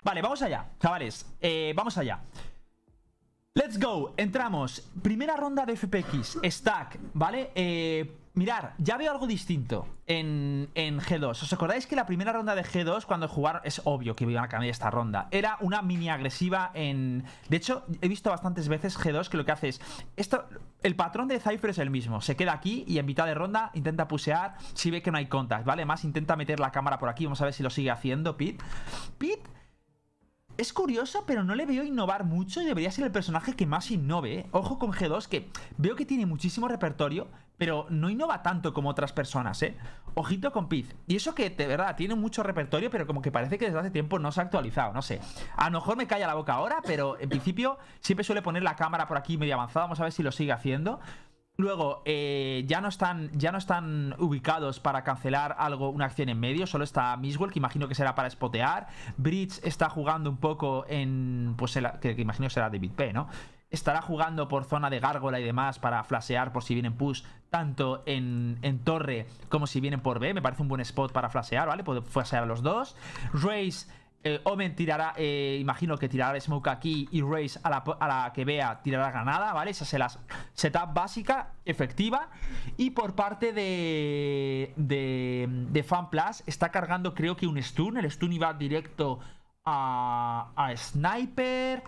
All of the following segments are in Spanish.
Vale, vamos allá, chavales. Vamos allá. Let's go, entramos. Primera ronda de FPX, stack, ¿vale? Mirar, ya veo algo distinto en G2. ¿Os acordáis que la primera ronda de G2, cuando jugaron, es obvio que iban a cambiar esta ronda, era una mini agresiva en... De hecho, he visto bastantes veces G2 que lo que hace es... El patrón de Cypher es el mismo. Se queda aquí y en mitad de ronda intenta pusear si ve que no hay contact, ¿vale? Más intenta meter la cámara por aquí. Vamos a ver si lo sigue haciendo Pit. Es curioso, pero no le veo innovar mucho y debería ser el personaje que más innove, ¿eh? Ojo con G2, que veo que tiene muchísimo repertorio, pero no innova tanto como otras personas, ¿eh? Ojito con Piz. Y eso que, de verdad, tiene mucho repertorio, pero como que parece que desde hace tiempo no se ha actualizado, no sé. A lo mejor me calla la boca ahora, pero en principio siempre suele poner la cámara por aquí medio avanzada. Vamos a ver si lo sigue haciendo. Luego, ya no están ubicados para cancelar una acción en medio. Solo está Miswell, que imagino que será para spotear. Bridge está jugando un poco en... Pues que imagino que será David P, ¿no? Estará jugando por zona de gárgola y demás para flashear por si vienen push, tanto en torre como si vienen por B. Me parece un buen spot para flashear, ¿vale? Puede flashear a los dos. Raze... Omen tirará, imagino que tirará Smoke aquí y Raze a la que vea tirará granada, ¿vale? Esa es la setup básica, efectiva. Y por parte de FunPlus está cargando creo que un stun. El stun iba directo a Sniper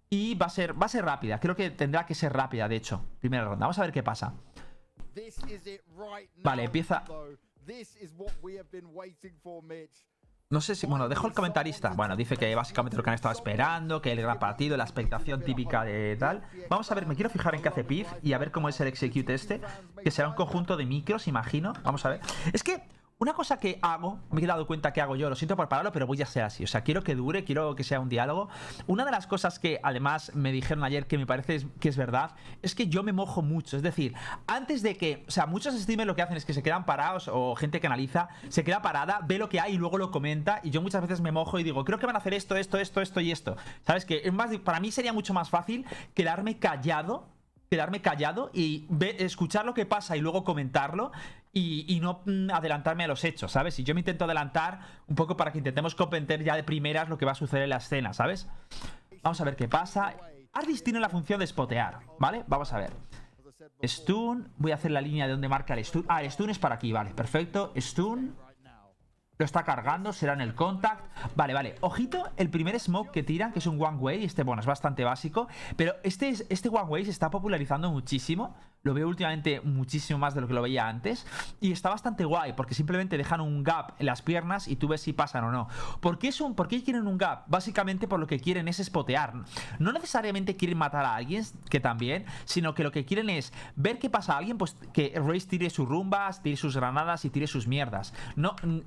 y va a ser rápida. Creo que tendrá que ser rápida, de hecho. Primera ronda, vamos a ver qué pasa. Vale, empieza... No sé si... Bueno, dejo el comentarista. Bueno, dice que básicamente lo que han estado esperando, que el gran partido, la expectación típica de tal. Vamos a ver, me quiero fijar en qué hace Piz y a ver cómo es el execute este, que será un conjunto de micros, imagino. Vamos a ver. Es que... Una cosa que hago, me he dado cuenta que hago yo, lo siento por pararlo, pero voy a ser así. O sea, quiero que dure, quiero que sea un diálogo. Una de las cosas que además me dijeron ayer que me parece que es verdad, es que yo me mojo mucho. Es decir, antes de que... O sea, muchos streamers lo que hacen es que se quedan parados, o gente que analiza, se queda parada, ve lo que hay y luego lo comenta. Y yo muchas veces me mojo y digo, creo que van a hacer esto y esto. ¿Sabes? Que es más, para mí sería mucho más fácil quedarme callado y escuchar lo que pasa y luego comentarlo y no adelantarme a los hechos, ¿sabes? Y yo me intento adelantar un poco para que intentemos comprender ya de primeras lo que va a suceder en la escena, ¿sabes? Vamos a ver qué pasa. Ardis tiene la función de spotear, ¿vale? Vamos a ver. Stun, voy a hacer la línea de donde marca el stun. Ah, el stun es para aquí, vale, perfecto. Stun. Lo está cargando, será en el contact. Vale. Ojito, el primer smoke que tiran, que es un one way. Bueno, es bastante básico. Pero este one way se está popularizando muchísimo. Lo veo últimamente muchísimo más de lo que lo veía antes. Y está bastante guay, porque simplemente dejan un gap en las piernas y tú ves si pasan o no. ¿Por qué quieren un gap? Básicamente por lo que quieren es spotear. No necesariamente quieren matar a alguien, que también, sino que lo que quieren es ver qué pasa a alguien, pues que Raze tire sus rumbas, tire sus granadas y tire sus mierdas.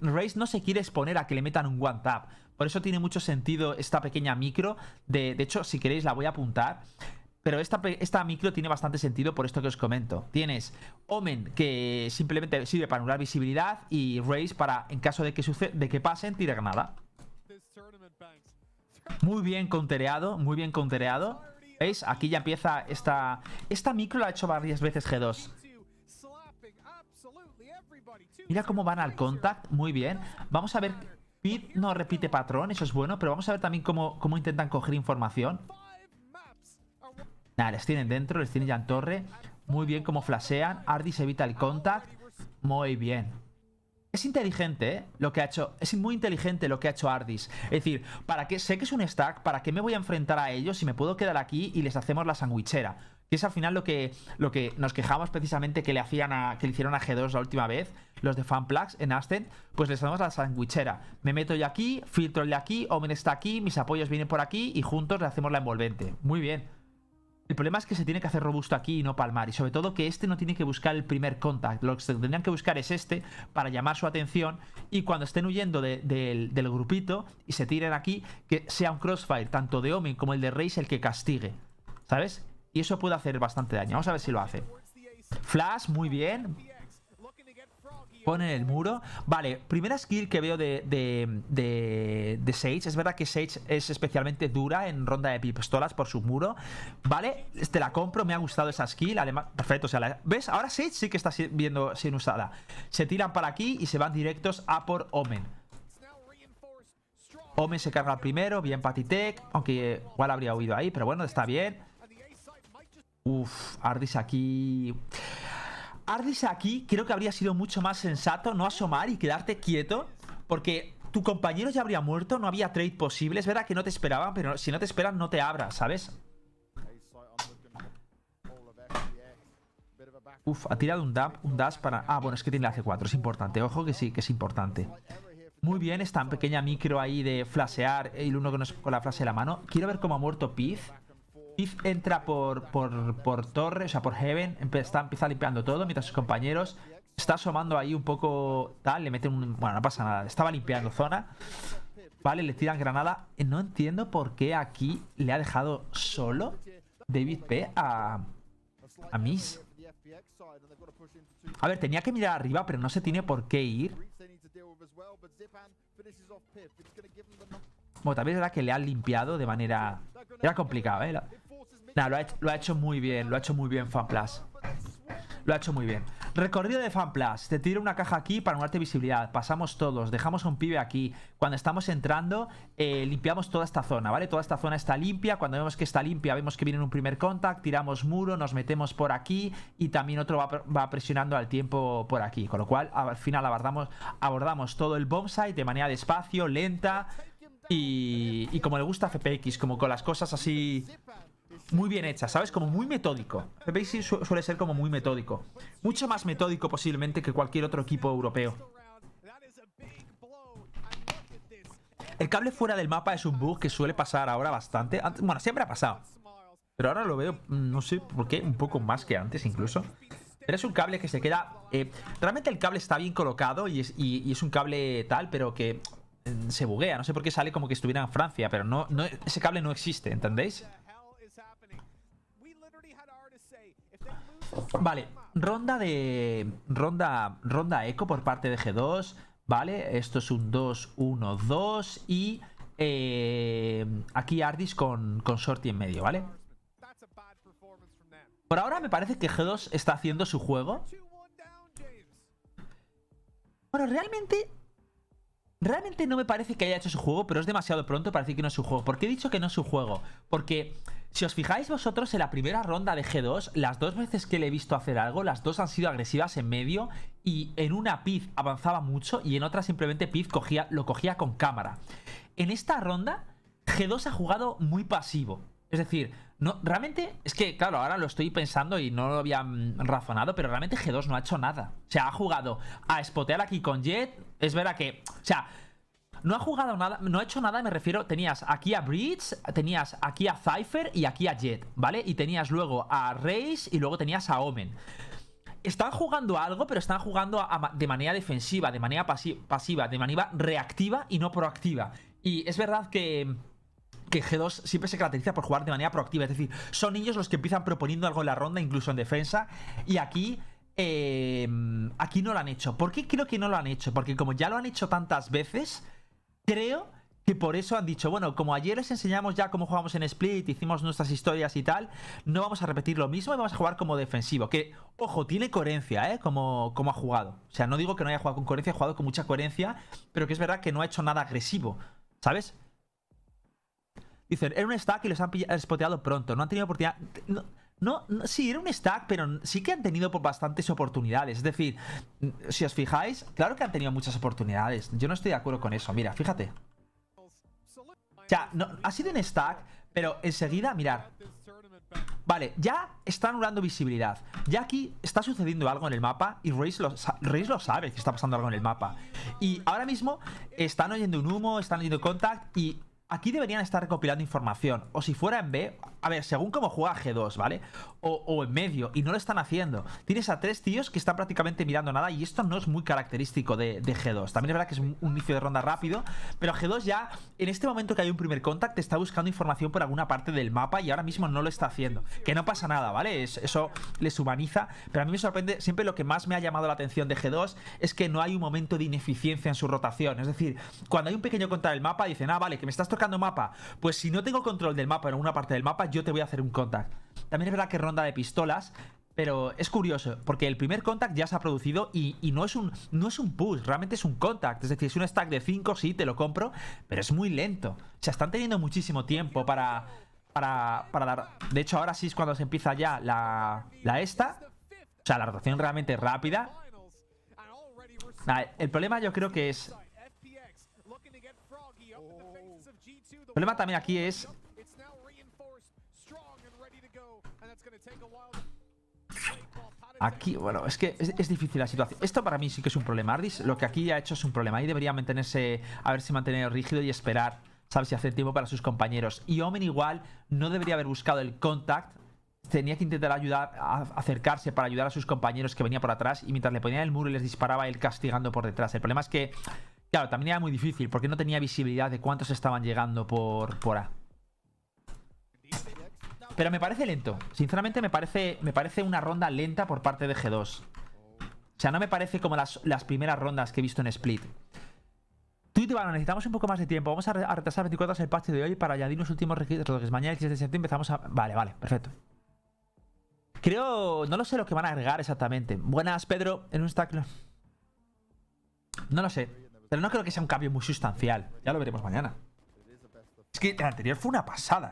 Raze no se quiere exponer a que le metan un one tap. Por eso tiene mucho sentido esta pequeña micro. De hecho, si queréis la voy a apuntar. Pero esta micro tiene bastante sentido por esto que os comento. Tienes Omen, que simplemente sirve para anular visibilidad, y Raze para, en caso de que pasen, tire granada. Muy bien countereado, ¿Veis? Aquí ya empieza esta micro la ha hecho varias veces G2. Mira cómo van al contact, muy bien. Vamos a ver, Pit no repite patrón, eso es bueno, pero vamos a ver también cómo intentan coger información. Nada, les tienen dentro, les tienen ya en torre. Muy bien cómo flashean. Ardis evita el contact. Muy bien. Es inteligente, ¿eh? Lo que ha hecho. Es muy inteligente lo que ha hecho Ardis. Es decir, sé que es un stack, ¿para qué me voy a enfrentar a ellos si me puedo quedar aquí y les hacemos la sandwichera? Que es al final lo que nos quejamos precisamente que le hicieron a G2 la última vez, los de FunPlus en Ascent. Pues les hacemos la sandwichera. Me meto yo aquí, filtro el de aquí, Omen está aquí, mis apoyos vienen por aquí y juntos le hacemos la envolvente. Muy bien. El problema es que se tiene que hacer robusto aquí y no palmar. Y sobre todo que este no tiene que buscar el primer contact. Lo que tendrían que buscar es este para llamar su atención. Y cuando estén huyendo del grupito y se tiren aquí, que sea un crossfire tanto de Omen como el de Raze el que castigue, ¿sabes? Y eso puede hacer bastante daño. Vamos a ver si lo hace. Flash, muy bien. Pone el muro. Vale, primera skill que veo de Sage. Es verdad que Sage es especialmente dura en ronda de pistolas por su muro. Vale, te la compro, me ha gustado esa skill. Además, perfecto, o sea, ¿ves? Ahora Sage sí que está siendo usada. Se tiran para aquí y se van directos a por Omen. Omen se carga el primero, bien Patitech. Aunque igual habría huido ahí, pero bueno, está bien. Uf, Ardis aquí... Ardis aquí creo que habría sido mucho más sensato no asomar y quedarte quieto, porque tu compañero ya habría muerto, no había trade posible. Es verdad que no te esperaban, pero si no te esperan no te abras, ¿sabes? Uf, ha tirado un dash para... Ah, bueno, es que tiene la C4, es importante. Ojo que sí, que es importante. Muy bien, esta pequeña micro ahí de flashear el uno con la flash en la mano. Quiero ver cómo ha muerto Piz. Piz entra por torre, o sea, por Heaven. Empieza limpiando todo, mientras sus compañeros está asomando ahí un poco tal. Le meten un... Bueno, no pasa nada. Estaba limpiando zona. Vale, le tiran granada. No entiendo por qué aquí le ha dejado solo David P a Miss. A ver, tenía que mirar arriba, pero no se tiene por qué ir. Bueno, también es verdad que le han limpiado de manera... Era complicado, ¿eh? Nada, lo ha hecho muy bien. Lo ha hecho muy bien FanPlus. Lo ha hecho muy bien. Recorrido de FanPlus. Te tiro una caja aquí para no darte visibilidad. Pasamos todos. Dejamos a un pibe aquí. Cuando estamos entrando, limpiamos toda esta zona, ¿vale? Toda esta zona está limpia. Cuando vemos que está limpia, vemos que viene un primer contact. Tiramos muro, nos metemos por aquí. Y también otro va presionando al tiempo por aquí. Con lo cual, al final abordamos todo el bombsite de manera despacio, lenta. Y como le gusta a FPX, como con las cosas así... Muy bien hechas, ¿sabes? Como muy metódico. FPX suele ser como muy metódico. Mucho más metódico posiblemente que cualquier otro equipo europeo. El cable fuera del mapa es un bug que suele pasar ahora bastante. Bueno, siempre ha pasado. Pero ahora lo veo, no sé por qué, un poco más que antes incluso. Pero es un cable que se queda... realmente el cable está bien colocado y es un cable tal, pero que se buguea. No sé por qué sale como que estuviera en Francia, pero no, ese cable no existe, ¿entendéis? Vale, ronda eco por parte de G2. Vale, esto es un 2-1-2. Y aquí Ardis con Shorty en medio, ¿vale? Por ahora me parece que G2 está haciendo su juego. Bueno, realmente no me parece que haya hecho su juego, pero es demasiado pronto para decir que no es su juego. ¿Por qué he dicho que no es su juego? Porque si os fijáis vosotros en la primera ronda de G2, las dos veces que le he visto hacer algo, las dos han sido agresivas en medio. Y en una Piz avanzaba mucho y en otra simplemente Piz lo cogía con cámara. En esta ronda, G2 ha jugado muy pasivo. Es decir, no, realmente, es que claro, ahora lo estoy pensando y no lo había razonado, pero realmente G2 no ha hecho nada. O sea, ha jugado a spotear aquí con Jet. Es verdad que, o sea, no ha jugado nada, no ha hecho nada, me refiero, tenías aquí a Breach, tenías aquí a Cypher y aquí a Jet, ¿vale? Y tenías luego a Raze y luego tenías a Omen. Están jugando algo, pero están jugando de manera defensiva, de manera pasiva, de manera reactiva y no proactiva. Y es verdad que G2 siempre se caracteriza por jugar de manera proactiva. Es decir, son ellos los que empiezan proponiendo algo en la ronda, incluso en defensa. Y aquí no lo han hecho. ¿Por qué creo que no lo han hecho? Porque como ya lo han hecho tantas veces, creo que por eso han dicho, bueno, como ayer les enseñamos ya cómo jugamos en Split, hicimos nuestras historias y tal, no vamos a repetir lo mismo y vamos a jugar como defensivo. Que, ojo, tiene coherencia, como ha jugado. O sea, no digo que no haya jugado con coherencia, ha jugado con mucha coherencia, pero que es verdad que no ha hecho nada agresivo, ¿sabes? Dicen, era un stack y los han spoteado pronto. No han tenido oportunidad. Sí, era un stack, pero sí que han tenido bastantes oportunidades. Es decir, si os fijáis, claro que han tenido muchas oportunidades. Yo no estoy de acuerdo con eso. Mira, fíjate. O sea, no, ha sido un stack, pero enseguida, mirad. Vale, ya está anulando visibilidad. Ya aquí está sucediendo algo en el mapa y Raze lo sabe que está pasando algo en el mapa. Y ahora mismo están oyendo un humo, están oyendo contact y... Aquí deberían estar recopilando información. O si fuera en B, a ver, según cómo juega G2, ¿vale? O en medio, y no lo están haciendo. Tienes a 3 tíos que están prácticamente mirando nada. Y esto no es muy característico de G2. También es verdad que es un inicio de ronda rápido. Pero G2 ya, en este momento que hay un primer contact, está buscando información por alguna parte del mapa. Y ahora mismo no lo está haciendo. Que no pasa nada, ¿vale? Eso les humaniza. Pero a mí me sorprende, siempre lo que más me ha llamado la atención de G2 es que no hay un momento de ineficiencia en su rotación. Es decir, cuando hay un pequeño contact del mapa, dicen, ah, vale, que me estás tocando mapa, pues si no tengo control del mapa en alguna parte del mapa, yo te voy a hacer un contact. También es verdad que ronda de pistolas, Pero es curioso, porque el primer contact ya se ha producido y no es un push, realmente es un contact. Es decir, es un stack de 5, sí, te lo compro, pero es muy lento. O sea, están teniendo muchísimo tiempo para dar... De hecho, ahora sí es cuando se empieza ya la esta. O sea, la rotación realmente rápida. El problema yo creo que es... El problema también aquí es... Aquí, bueno, es que es difícil la situación. Esto para mí sí que es un problema. Ardis lo que aquí ha hecho es un problema. Ahí debería mantenerse, a ver si mantener rígido y esperar, ¿sabes? Si hacer tiempo para sus compañeros. Y Omen igual no debería haber buscado el contact. Tenía que intentar ayudar, acercarse para ayudar a sus compañeros que venía por atrás. Y mientras le ponían el muro y les disparaba, él castigando por detrás. El problema es que, claro, también era muy difícil porque no tenía visibilidad de cuántos estaban llegando por A. Pero me parece lento. Sinceramente me parece una ronda lenta por parte de G2. O sea, no me parece como las primeras rondas que he visto en Split. Bueno, necesitamos un poco más de tiempo. Vamos a retrasar 24 horas el patch de hoy para añadir los últimos requisitos. Mañana el 6 de septiembre empezamos a... Vale, perfecto. Creo... No lo sé lo que van a agregar exactamente. Buenas, Pedro, en un stack... No lo sé. Pero no creo que sea un cambio muy sustancial. Ya lo veremos mañana. Es que el anterior fue una pasada,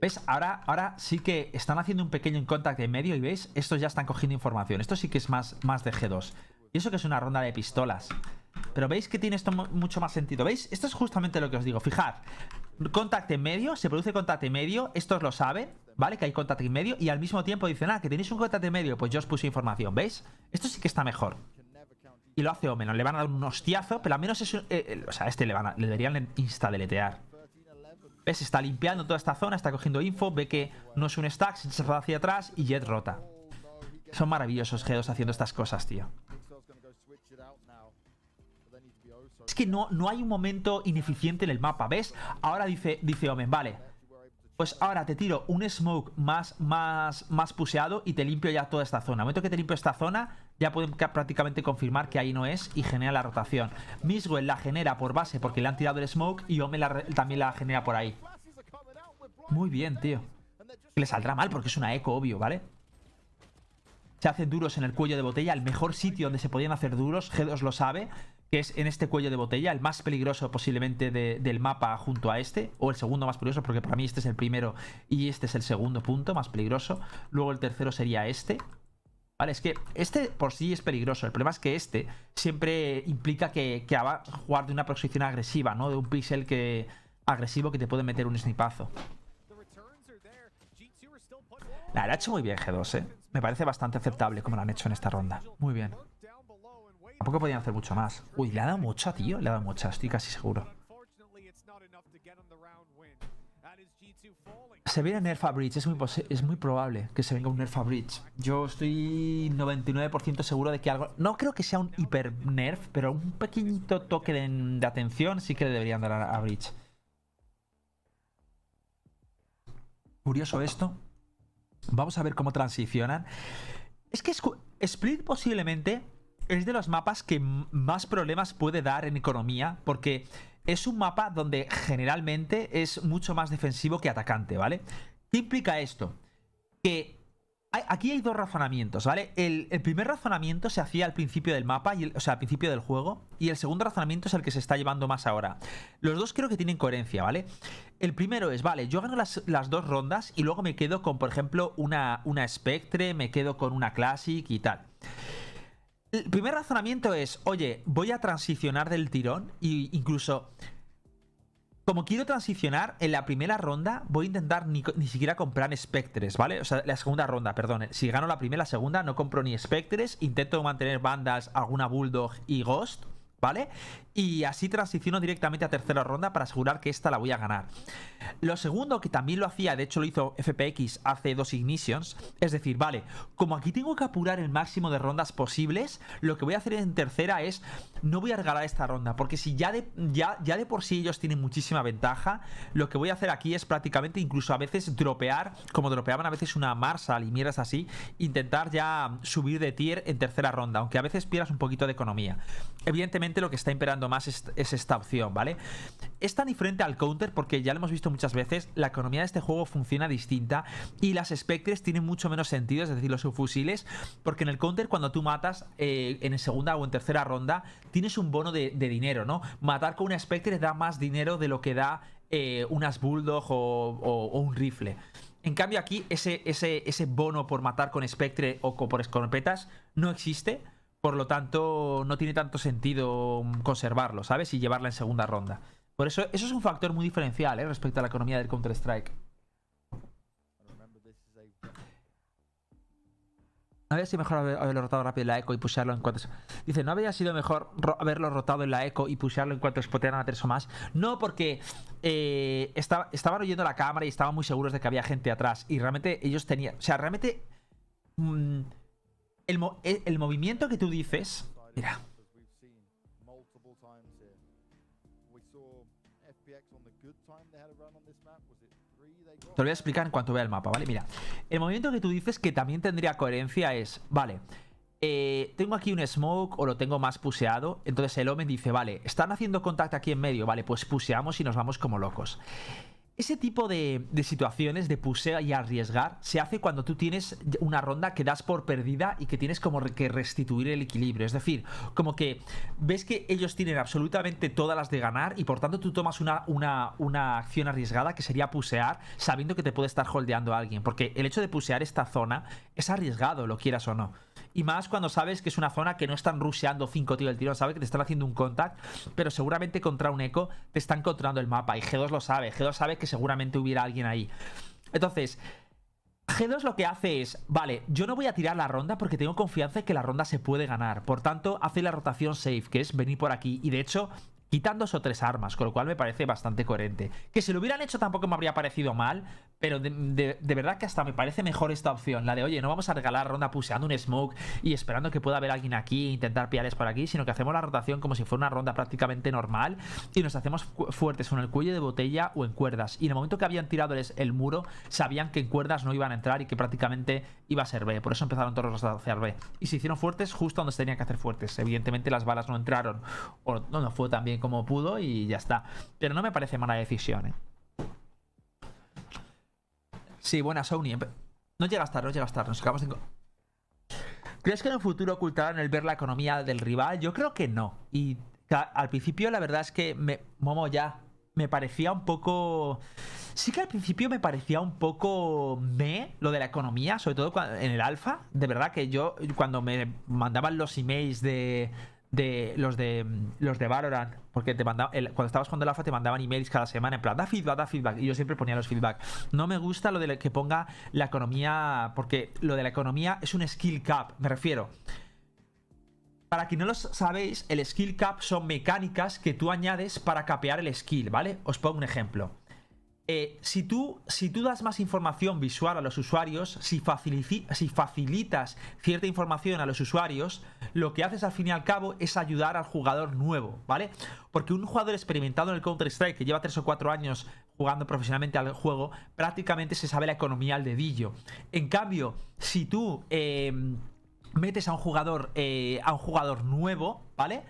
¿Ves? Ahora sí que están haciendo un pequeño contact en medio y ¿veis? Estos ya están cogiendo información. Esto sí que es más de G2. Y eso que es una ronda de pistolas. Pero ¿veis que tiene esto mucho más sentido? ¿Veis? Esto es justamente lo que os digo. Fijad, contact en medio, se produce contact en medio. Estos lo saben, ¿vale? Que hay contact en medio. Y al mismo tiempo dicen, que tenéis un contact en medio. Pues yo os puse información, ¿veis? Esto sí que está mejor. Y lo hace Omen. Le van a dar un hostiazo, pero al menos es... o sea, le deberían insta-deletear. ¿Ves? Está limpiando toda esta zona, está cogiendo info, ve que no es un stack, se va hacia atrás y Jet rota. Son maravillosos G2 haciendo estas cosas, tío. Es que no hay un momento ineficiente en el mapa, ¿ves? Ahora dice Omen, vale, pues ahora te tiro un smoke más puseado y te limpio ya toda esta zona. Al momento que te limpio esta zona, ya pueden prácticamente confirmar que ahí no es y genera la rotación. Miswell la genera por base porque le han tirado el smoke y Omen también la genera por ahí. Muy bien, tío. Le saldrá mal porque es una eco, obvio, ¿vale? Se hacen duros en el cuello de botella. El mejor sitio donde se podían hacer duros, G2 lo sabe, que es en este cuello de botella, el más peligroso posiblemente del mapa junto a este, o el segundo más peligroso, porque para mí este es el primero y este es el segundo punto más peligroso. Luego el tercero sería este. Vale, es que este por sí es peligroso. El problema es que este siempre implica que va a jugar de una posición agresiva, ¿no? De un pixel agresivo que te puede meter un snipazo. La ha hecho muy bien G2, ¿eh? Me parece bastante aceptable como lo han hecho en esta ronda. Muy bien. Tampoco podían hacer mucho más. Uy, le ha dado mucha, tío. Le ha dado mucha, estoy casi seguro. Se viene nerf a Bridge. Es muy probable que se venga un nerf a Bridge. Yo estoy 99% seguro de que algo... No creo que sea un hiper nerf, pero un pequeñito toque de atención sí que le deberían dar a Bridge. Curioso esto. Vamos a ver cómo transicionan. Es que Split posiblemente es de los mapas que más problemas puede dar en economía, porque es un mapa donde generalmente es mucho más defensivo que atacante, ¿vale? ¿Qué implica esto? Que aquí hay dos razonamientos, ¿vale? El primer razonamiento se hacía al principio del mapa, o sea, al principio del juego, y el segundo razonamiento es el que se está llevando más ahora. Los dos creo que tienen coherencia, ¿vale? El primero es, vale, yo gano las dos rondas y luego me quedo con, por ejemplo, una Spectre, me quedo con una Classic y tal. El primer razonamiento es, oye, voy a transicionar del tirón e incluso... Como quiero transicionar, en la primera ronda voy a intentar ni siquiera comprar Spectres, ¿vale? O sea, la segunda ronda, perdón. Si gano la primera, la segunda, no compro ni Spectres. Intento mantener bandas, alguna Bulldog y Ghost, ¿vale? Y así transiciono directamente a tercera ronda para asegurar que esta la voy a ganar. Lo segundo, que también lo hacía, de hecho lo hizo FPX hace 2 Ignitions, es decir, vale, como aquí tengo que apurar el máximo de rondas posibles, lo que voy a hacer en tercera es, no voy a regalar esta ronda, porque si ya de por sí ellos tienen muchísima ventaja, lo que voy a hacer aquí es prácticamente incluso a veces dropear, como dropeaban a veces una Marshall y mierdas así, intentar ya subir de tier en tercera ronda, aunque a veces pierdas un poquito de economía. Evidentemente posiblemente lo que está imperando más es esta opción, ¿vale? Es tan diferente al counter porque ya lo hemos visto muchas veces, la economía de este juego funciona distinta y las Spectres tienen mucho menos sentido, es decir, los subfusiles, porque en el counter cuando tú matas en segunda o en tercera ronda tienes un bono de dinero, ¿no? Matar con una Spectre da más dinero de lo que da unas Bulldog o un rifle. En cambio aquí ese bono por matar con Spectre o por escopetas no existe. Por lo tanto, no tiene tanto sentido conservarlo, ¿sabes? Y llevarla en segunda ronda. Por eso es un factor muy diferencial, respecto a la economía del Counter-Strike. ¿No habría sido mejor haberlo rotado rápido en la eco y pushearlo en cuanto... Dice, ¿no habría sido mejor haberlo rotado en la eco y pushearlo en cuanto spotearan a 3 o más? No, porque estaban oyendo la cámara y estaban muy seguros de que había gente atrás. Y realmente ellos tenían... O sea, realmente... el movimiento que tú dices... Mira... Te lo voy a explicar en cuanto vea el mapa, ¿vale? Mira, el movimiento que tú dices que también tendría coherencia es, vale, tengo aquí un smoke o lo tengo más puseado. Entonces el Omen dice, vale, están haciendo contacto aquí en medio, vale, pues puseamos y nos vamos como locos. Ese tipo de situaciones de puseo y arriesgar se hace cuando tú tienes una ronda que das por perdida y que tienes como que restituir el equilibrio. Es decir, como que ves que ellos tienen absolutamente todas las de ganar y por tanto tú tomas una acción arriesgada que sería pusear sabiendo que te puede estar holdeando a alguien. Porque el hecho de pusear esta zona es arriesgado, lo quieras o no. Y más cuando sabes que es una zona que no están rusheando 5 tíos del tiro, sabes que te están haciendo un contact, pero seguramente contra un eco te están controlando el mapa. Y G2 lo sabe, G2 sabe que seguramente hubiera alguien ahí. Entonces, G2 lo que hace es, vale, yo no voy a tirar la ronda porque tengo confianza en que la ronda se puede ganar. Por tanto, hace la rotación safe, que es venir por aquí. Y de hecho... quitan 2 o 3 armas, con lo cual me parece bastante coherente. Que si lo hubieran hecho tampoco me habría parecido mal, pero de verdad que hasta me parece mejor esta opción, la de, oye, no vamos a regalar ronda puseando un smoke y esperando que pueda haber alguien aquí e intentar pillarles por aquí, sino que hacemos la rotación como si fuera una ronda prácticamente normal y nos hacemos fuertes o en el cuello de botella o en cuerdas. Y en el momento que habían tirado el muro, sabían que en cuerdas no iban a entrar y que prácticamente iba a ser B. Por eso empezaron todos los a hacer B. Y se hicieron fuertes justo donde se tenían que hacer fuertes. Evidentemente las balas no entraron o no fue tan bien como pudo y ya está. Pero no me parece mala decisión, ¿eh? Sí, buena Sony. No llega a estar, no llega a estar. Nos acabamos de... ¿Crees que en el futuro ocultarán el ver la economía del rival? Yo creo que no. Y al principio la verdad es que Momo ya me parecía un poco... Sí que al principio me parecía un poco lo de la economía, sobre todo en el alfa. De verdad que yo cuando me mandaban los emails de los de Valorant, porque te mandaba, cuando estabas jugando el alfa te mandaban emails cada semana en plan da feedback, y yo siempre ponía los feedback. No me gusta lo de que ponga la economía, porque lo de la economía es un skill cap, me refiero. Para quien no lo sabéis, el skill cap son mecánicas que tú añades para capear el skill, ¿vale? Os pongo un ejemplo. Si tú das más información visual a los usuarios, si facilitas cierta información a los usuarios, lo que haces al fin y al cabo es ayudar al jugador nuevo, ¿vale? Porque un jugador experimentado en el Counter-Strike que lleva 3 o 4 años jugando profesionalmente al juego, prácticamente se sabe la economía al dedillo. En cambio, si tú metes a un jugador nuevo, ¿vale?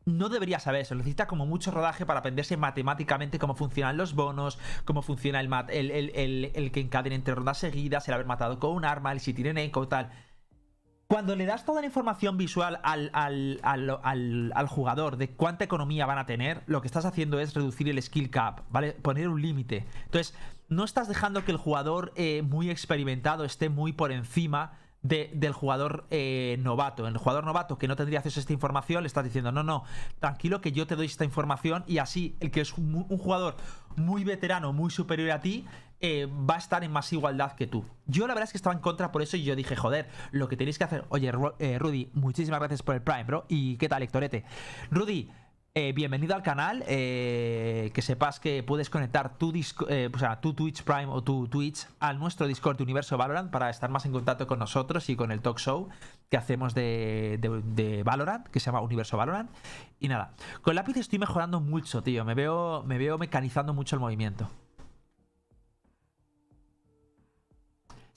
No debería saber eso, necesita como mucho rodaje para aprenderse matemáticamente cómo funcionan los bonos, cómo funciona el que encaden entre rondas seguidas, el haber matado con un arma, el si tienen eco, tal. Cuando le das toda la información visual al jugador de cuánta economía van a tener, lo que estás haciendo es reducir el skill cap, ¿vale? Poner un límite. Entonces, no estás dejando que el jugador muy experimentado esté muy por encima del jugador novato. En el jugador novato que no tendría acceso a esta información le estás diciendo no, tranquilo que yo te doy esta información, y así el que es un jugador muy veterano, muy superior a ti, va a estar en más igualdad que tú. Yo la verdad es que estaba en contra por eso y yo dije, joder, lo que tenéis que hacer... Oye, Rudy, muchísimas gracias por el Prime, bro. ¿Y qué tal, Hectorete? Rudy, bienvenido al canal. Que sepas que puedes conectar tu Twitch Prime o tu Twitch a nuestro Discord de Universo Valorant para estar más en contacto con nosotros y con el talk show que hacemos de Valorant, que se llama Universo Valorant. Y nada, con lápiz estoy mejorando mucho, tío. Me veo mecanizando mucho el movimiento.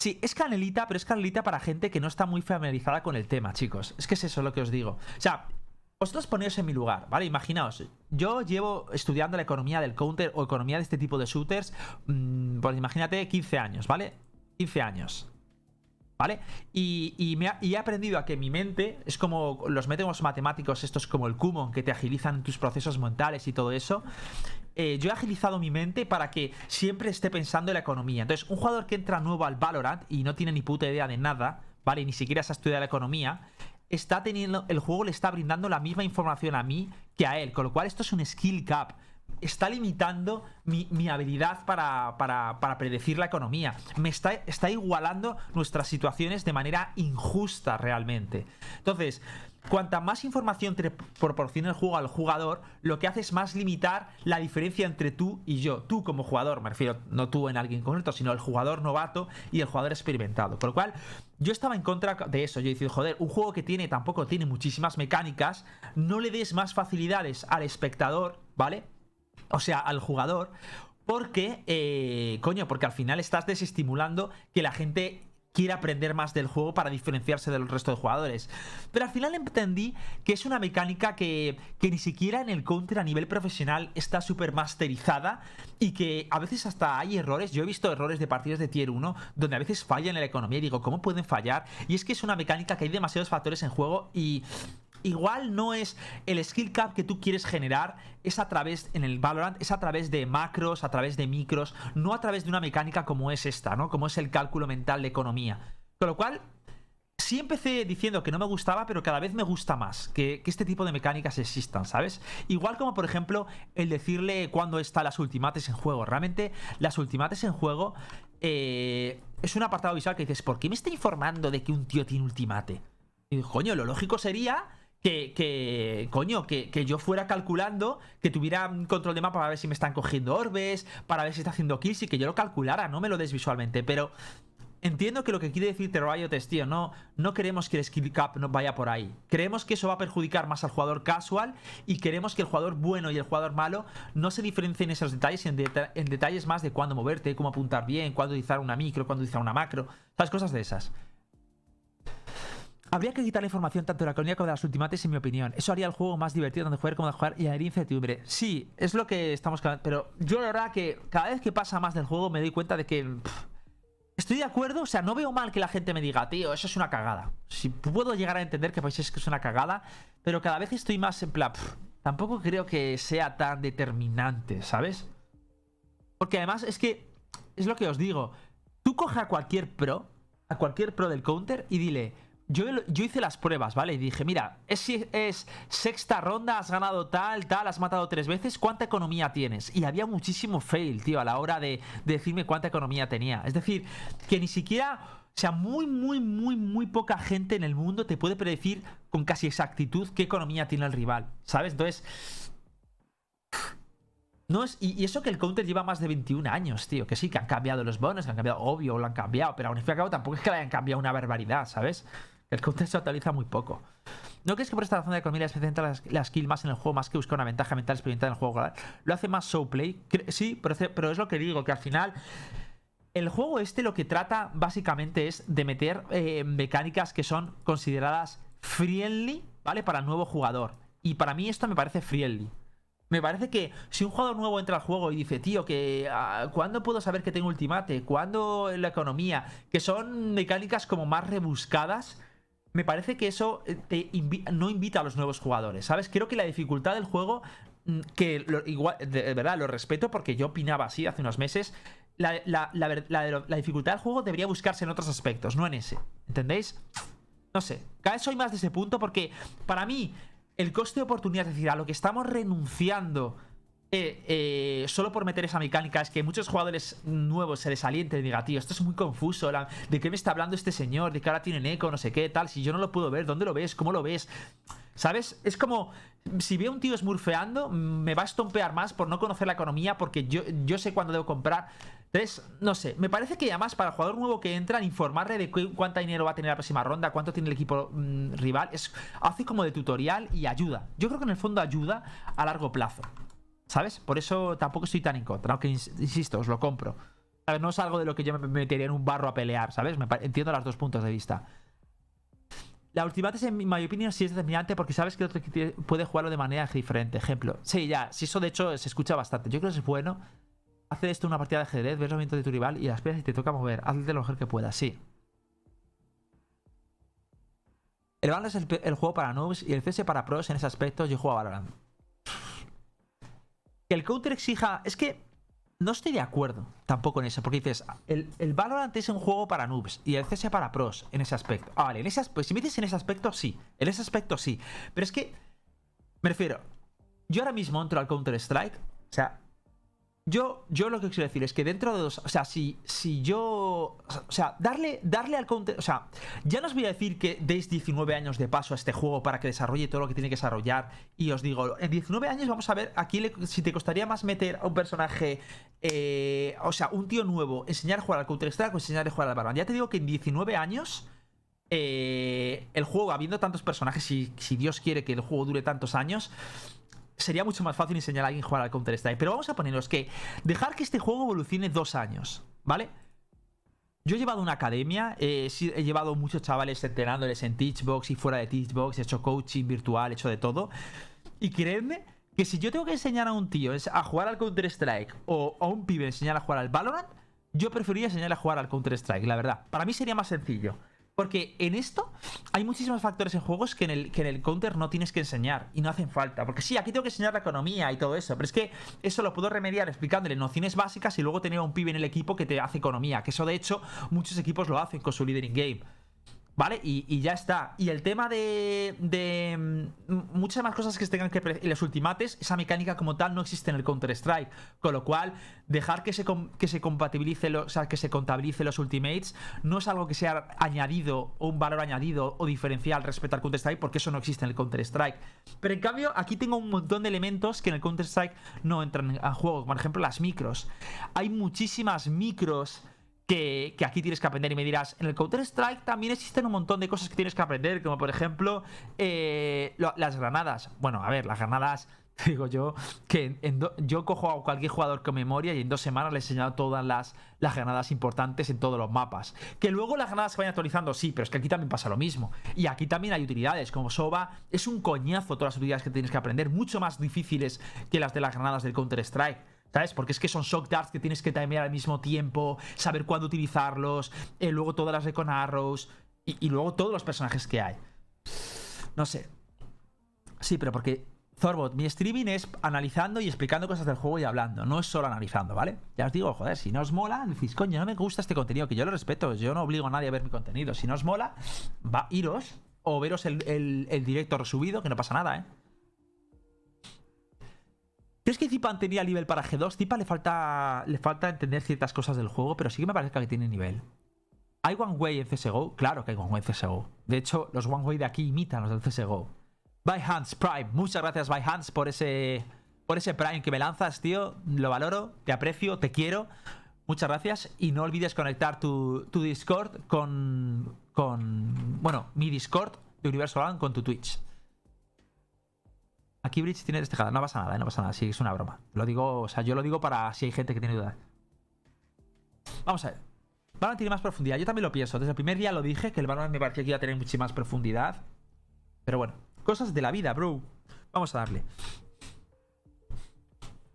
Sí, es canelita, pero es canelita para gente que no está muy familiarizada con el tema, chicos. Es que es eso lo que os digo. O sea, vosotros poneos en mi lugar, ¿vale? Imaginaos, yo llevo estudiando la economía del counter o economía de este tipo de shooters, pues imagínate 15 años, ¿vale? 15 años. ¿Vale? Y he aprendido a que mi mente es como los métodos matemáticos, estos como el Kumon, que te agilizan tus procesos mentales y todo eso. Yo he agilizado mi mente para que siempre esté pensando en la economía. Entonces, un jugador que entra nuevo al Valorant y no tiene ni puta idea de nada, ¿vale? Ni siquiera se ha estudiado la economía, está teniendo, el juego le está brindando la misma información a mí que a él, con lo cual esto es un skill cap. Está limitando mi habilidad para predecir la economía. Está igualando nuestras situaciones de manera injusta realmente. Entonces, cuanta más información te proporciona el juego al jugador, lo que hace es más limitar la diferencia entre tú y yo. Tú como jugador, me refiero, no tú en alguien concreto, sino el jugador novato y el jugador experimentado. Con lo cual, yo estaba en contra de eso. Yo decía, joder, un juego que tampoco tiene muchísimas mecánicas, no le des más facilidades al espectador, ¿vale? O sea, al jugador, porque, porque al final estás desestimulando que la gente quiera aprender más del juego para diferenciarse del resto de jugadores. Pero al final entendí que es una mecánica que ni siquiera en el counter a nivel profesional está súper masterizada y que a veces hasta hay errores. Yo he visto errores de partidas de tier 1 donde a veces fallan en la economía y digo, ¿cómo pueden fallar? Y es que es una mecánica que hay demasiados factores en juego y igual no es el skill cap que tú quieres generar, es a través, en el Valorant, es a través de macros, a través de micros, no a través de una mecánica como es esta, ¿no? Como es el cálculo mental de economía. Con lo cual, sí empecé diciendo que no me gustaba, pero cada vez me gusta más que este tipo de mecánicas existan, ¿sabes? Igual como, por ejemplo, el decirle cuándo están las ultimates en juego. Realmente, las ultimates en juego es un apartado visual que dices, ¿por qué me está informando de que un tío tiene ultimate? Y digo, coño, lo lógico sería que yo fuera calculando, que tuviera un control de mapa para ver si me están cogiendo orbes, para ver si está haciendo kills y que yo lo calculara, no me lo des visualmente. Pero entiendo que lo que quiere decirte Riot es, tío, no queremos que el skill cap no vaya por ahí. Creemos que eso va a perjudicar más al jugador casual y queremos que el jugador bueno y el jugador malo no se diferencien en esos detalles, en detalles más de cuándo moverte, cómo apuntar bien, cuándo utilizar una micro, cuándo utilizar una macro, esas cosas de esas. Habría que quitar la información tanto de la economía como de las ultimates, en mi opinión. Eso haría el juego más divertido tanto de jugar como de jugar y añadir incertidumbre. Sí, es lo que estamos... Pero yo la verdad que cada vez que pasa más del juego me doy cuenta de que... estoy de acuerdo, o sea, no veo mal que la gente me diga, tío, eso es una cagada. Si puedo llegar a entender que penséis que es una cagada, pero cada vez estoy más en plan... tampoco creo que sea tan determinante, ¿sabes? Porque además es que... es lo que os digo. Tú coge a cualquier pro del counter y dile... Yo hice las pruebas, ¿vale? Y dije, mira, es sexta ronda, has ganado tal, has matado 3 veces, ¿cuánta economía tienes? Y había muchísimo fail, tío, a la hora de decirme cuánta economía tenía. Es decir, que ni siquiera, o sea, muy poca gente en el mundo te puede predecir con casi exactitud qué economía tiene el rival, ¿sabes? Entonces... no es, y eso que el counter lleva más de 21 años, tío. Que sí, que han cambiado los bonos, que han cambiado, obvio, lo han cambiado. Pero aún y al cabo tampoco es que le hayan cambiado una barbaridad, ¿sabes? El counter se actualiza muy poco. ¿No crees que por esta razón de economía se centra la skill más en el juego, más que buscar una ventaja mental experimental en el juego? ¿Lo hace más showplay? Sí, pero es lo que digo, que al final... el juego lo que trata básicamente es de meter mecánicas que son consideradas friendly, ¿vale? Para el nuevo jugador. Y para mí esto me parece friendly. Me parece que si un jugador nuevo entra al juego y dice, tío, que ¿cuándo puedo saber que tengo ultimate? ¿Cuándo la economía? Que son mecánicas como más rebuscadas. Me parece que eso no invita a los nuevos jugadores, ¿sabes? Creo que la dificultad del juego, igual, de verdad, lo respeto porque yo opinaba así hace unos meses. La dificultad del juego debería buscarse en otros aspectos, no en ese. ¿Entendéis? No sé. Cada vez soy más de ese punto porque para mí... el coste de oportunidad, es decir, a lo que estamos renunciando solo por meter esa mecánica, es que muchos jugadores nuevos se desalienten y digan, tío, esto es muy confuso, ¿de qué me está hablando este señor? ¿De que ahora tienen eco? No sé qué, tal, si yo no lo puedo ver, ¿dónde lo ves? ¿Cómo lo ves? ¿Sabes? Es como, si veo a un tío smurfeando, me va a estompear más por no conocer la economía, porque yo sé cuándo debo comprar. Entonces, no sé, me parece que además para el jugador nuevo que entra, informarle de cuánta dinero va a tener la próxima ronda, cuánto tiene el equipo rival, hace como de tutorial y ayuda. Yo creo que en el fondo ayuda a largo plazo, ¿sabes? Por eso tampoco estoy tan en contra, aunque insisto, os lo compro. ¿Sabes? No es algo de lo que yo me metería en un barro a pelear, ¿sabes? Entiendo los dos puntos de vista. La Ultimate, en mi opinión, sí es determinante porque sabes que el otro puede jugarlo de manera diferente. Ejemplo, sí, ya, si eso de hecho se escucha bastante. Yo creo que es bueno hacer esto en una partida de ajedrez, ves los movimientos de tu rival y las piezas y te toca mover. Hazte lo mejor que puedas, sí. El Valorant es el juego para noobs y el CS para pros en ese aspecto. Yo juego a Valorant. Que el counter exija... Es que no estoy de acuerdo tampoco en eso, porque dices, el Valorant es un juego para noobs y el CS para pros en ese aspecto. Ah, vale, pues si me dices en ese aspecto, sí. En ese aspecto, sí. Pero es que, me refiero, yo ahora mismo entro al Counter-Strike, o sea, yo lo que quiero decir es que dentro de dos... O sea, si yo... O sea, darle al counter... O sea, ya no os voy a decir que deis 19 años de paso a este juego para que desarrolle todo lo que tiene que desarrollar. Y os digo, en 19 años vamos a ver aquí si te costaría más meter a un personaje... o sea, un tío nuevo, enseñar a jugar al Counter-Strike o enseñar a jugar al Valorant. Ya te digo que en 19 años... el juego, habiendo tantos personajes, si Dios quiere que el juego dure tantos años... Sería mucho más fácil enseñar a alguien a jugar al Counter-Strike. Pero vamos a ponernos que dejar que este juego evolucione 2 años, ¿vale? Yo he llevado una academia, he llevado muchos chavales entrenándoles en Teachbox y fuera de Teachbox, he hecho coaching virtual, he hecho de todo. Y creedme que si yo tengo que enseñar a un tío a jugar al Counter-Strike o a un pibe enseñar a jugar al Valorant, yo preferiría enseñarle a jugar al Counter-Strike, la verdad. Para mí sería más sencillo. Porque en esto hay muchísimos factores en juegos que en el Counter no tienes que enseñar y no hacen falta. Porque sí, aquí tengo que enseñar la economía y todo eso, pero es que eso lo puedo remediar explicándole nociones básicas y luego tener a un pibe en el equipo que te hace economía. Que eso de hecho muchos equipos lo hacen con su leader in game. ¿Vale? Y ya está. Y el tema de muchas más cosas que se tengan que... Y los ultimates, esa mecánica como tal no existe en el Counter-Strike. Con lo cual, dejar que se compatibilice, o sea, que se contabilice los ultimates no es algo que sea añadido o un valor añadido o diferencial respecto al Counter-Strike, porque eso no existe en el Counter-Strike. Pero en cambio, aquí tengo un montón de elementos que en el Counter-Strike no entran en juego. Por ejemplo, las micros. Hay muchísimas micros... Que aquí tienes que aprender y me dirás, en el Counter-Strike también existen un montón de cosas que tienes que aprender, como por ejemplo las granadas. Bueno, a ver, las granadas, te digo yo, que yo cojo a cualquier jugador con memoria y en 2 semanas le he enseñado todas las granadas importantes en todos los mapas. Que luego las granadas se vayan actualizando, sí, pero es que aquí también pasa lo mismo. Y aquí también hay utilidades, como Sova, es un coñazo todas las utilidades que tienes que aprender, mucho más difíciles que las de las granadas del Counter-Strike. ¿Sabes? Porque es que son shock darts que tienes que timear al mismo tiempo, saber cuándo utilizarlos, luego todas las Recon Arrows y luego todos los personajes que hay. No sé. Sí, pero porque, Zorbot, mi streaming es analizando y explicando cosas del juego y hablando, no es solo analizando, ¿vale? Ya os digo, joder, si no os mola, decís, coño, no me gusta este contenido, que yo lo respeto, yo no obligo a nadie a ver mi contenido. Si no os mola, iros o veros el directo resubido, que no pasa nada, ¿eh? ¿Crees que Zipan tenía nivel para G2? Zipa le falta entender ciertas cosas del juego, pero sí que me parece que tiene nivel. ¿Hay One Way en CSGO? Claro que hay One Way en CSGO. De hecho, los One Way de aquí imitan los del CSGO. Byhance Prime. Muchas gracias, Byhance, por ese Prime que me lanzas, tío. Lo valoro, te aprecio, te quiero. Muchas gracias. Y no olvides conectar tu Discord bueno, mi Discord de Universo Land con tu Twitch. Aquí Bridge tiene destejada. No pasa nada, no pasa nada. Sí, es una broma. Lo digo, o sea, yo lo digo para si hay gente que tiene dudas. Vamos a ver. Valorant tiene más profundidad. Yo también lo pienso. Desde el primer día lo dije, que el Valorant me parecía que iba a tener mucha más profundidad. Pero bueno, cosas de la vida, bro. Vamos a darle.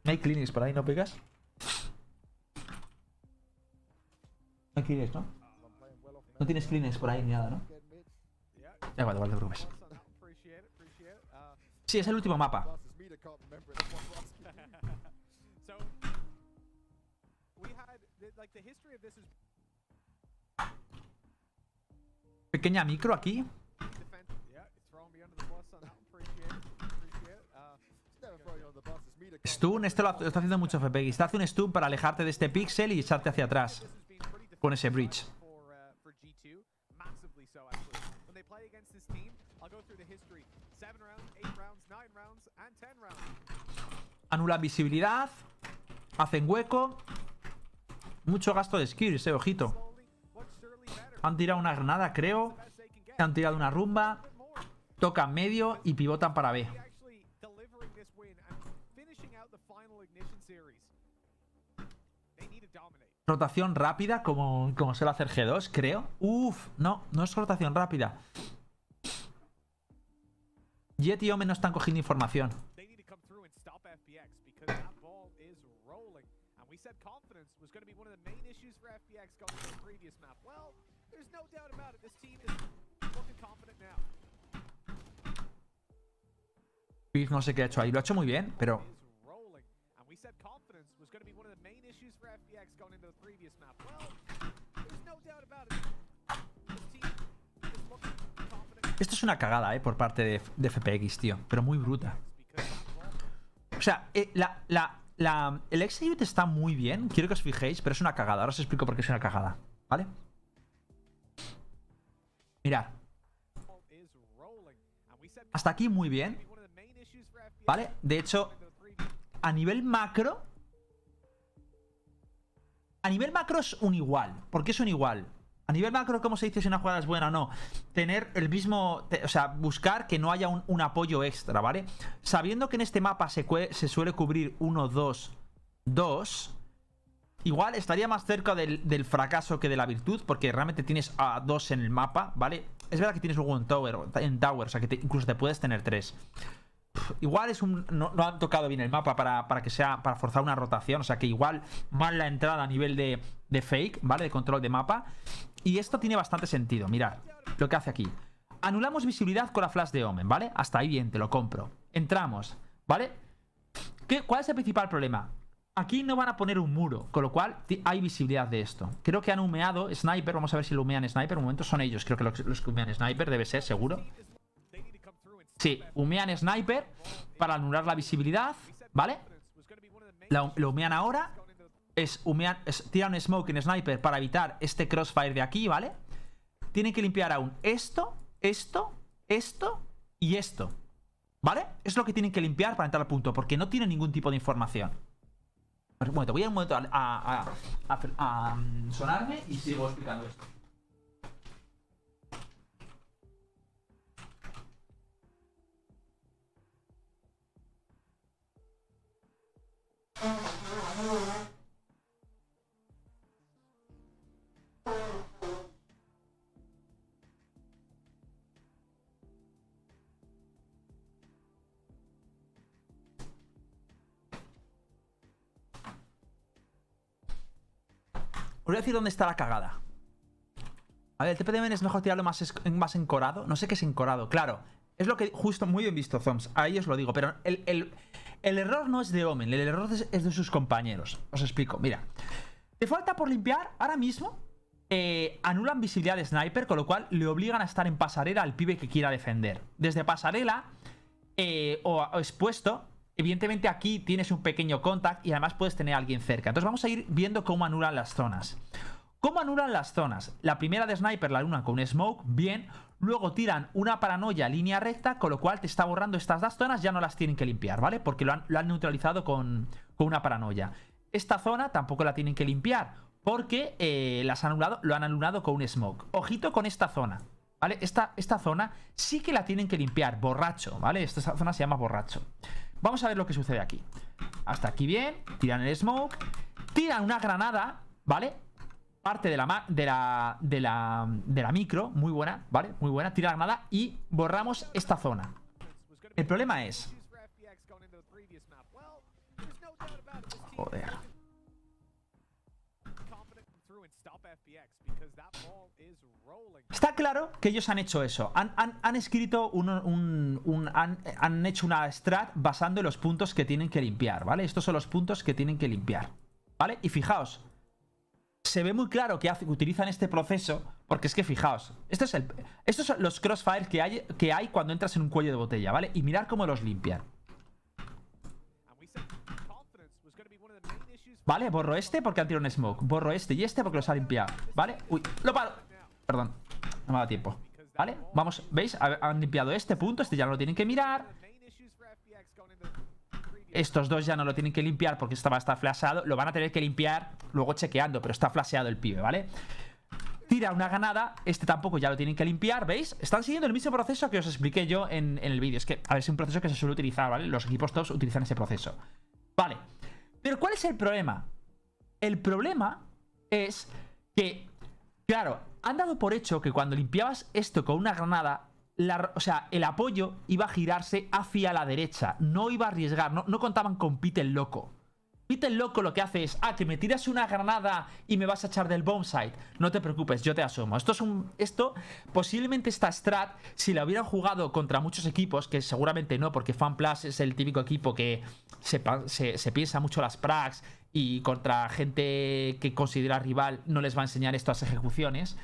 No hay clinics por ahí, ¿no pegas? No hay clinics, ¿no? No tienes clinics por ahí ni nada, ¿no? Da igual, te preocupes. Sí, es el último mapa. Pequeña micro aquí. Stun, esto lo está haciendo mucho FPX. Te hace un stun para alejarte de este pixel y echarte hacia atrás con ese bridge. Anulan visibilidad. Hacen hueco. Mucho gasto de skills, ojito. Han tirado una granada, creo. Han tirado una rumba. Tocan medio y pivotan para B. rotación rápida como suele hacer G2, creo. Uf, no, no es rotación rápida. Jet y Omen no están cogiendo información. Piz no sé qué ha hecho ahí. Lo ha hecho muy bien, pero... Esto es una cagada, por parte de FPX, tío. Pero muy bruta. O sea, el execute está muy bien. Quiero que os fijéis, pero es una cagada. Ahora os explico por qué es una cagada, ¿vale? Mirad. Hasta aquí muy bien, ¿vale? De hecho, a nivel macro... A nivel macro es un igual. ¿Por qué es un igual? A nivel macro, ¿cómo se dice si una jugada es buena o no? Tener el mismo... O sea, buscar que no haya un apoyo extra, ¿vale? Sabiendo que en este mapa se suele cubrir 1, 2, 2... Igual estaría más cerca del fracaso que de la virtud, porque realmente tienes a 2 en el mapa, ¿vale? Es verdad que tienes luego en tower, o sea que incluso te puedes tener 3. Igual es un... No han tocado bien el mapa para que sea... Para forzar una rotación. O sea que igual mal la entrada a nivel de fake, ¿vale? De control de mapa. Y esto tiene bastante sentido. Mirad lo que hace aquí. Anulamos visibilidad con la flash de Omen, ¿vale? Hasta ahí bien, te lo compro. Entramos, ¿vale? ¿Cuál es el principal problema? Aquí no van a poner un muro, con lo cual hay visibilidad de esto. Creo que han humeado Sniper. Vamos a ver si lo humean Sniper. Un momento, son ellos, creo que los que humean Sniper. Debe ser, seguro. Sí, humean Sniper para anular la visibilidad, ¿vale? Lo humean ahora. Tiran un smoke en Sniper para evitar este crossfire de aquí, ¿vale? Tienen que limpiar aún esto, esto, esto y esto, ¿vale? Es lo que tienen que limpiar para entrar al punto, porque no tienen ningún tipo de información. Bueno, te voy a un momento a sonarme y sigo explicando esto. Os voy a decir dónde está la cagada. A ver, el TPDM es mejor tirarlo más encorado. No sé qué es encorado, claro. Es lo que justo, muy bien visto, Zoms. Ahí os lo digo, pero el error no es de Omen, el error es de sus compañeros. Os explico, mira. Te falta por limpiar, ahora mismo anulan visibilidad de Sniper, con lo cual le obligan a estar en pasarela al pibe que quiera defender. Desde pasarela o expuesto, evidentemente aquí tienes un pequeño contact y además puedes tener a alguien cerca. Entonces vamos a ir viendo cómo anulan las zonas. ¿Cómo anulan las zonas? La primera de Sniper la anulan con un smoke, bien. Luego tiran una paranoia línea recta, con lo cual te está borrando estas dos zonas, ya no las tienen que limpiar, ¿vale? Porque lo han neutralizado con una paranoia. Esta zona tampoco la tienen que limpiar, porque lo han anulado con un smoke. Ojito con esta zona, ¿vale? Esta zona sí que la tienen que limpiar, borracho, ¿vale? Esta zona se llama borracho. Vamos a ver lo que sucede aquí. Hasta aquí bien, tiran el smoke, tiran una granada, ¿vale? Parte de la micro, muy buena, ¿vale? Muy buena, tira la granada y borramos esta zona. El problema es... Joder. Está claro que ellos han hecho eso. Han escrito han hecho una strat basando en los puntos que tienen que limpiar, ¿vale? Estos son los puntos que tienen que limpiar, ¿vale? Y fijaos, se ve muy claro que utilizan este proceso, porque es que fijaos, estos son los crossfires que hay cuando entras en un cuello de botella, ¿vale? Y mirad cómo los limpian. Vale, borro este porque han tirado un smoke. Borro este y este porque los ha limpiado, ¿vale? Uy, lo paro. Perdón, no me ha dado tiempo. ¿Vale? Vamos, ¿veis? Han limpiado este punto, este ya no lo tienen que mirar. Estos dos ya no lo tienen que limpiar porque este va a estar flasheado. Lo van a tener que limpiar luego chequeando, pero está flasheado el pibe, ¿vale? Tira una granada, este tampoco ya lo tienen que limpiar, ¿veis? Están siguiendo el mismo proceso que os expliqué yo en el vídeo. Es que, a ver, es un proceso que se suele utilizar, ¿vale? Los equipos tops utilizan ese proceso. Vale. Pero ¿cuál es el problema? El problema es que, claro, han dado por hecho que cuando limpiabas esto con una granada, o sea, el apoyo iba a girarse hacia la derecha. No iba a arriesgar, no contaban con Pete el loco. Pete el loco lo que hace es, que me tiras una granada y me vas a echar del bomb site. No te preocupes, yo te asomo. Esto posiblemente esta strat, si la hubieran jugado contra muchos equipos, que seguramente no, porque FunPlus es el típico equipo que se piensa mucho las prags y contra gente que considera rival no les va a enseñar estas ejecuciones.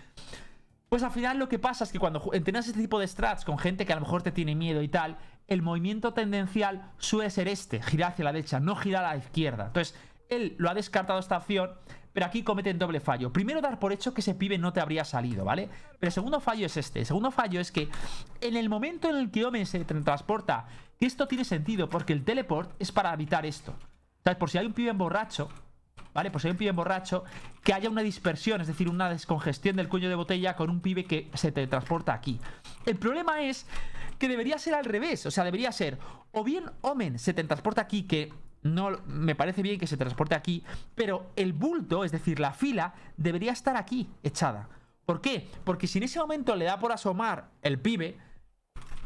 Pues al final lo que pasa es que cuando entrenas este tipo de strats con gente que a lo mejor te tiene miedo y tal, el movimiento tendencial suele ser girar hacia la derecha, no girar a la izquierda. Entonces, él lo ha descartado esta opción, pero aquí cometen doble fallo. Primero, dar por hecho que ese pibe no te habría salido, ¿vale? Pero el segundo fallo es este. El segundo fallo es que en el momento en el que Omen se transporta, que esto tiene sentido, porque el teleport es para evitar esto. ¿Sabes? Por si hay un pibe borracho, ¿vale? Pues hay un pibe borracho, que haya una dispersión, es decir, una descongestión del cuello de botella con un pibe que se te transporta aquí. El problema es que debería ser al revés, o sea, debería ser o bien Omen se te transporta aquí, que no me parece bien que se transporte aquí, pero el bulto, es decir, la fila, debería estar aquí, echada. ¿Por qué? Porque si en ese momento le da por asomar el pibe,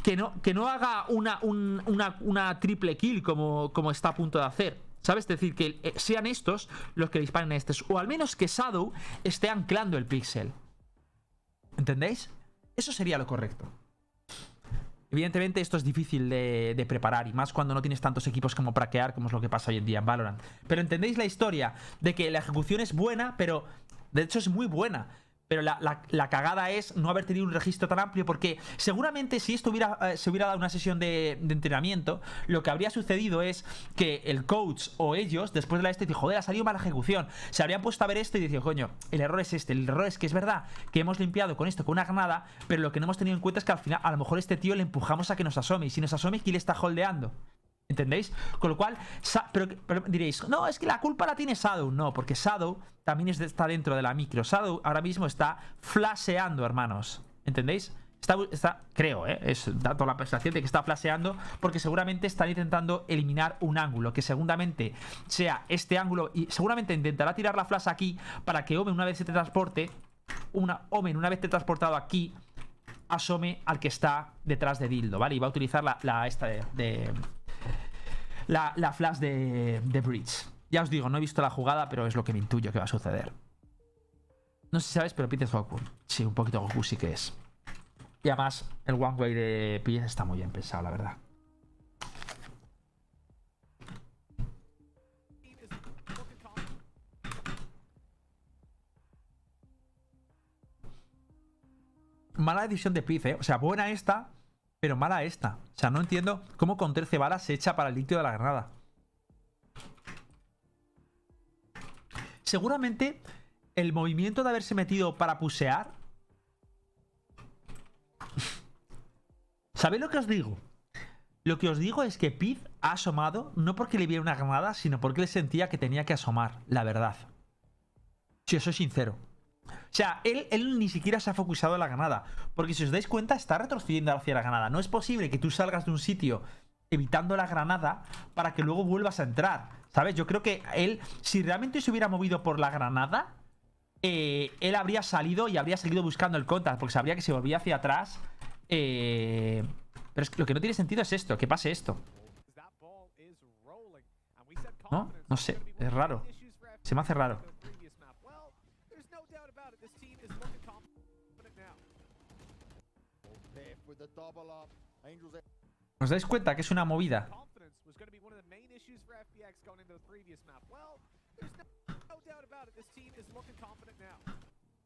que no haga una triple kill como está a punto de hacer, ¿sabes? Es decir, que sean estos los que disparen a estos. O al menos que Shadow esté anclando el pixel. ¿Entendéis? Eso sería lo correcto. Evidentemente esto es difícil de preparar, y más cuando no tienes tantos equipos como praquear, como es lo que pasa hoy en día en Valorant. Pero entendéis la historia de que la ejecución es buena, pero de hecho es muy buena. Pero la cagada es no haber tenido un registro tan amplio, porque seguramente si esto se hubiera dado una sesión de entrenamiento, lo que habría sucedido es que el coach o ellos, después de la dijo, joder, ha salido mala ejecución, se habrían puesto a ver esto y decían, coño, el error es este, el error es que es verdad que hemos limpiado con esto, con una granada, pero lo que no hemos tenido en cuenta es que al final a lo mejor este tío le empujamos a que nos asome, y si nos asome, ¿quién le está holdeando? ¿Entendéis? Con lo cual, pero diréis, no, es que la culpa la tiene Shadow. No, porque Shadow también está dentro de la micro. Shadow ahora mismo está flasheando, hermanos. ¿Entendéis? Creo, es dato la percepción de que está flasheando, porque seguramente están intentando eliminar un ángulo, que seguramente sea este ángulo, y seguramente intentará tirar la flash aquí para que Omen, una vez se te transporte, Omen, una vez te transportado aquí, asome al que está detrás de Dildo, ¿vale? Y va a utilizar la flash de Breach. Ya os digo, no he visto la jugada, pero es lo que me intuyo que va a suceder. No sé si sabes, pero Pete es Goku. Sí, un poquito Goku sí que es. Y además, el one way de Pete está muy bien pensado, la verdad. Mala decisión de Pete, ¿eh? O sea, buena esta, pero mala esta. O sea, no entiendo cómo con 13 balas se echa para el líquido de la granada. Seguramente el movimiento de haberse metido para pusear. ¿Sabéis lo que os digo? Lo que os digo es que Pete ha asomado no porque le viera una granada, sino porque él sentía que tenía que asomar, la verdad. Si os soy sincero. O sea, él ni siquiera se ha focusado en la granada, porque si os dais cuenta está retrocediendo hacia la granada. No es posible que tú salgas de un sitio evitando la granada para que luego vuelvas a entrar, ¿sabes? Yo creo que él, si realmente se hubiera movido por la granada, él habría salido y habría seguido buscando el contact, porque sabría que se volvía hacia atrás. Pero es que lo que no tiene sentido es esto, que pase esto. ¿No? No sé, es raro. Se me hace raro. ¿Os dais cuenta que es una movida?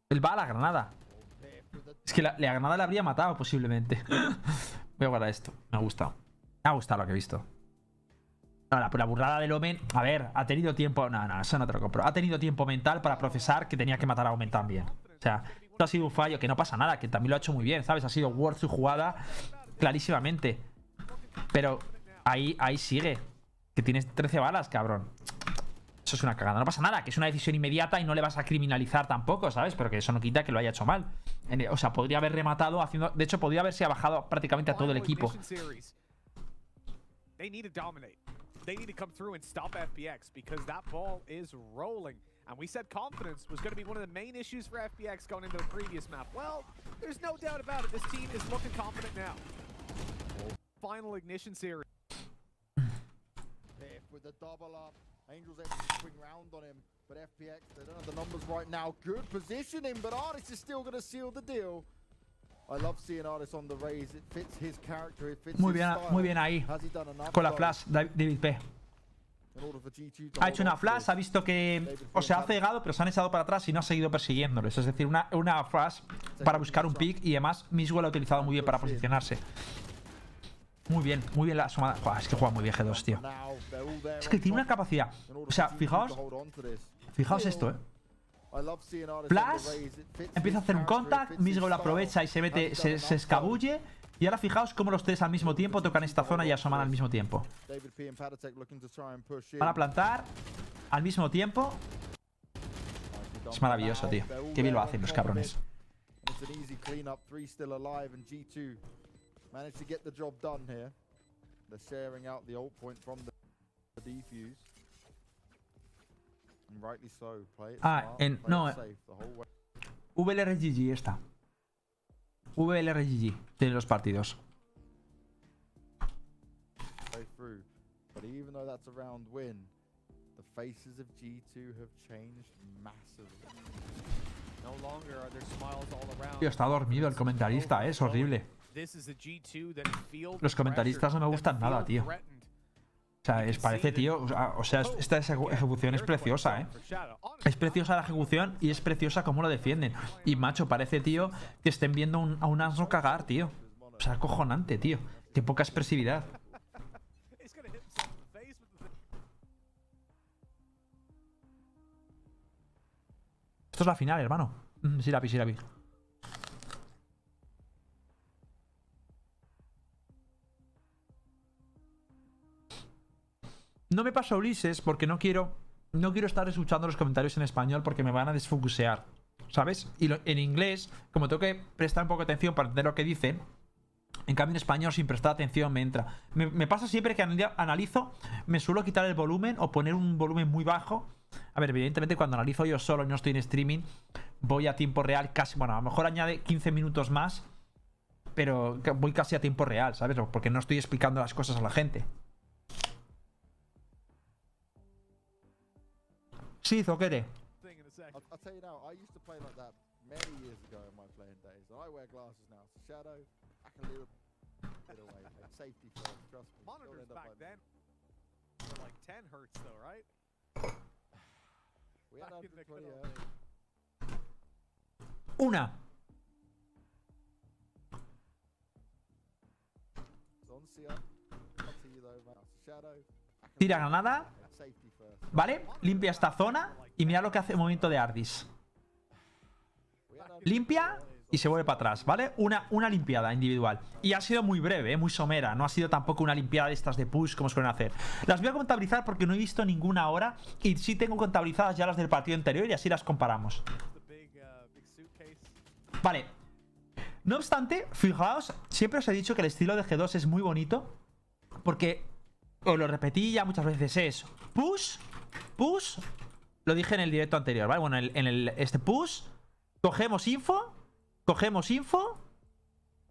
Él va a la granada. Es que la granada le habría matado posiblemente. Voy a guardar esto. Me ha gustado. Me ha gustado lo que he visto. No, la burrada del Omen. A ver, ha tenido tiempo. No, eso no te lo compro. Ha tenido tiempo mental para procesar que tenía que matar a Omen también. O sea, esto ha sido un fallo, que no pasa nada, que también lo ha hecho muy bien, ¿sabes? Ha sido worth su jugada clarísimamente. Pero ahí sigue. Que tienes 13 balas, cabrón. Eso es una cagada. No pasa nada, que es una decisión inmediata y no le vas a criminalizar tampoco, ¿sabes? Pero que eso no quita que lo haya hecho mal. O sea, podría haber rematado haciendo... De hecho, podría haberse bajado prácticamente a todo el equipo. And we said confidence was going to be one of the main issues for FPX going into the previous map. Well, there's no doubt about it. This team is looking confident now. Final Ignition series. With the double up, Angels able to swing round on him, but FPX, they don't have the numbers right now. Good positioning, but Artis is still going to seal the deal. I love seeing Artis on the raise. It fits his character, it fits Muy his bien, style. muy bien ahí. Has he done enough Con la though flash, David P. in order for G2 to Ha hold hecho una on to flash, this? ha visto que o sea, ha cegado, pero se han echado para atrás y no ha seguido persiguiéndoles. Es decir, una flash para buscar un pick y además Miswell ha utilizado muy bien para posicionarse. Muy bien la asomada. Joder, es que juega muy bien G2, tío. Now, they're all there Es que on tiene una top capacidad. in order O sea, for G2 fijaos to hold on to this. Fijaos esto, I love seeing Artis on Flash, the raise. It fits empieza a his hacer un character, it contact, fits his Miswell style. aprovecha y se mete, Has he done se enough escabulle. Y ahora fijaos cómo los tres al mismo tiempo tocan esta zona y asoman al mismo tiempo. David P and Patatech looking to try and push in. Van a plantar al mismo tiempo. Es maravilloso, tío. Qué bien lo hacen los cabrones. It's an easy cleanup. 3 still alive, and G2 managed to get the job done here. They're sharing out the ult point from the defuse. And rightly so. Play it smart, play it safe the whole way. VLRGG esta. VLRGG tiene los partidos. Through. But even though that's a round win, the faces of G2 have changed massively. No longer are there smiles all around. Tío, está dormido el comentarista, es horrible. This is a G2 that feel Los comentaristas no me gustan nada, tío. O sea, parece, tío. O sea, esta ejecución es preciosa, ¿eh? Es preciosa la ejecución y es preciosa cómo lo defienden. Y, macho, parece, tío, que estén viendo a un asno cagar, tío. O sea, acojonante, tío. Qué poca expresividad. Esto es la final, hermano. Sí la vi, sí la vi. No me pasa Ulises porque no quiero estar escuchando los comentarios en español porque me van a desfocusear, ¿sabes? Y en inglés, como tengo que prestar un poco de atención para entender lo que dicen, en cambio en español sin prestar atención me entra. Me pasa siempre que analizo, me suelo quitar el volumen o poner un volumen muy bajo. A ver, evidentemente cuando analizo yo solo y no estoy en streaming, voy a tiempo real casi, bueno, a lo mejor añade 15 minutos más, pero voy casi a tiempo real, ¿sabes? Porque no estoy explicando las cosas a la gente. Sí, Zoquete. I'll tell you now, I used to play like that many years ago in my playing days. I wear glasses now. So Shadow, back a little bit away. Like safety first, trust me. Monitors back then were like 10 hertz though, right? We had Back in the 120 good old hertz. days. Una. On CR. I'll see you though, man. So Shadow, back a Tira little granada. bit, like safety first. ¿Vale? Limpia esta zona y mira lo que hace el movimiento de Ardis. Limpia y se vuelve para atrás, ¿vale? Una limpiada individual. Y ha sido muy breve, muy somera. No ha sido tampoco una limpiada de estas de push como suelen hacer. Las voy a contabilizar porque no he visto ninguna ahora. Y sí tengo contabilizadas ya las del partido anterior y así las comparamos. Vale. No obstante, fijaos, siempre os he dicho que el estilo de G2 es muy bonito. Porque, os lo repetí ya muchas veces, es push. Lo dije en el directo anterior, ¿vale? Bueno, este push. Cogemos info.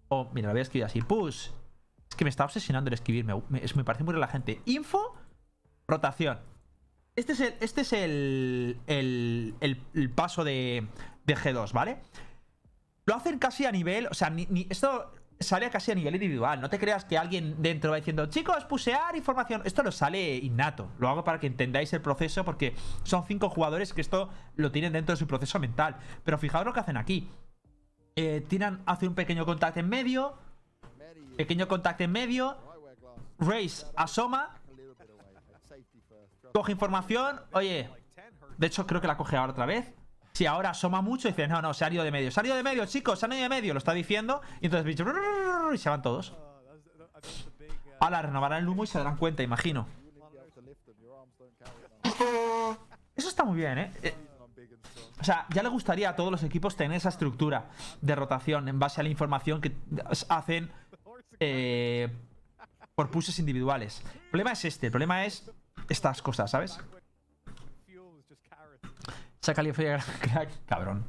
O, mira, lo voy a escribir así. Push. Es que me está obsesionando el escribir. Me parece muy relajante. Info. Rotación. Este es el paso de G2, ¿vale? Lo hacen casi a nivel... O sea, esto sale casi a nivel individual. No te creas que alguien dentro va diciendo, chicos, pusear información. Esto lo sale innato. Lo hago para que entendáis el proceso porque son 5 jugadores que esto lo tienen dentro de su proceso mental. Pero fijaos lo que hacen aquí. Hace un pequeño contacto en medio. Raze asoma. Coge información. Oye, de hecho creo que la coge ahora otra vez. Si ahora asoma mucho y dice, no, se han ido de medio. Se han ido de medio, chicos, se han ido de medio. Lo está diciendo. Y entonces bicho, y se van todos. Ahora renovarán el humo y se darán cuenta, imagino. Eso está muy bien, ¿eh? O sea, ya le gustaría a todos los equipos tener esa estructura de rotación en base a la información que hacen por pushes individuales. El problema es el problema es estas cosas, ¿sabes? Saca el crack, cabrón.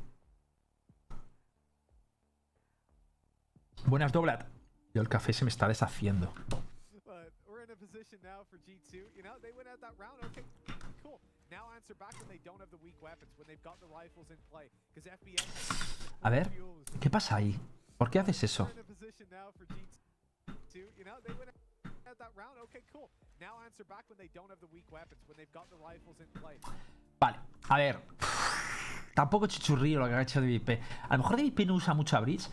Buenas, Doblat. Yo el café se me está deshaciendo. But we're in a position now for G2. You know, they win out that round. Okay, cool. Now answer back when they don't have the weak weapons, when they've got the rifles in play. Because FBX. A ver, ¿qué pasa ahí? ¿Por qué haces eso? We're in a position now for G2. You know, they win out that round. Okay, cool. Now answer back when they don't have the weak weapons, when they've got the rifles in play. Vale, a ver. Tampoco chichurrío lo que ha hecho DVP. A lo mejor DVP no usa mucho a Bridge.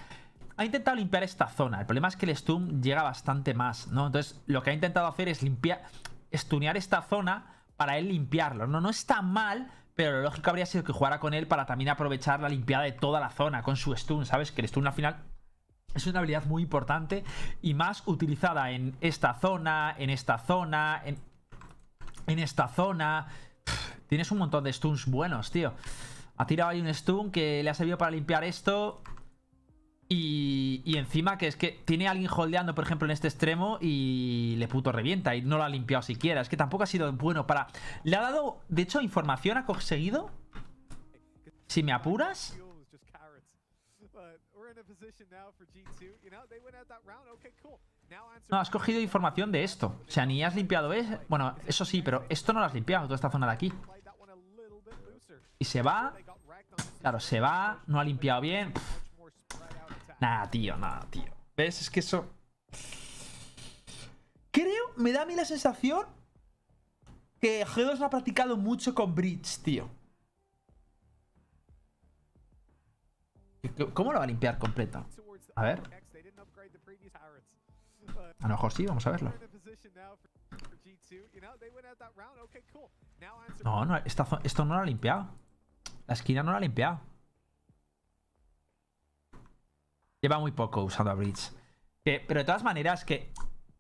Ha intentado limpiar esta zona. El problema es que el stun llega bastante más, ¿no? Entonces, lo que ha intentado hacer es stunear esta zona para él limpiarlo. No está mal, pero lo lógico habría sido que jugara con él para también aprovechar la limpiada de toda la zona con su stun, ¿sabes? Que el stun al final es una habilidad muy importante y más utilizada en esta zona, en esta zona, en esta zona. Tienes un montón de stuns buenos, tío. Ha tirado ahí un stun que le ha servido para limpiar esto. Y encima que es que tiene a alguien holdeando, por ejemplo, en este extremo y le puto revienta y no lo ha limpiado siquiera. Es que tampoco ha sido bueno para... Le ha dado, de hecho, información ha conseguido. Si me apuras... No, has cogido información de esto. O sea, ni has limpiado eso. Bueno, eso sí, pero esto no lo has limpiado, toda esta zona de aquí. Y se va. Claro, se va. No ha limpiado bien. Nada, tío, nada, tío. ¿Ves? Es que eso... Creo, me da a mí la sensación que G2 no ha practicado mucho con Bridge, tío. ¿Cómo lo va a limpiar completa? A ver. A lo mejor sí, vamos a verlo. No, esto no lo ha limpiado. La esquina no lo ha limpiado. Lleva muy poco usando a Bridge. Pero de todas maneras que...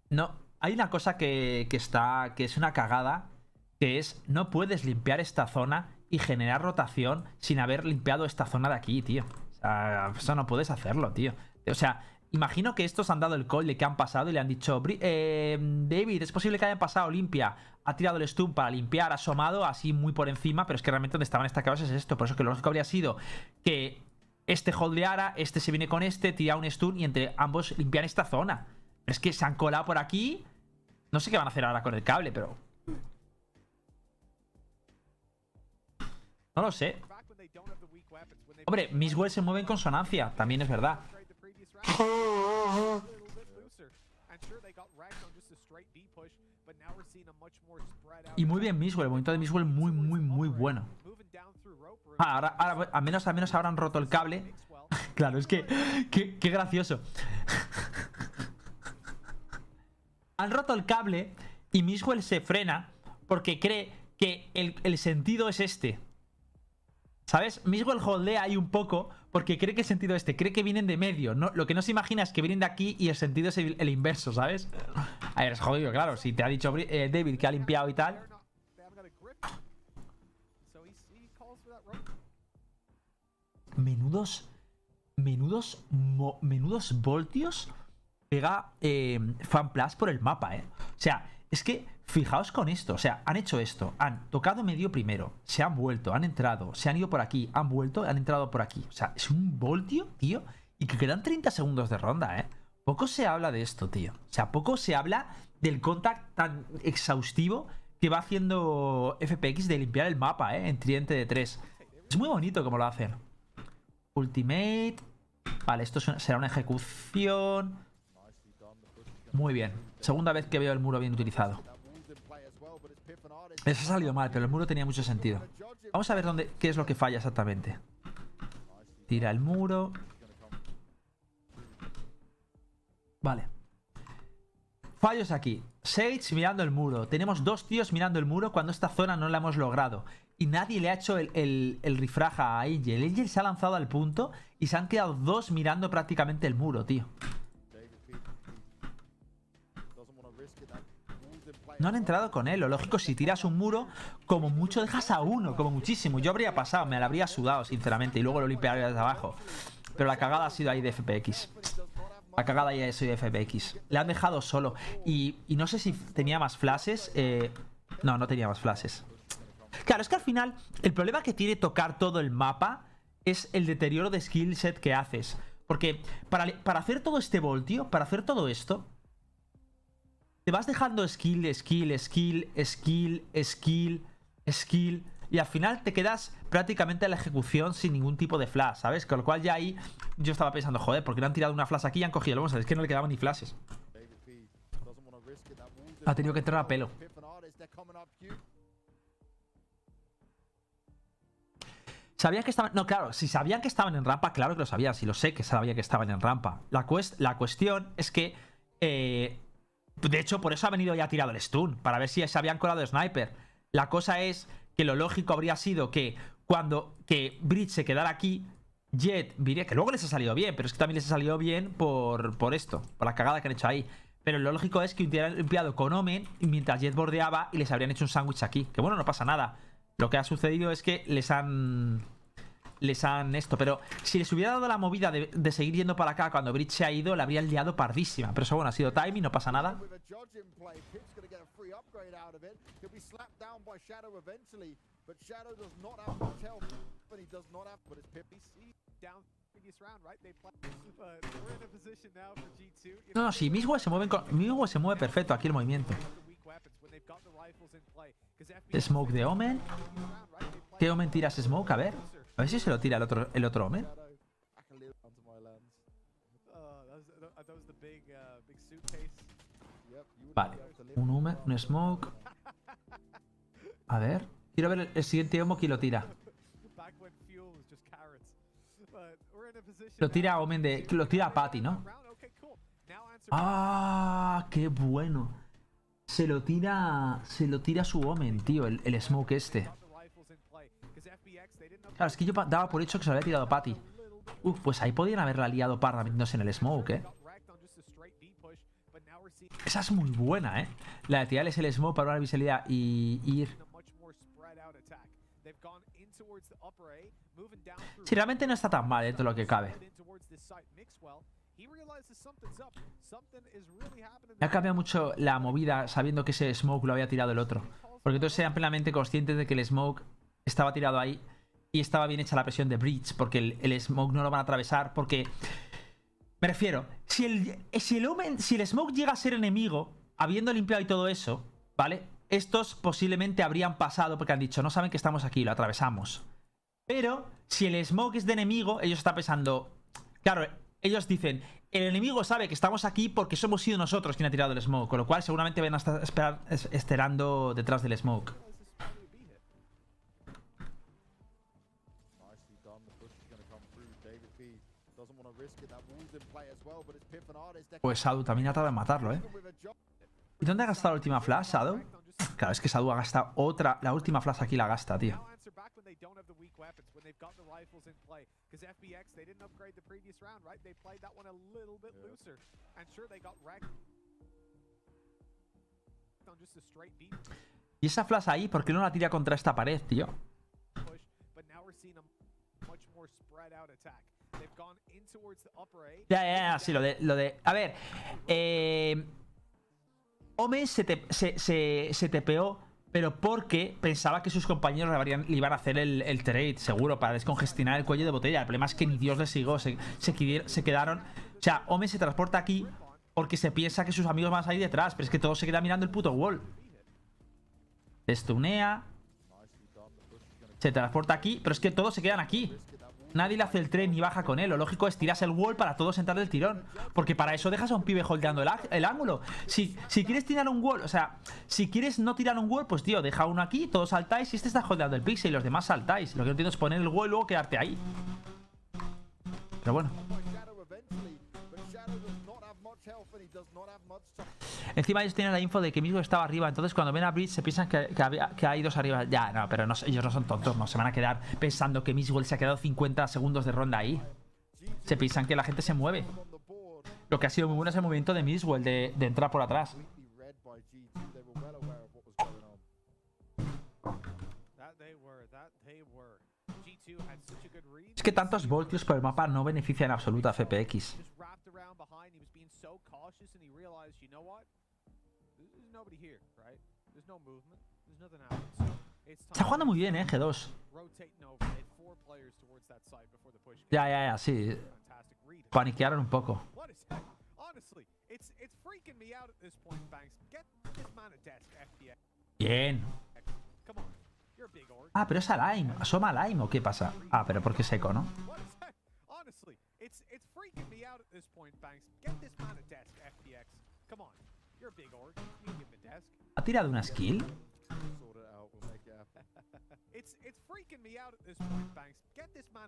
No, hay una cosa que es una cagada. Que es, no puedes limpiar esta zona y generar rotación sin haber limpiado esta zona de aquí, tío. O sea, eso no puedes hacerlo, tío. O sea, imagino que estos han dado el call de que han pasado y le han dicho David, es posible que hayan pasado, limpia. Ha tirado el stun para limpiar, ha asomado así muy por encima, pero es que realmente donde estaban estacados es esto. Por eso que lo lógico habría sido que este holdeara, este se viene con este, tira un stun y entre ambos limpian esta zona. Pero es que se han colado por aquí. No sé qué van a hacer ahora con el cable, pero... No lo sé. Hombre, Miswell se mueve en consonancia, también es verdad. Y muy bien Miswell, el movimiento de Miswell muy bueno. Ahora al menos ahora han roto el cable. Claro, es que qué gracioso. Han roto el cable y Miswell se frena porque cree que el sentido es este. ¿Sabes? Miswell holdea ahí un poco porque cree que el sentido es este. Cree que vienen de medio. No, lo que no se imagina es que vienen de aquí y el sentido es el inverso, ¿sabes? A ver, es jodido, claro. Si te ha dicho David que ha limpiado y tal. Menudos voltios pega FunPlus por el mapa, ¿eh? O sea, es que fijaos con esto. O sea, han hecho esto. Han tocado medio primero. Se han vuelto, han entrado. Se han ido por aquí. Han vuelto, han entrado por aquí. O sea, es un voltio, tío. Y que quedan 30 segundos de ronda, ¿eh? Poco se habla de esto, tío. O sea, poco se habla del contact tan exhaustivo que va haciendo FPX de limpiar el mapa, ¿eh? En tridente de 3. Es muy bonito como lo hacen. Ultimate. Vale, esto será una ejecución. Muy bien. Segunda vez que veo el muro bien utilizado. Les ha salido mal, pero el muro tenía mucho sentido. Vamos a ver qué es lo que falla exactamente. Tira el muro. Vale. Fallos aquí. Sage mirando el muro. Tenemos dos tíos mirando el muro cuando esta zona no la hemos logrado. Y nadie le ha hecho el refrag a Angel. Angel se ha lanzado al punto y se han quedado dos mirando prácticamente el muro, tío. No han entrado con él. Lo lógico, si tiras un muro, como mucho dejas a uno, como muchísimo. Yo habría pasado, me la habría sudado, sinceramente. Y luego lo limpiaría desde abajo. Pero la cagada ha sido ahí de FPX. La cagada ya ha sido de FPX. Le han dejado solo. Y no sé si tenía más flashes. No tenía más flashes. Claro, es que al final el problema que tiene tocar todo el mapa es el deterioro de skill set que haces. Porque para hacer todo este voltio, para hacer todo esto, te vas dejando skill, y al final te quedas prácticamente en la ejecución sin ningún tipo de flash, ¿sabes? Con lo cual ya ahí yo estaba pensando, joder, ¿por qué no han tirado una flash aquí y han cogido el bomb? Es que no le quedaban ni flashes. Ha tenido que entrar a pelo. ¿Sabían que estaban...? No, claro, si sabían que estaban en rampa, claro que lo sabían. Si lo sé que sabía que estaban en rampa. La cuestión es que... de hecho, por eso ha venido ya tirado el stun. Para ver si se habían colado sniper. La cosa es que lo lógico habría sido que que Bridge se quedara aquí, Jet viría... Que luego les ha salido bien, pero es que también les ha salido bien por esto. Por la cagada que han hecho ahí. Pero lo lógico es que hubieran limpiado con Omen mientras Jet bordeaba y les habrían hecho un sándwich aquí. Que bueno, no pasa nada. Lo que ha sucedido es que les han esto. Pero si les hubiera dado la movida de seguir yendo para acá cuando Bridge se ha ido, la habrían liado pardísima. Pero eso bueno, ha sido timing, no pasa nada. No, si Mixwell se mueve perfecto aquí el movimiento. Smoke de Omen. ¿Qué Omen tiras Smoke? A ver si se lo tira el otro Omen. Vale, un Omen, un Smoke. A ver, quiero ver el siguiente Omen quién lo tira. Lo tira Omen de... Lo tira a Patty, ¿no? ¡Ah! ¡Qué bueno! Se lo tira su Omen, tío, el Smoke este. Claro, es que yo daba por hecho que se lo había tirado Patty. Uf, pues ahí podían haberla liado Parra metiéndose en el Smoke, ¿eh? Esa es muy buena, ¿eh? La de tirarles el Smoke para una visibilidad y ir... Sí, realmente no está tan mal dentro de lo que cabe. Me ha cambiado mucho la movida sabiendo que ese Smoke lo había tirado el otro. Porque entonces eran plenamente conscientes de que el Smoke estaba tirado ahí y estaba bien hecha la presión de Bridge. Porque el Smoke no lo van a atravesar. Porque... Me refiero, si el Smoke llega a ser enemigo, habiendo limpiado y todo eso, ¿vale? Estos posiblemente habrían pasado porque han dicho, no saben que estamos aquí, lo atravesamos. Pero si el Smoke es de enemigo, ellos están pensando... Claro, ellos dicen, el enemigo sabe que estamos aquí porque somos sido nosotros quien ha tirado el Smoke. Con lo cual seguramente van a estar esperando detrás del Smoke. Pues Sadu también ha tratado de matarlo, ¿eh? ¿Y dónde ha gastado la última flash, Sadu? Claro, es que Sadu ha gastado otra... La última flash aquí la gasta, tío. ¿Y esa flash ahí? ¿Por qué no la tira contra esta pared, tío? Ya, sí, lo de... A ver, Omen se tepeó, pero porque pensaba que sus compañeros le iban a hacer el trade, seguro, para descongestionar el cuello de botella. El problema es que ni Dios les siguió, se quedaron... O sea, Omen se transporta aquí porque se piensa que sus amigos van a salir detrás, pero es que todos se quedan mirando el puto wall. Se stunea. Se transporta aquí, pero es que todos se quedan aquí. Nadie le hace el tren ni baja con él. Lo lógico es tiras el wall para todos entrar del tirón. Porque para eso dejas a un pibe holdeando el ángulo. Si quieres tirar un wall, o sea, si quieres no tirar un wall, pues tío, deja uno aquí, todos saltáis y este está holdeando el pixel y los demás saltáis. Lo que no entiendo es poner el wall y luego quedarte ahí. Pero bueno. Encima ellos tienen la info de que mismo estaba arriba. Entonces cuando ven a Bridge se piensan que hay dos arriba. Ya, no, pero no, ellos no son tontos. No se van a quedar pensando que Mixwell se ha quedado 50 segundos de ronda ahí. Se piensan que la gente se mueve. Lo que ha sido muy bueno es el movimiento de Mixwell de entrar por atrás. Es que tantos voltios por el mapa no benefician en absoluto a FPX. Está jugando muy bien, G2. Ya, sí. Paniquearon un poco. Bien. Ah, pero es a Lime. ¿Asoma a Lime o qué pasa? Ah, pero porque es eco, ¿no? ¿Ha tirado una skill?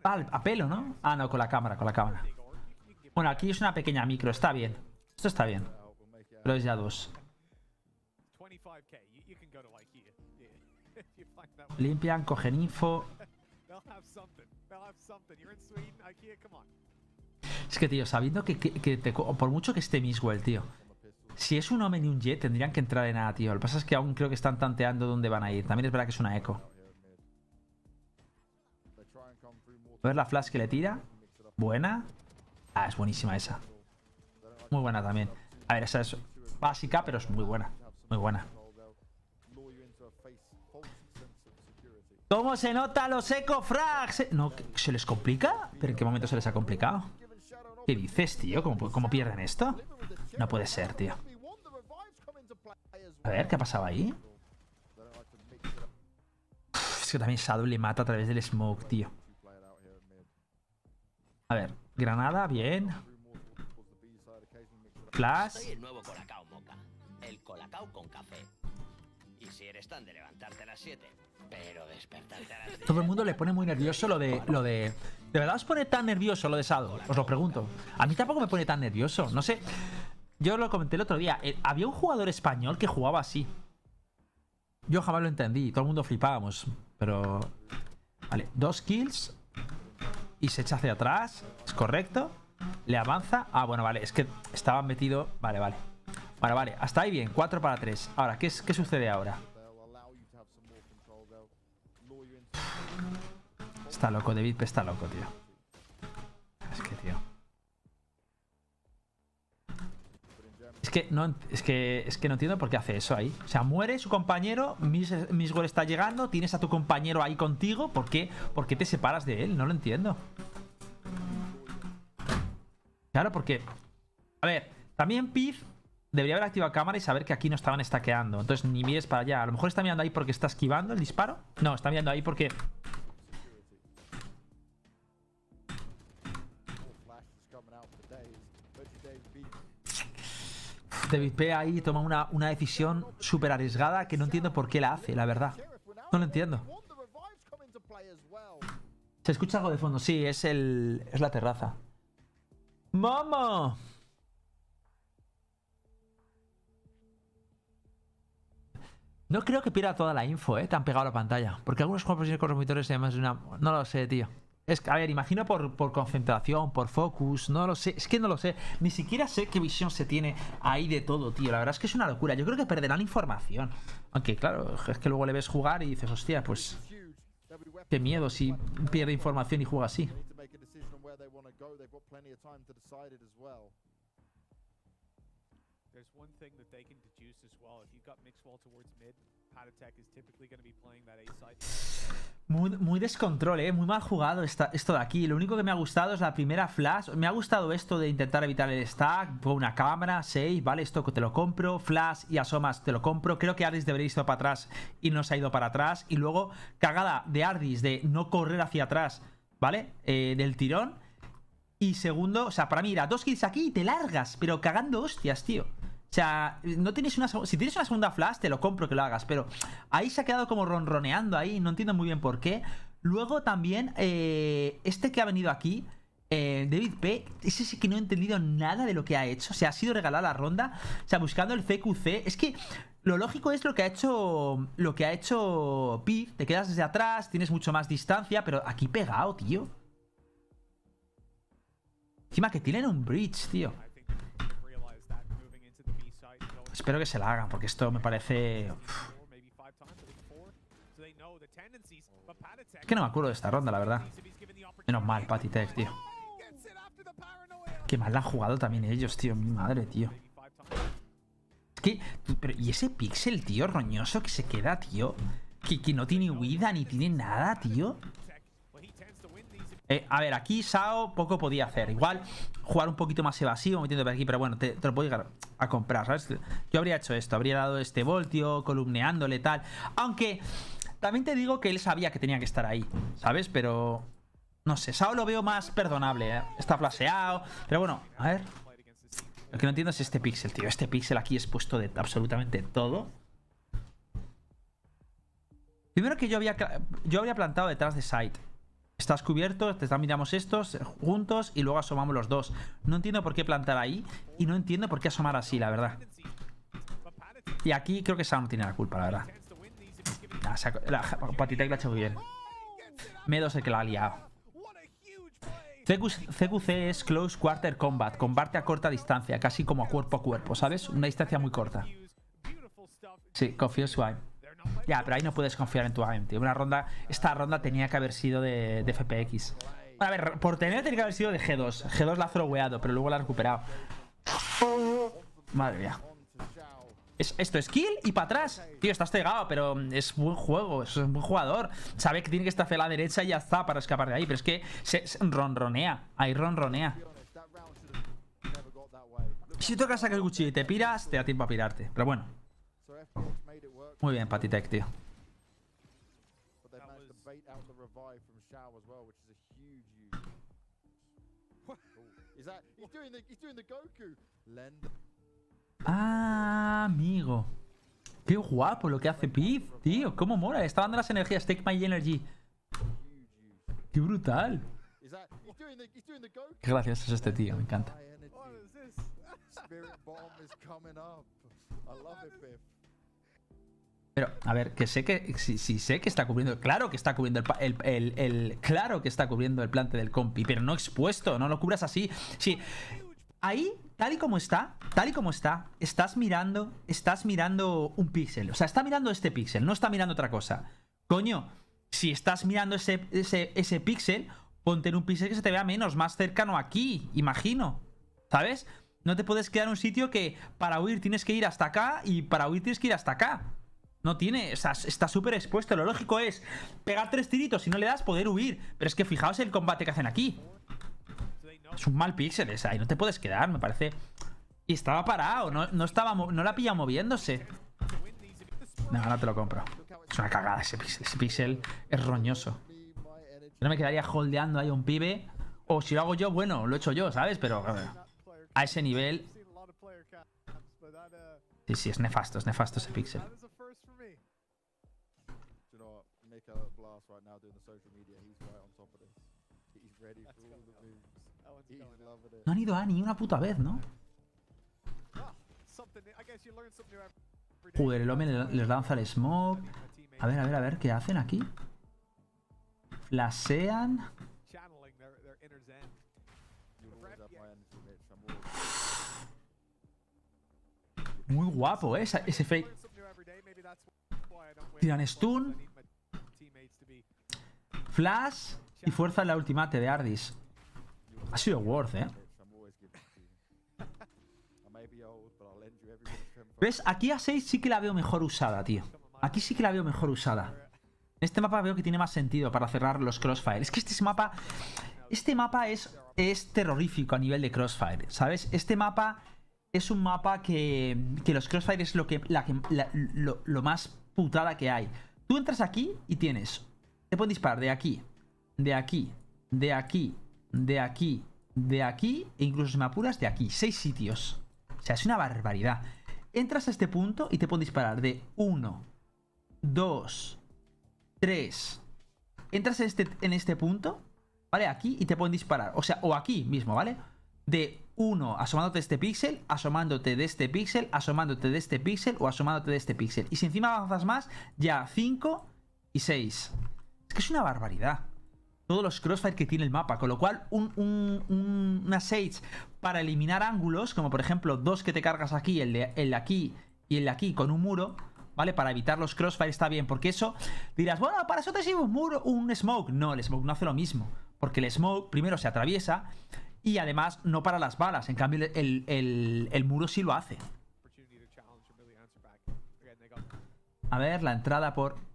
A pelo, ¿no? Ah, no, con la cámara, con la cámara. Bueno, aquí es una pequeña micro, está bien. Esto está bien. Pero es ya 2. Limpian, cogen info. Es que, tío, sabiendo que por mucho que esté Miswell, tío. Si es un Omen y un Jet, tendrían que entrar en A, tío. Lo que pasa es que aún creo que están tanteando dónde van a ir. También es verdad que es una eco. A ver la flash que le tira. Buena. Ah, es buenísima esa. Muy buena también. A ver, esa es básica, pero es muy buena. Muy buena. ¿Cómo se nota los eco frags? No, ¿se les complica? ¿Pero en qué momento se les ha complicado? ¿Qué dices, tío? ¿Cómo pierden esto? No puede ser, tío. A ver, ¿qué ha pasado ahí? Uf, es que también Shadow le mata a través del smoke, tío. A ver, granada, bien. Flash. Soy el nuevo Colacao Moca. El Colacao con café. Y si eres tan de levantarte a las 7, pero despertarte a las 10. Todo el mundo le pone muy nervioso lo de... ¿De verdad os pone tan nervioso lo de Shadow? Os lo pregunto. A mí tampoco me pone tan nervioso. No sé. Yo lo comenté el otro día. Había un jugador español que jugaba así. Yo jamás lo entendí. Todo el mundo flipábamos. Pero... Vale, 2 kills. Y se echa hacia atrás. Es correcto. Le avanza. Ah, bueno, vale. Es que estaba metido... Vale. Vale. Hasta ahí bien. 4 para 3. Ahora, ¿qué sucede ahora? Está loco, David P está loco, tío. Es que, tío. Es que no entiendo por qué hace eso ahí. O sea, muere su compañero, Miswell está llegando, tienes a tu compañero ahí contigo. ¿Por qué te separas de él? No lo entiendo. Claro, porque... A ver, también Piz debería haber activado cámara y saber que aquí no estaban stackeando. Entonces ni mires para allá. A lo mejor está mirando ahí porque está esquivando el disparo. No, está mirando ahí porque... David P ahí toma una decisión súper arriesgada que no entiendo por qué la hace, la verdad. No lo entiendo. ¿Se escucha algo de fondo? Sí, es la terraza. ¡Mamá! No creo que pierda toda la info, te han pegado a la pantalla. Porque algunos juegos con los monitores además de una... No lo sé, tío. A ver, imagino por concentración, por focus, no lo sé. Es que no lo sé. Ni siquiera sé qué visión se tiene ahí de todo, tío. La verdad es que es una locura. Yo creo que perderán información. Aunque, claro, es que luego le ves jugar y dices, hostia, pues... Qué miedo si pierde información y juega así. Muy descontrol, muy mal jugado esto de aquí. Lo único que me ha gustado es la primera flash. Me ha gustado esto de intentar evitar el stack. Con una cámara, 6, vale, esto te lo compro. Flash y asomas, te lo compro. Creo que Ardis debería ir para atrás y no se ha ido para atrás. Y luego, cagada de Ardis de no correr hacia atrás, ¿vale? Del tirón. Y segundo, o sea, para mí era 2 kills aquí y te largas, pero cagando hostias, tío. O sea, no tienes si tienes una segunda flash, te lo compro que lo hagas. Pero ahí se ha quedado como ronroneando ahí. No entiendo muy bien por qué. Luego también, este que ha venido aquí, David P, ese sí que no he entendido nada de lo que ha hecho. O sea, ha sido regalar la ronda. O sea, buscando el CQC. Es que lo lógico es lo que ha hecho Piz. Te quedas desde atrás, tienes mucho más distancia. Pero aquí pegado, tío. Encima que tienen un bridge, tío. Espero que se la hagan, porque esto me parece... Es que no me acuerdo de esta ronda, la verdad. Menos mal, Patitech, tío. Qué mal la han jugado también ellos, tío. Mi madre, tío. Es que... Pero, ¿y ese pixel, tío, roñoso que se queda, tío? Que no tiene huida ni tiene nada, tío. A ver, aquí Sao poco podía hacer. Igual jugar un poquito más evasivo metiendo por aquí, pero bueno, te lo puedo llegar a comprar, ¿sabes? Yo habría hecho esto, habría dado este voltio, columneándole tal. Aunque también te digo que él sabía que tenía que estar ahí, ¿sabes? Pero no sé, Sao lo veo más perdonable, ¿eh? Está flasheado, pero bueno, a ver. Lo que no entiendo es este píxel, tío. Este píxel aquí es puesto de absolutamente todo. Primero que yo habría plantado detrás de site. Estás cubierto, miramos estos juntos y luego asomamos los dos. No entiendo por qué plantar ahí y no entiendo por qué asomar así, la verdad. Y aquí creo que Sao no tiene la culpa, la verdad. Patitec la ha hecho muy bien. Medo es el que la ha liado. CQC es Close Quarter Combat. Combate a corta distancia, casi como a cuerpo, ¿sabes? Una distancia muy corta. Sí, confío en su aim. Ya, pero ahí no puedes confiar en tu aim, tío. Esta ronda tenía que haber sido de FPX. A ver, por tener tenía que haber sido de G2. G2 la ha throweado, pero luego la ha recuperado. Madre mía. Esto es kill y para atrás. Tío, estás cegado, pero es buen juego. Es un buen jugador. Sabe que tiene que estar hacia la derecha y ya está para escapar de ahí. Pero es que se ronronea. Ahí ronronea. Si tocas sacar el cuchillo y te piras, te da tiempo a pirarte. Pero bueno. Muy bien, Patitec, tío. Ah, amigo. Qué guapo lo que hace Piz, tío. Cómo mola. Está dando las energías. Take my energy. Qué brutal. Qué gracioso es este tío. Me encanta. Pero, a ver, que sé que... Sí, sé que está cubriendo... Claro que está cubriendo claro que está cubriendo el plante del compi, pero no expuesto, no lo cubras así. Sí, ahí, tal y como está, estás mirando un píxel. O sea, está mirando este píxel, no está mirando otra cosa. Coño, si estás mirando ese píxel, ponte en un píxel que se te vea menos, más cercano aquí, imagino. ¿Sabes? No te puedes quedar en un sitio que para huir tienes que ir hasta acá y para huir tienes que ir hasta acá. No tiene, o sea, está súper expuesto. Lo lógico es pegar 3 tiritos, si no le das, poder huir. Pero es que fijaos el combate que hacen aquí. Es un mal píxel ese, ahí no te puedes quedar, me parece. Y estaba parado, no la ha pillado moviéndose. No, no te lo compro. Es una cagada ese píxel es roñoso. Yo no me quedaría holdeando ahí a un pibe. O si lo hago yo, bueno, lo he hecho yo, ¿sabes? Pero a ese nivel... Sí, es nefasto ese píxel. No han ido a ni una puta vez, ¿no? Joder, el hombre les lanza el smoke. A ver, ¿qué hacen aquí? Flashean. Muy guapo, ¿eh? Ese fake. Tiran stun. Flash. Y fuerza en la ultimate de Ardis. Ha sido worth, ¿eh? ¿Ves? Aquí a 6 sí que la veo mejor usada, tío. Aquí sí que la veo mejor usada. En este mapa veo que tiene más sentido para cerrar los crossfire. Es que este mapa es terrorífico a nivel de crossfire, ¿sabes? Este mapa es un mapa que los crossfire es lo más putada que hay. Tú entras aquí y tienes... Te pueden disparar de aquí, de aquí, de aquí, de aquí, de aquí e incluso si me apuras de aquí. 6 sitios. O sea, es una barbaridad. Entras a este punto y te pueden disparar de 1, 2, 3. Entras en este punto, ¿vale? Aquí y te pueden disparar. O sea, o aquí mismo, ¿vale? De 1, asomándote de este píxel, asomándote de este píxel, asomándote de este píxel o asomándote de este píxel. Y si encima avanzas más, ya 5 y 6. Es que es una barbaridad. Todos los crossfire que tiene el mapa. Con lo cual, una Sage para eliminar ángulos, como por ejemplo 2 que te cargas aquí, el de aquí y el de aquí con un muro, ¿vale? Para evitar los crossfire está bien. Porque eso, dirás, bueno, para eso te sirve un muro, un smoke. No, el smoke no hace lo mismo. Porque el smoke primero se atraviesa y además no para las balas. En cambio, el muro sí lo hace. A ver, la entrada por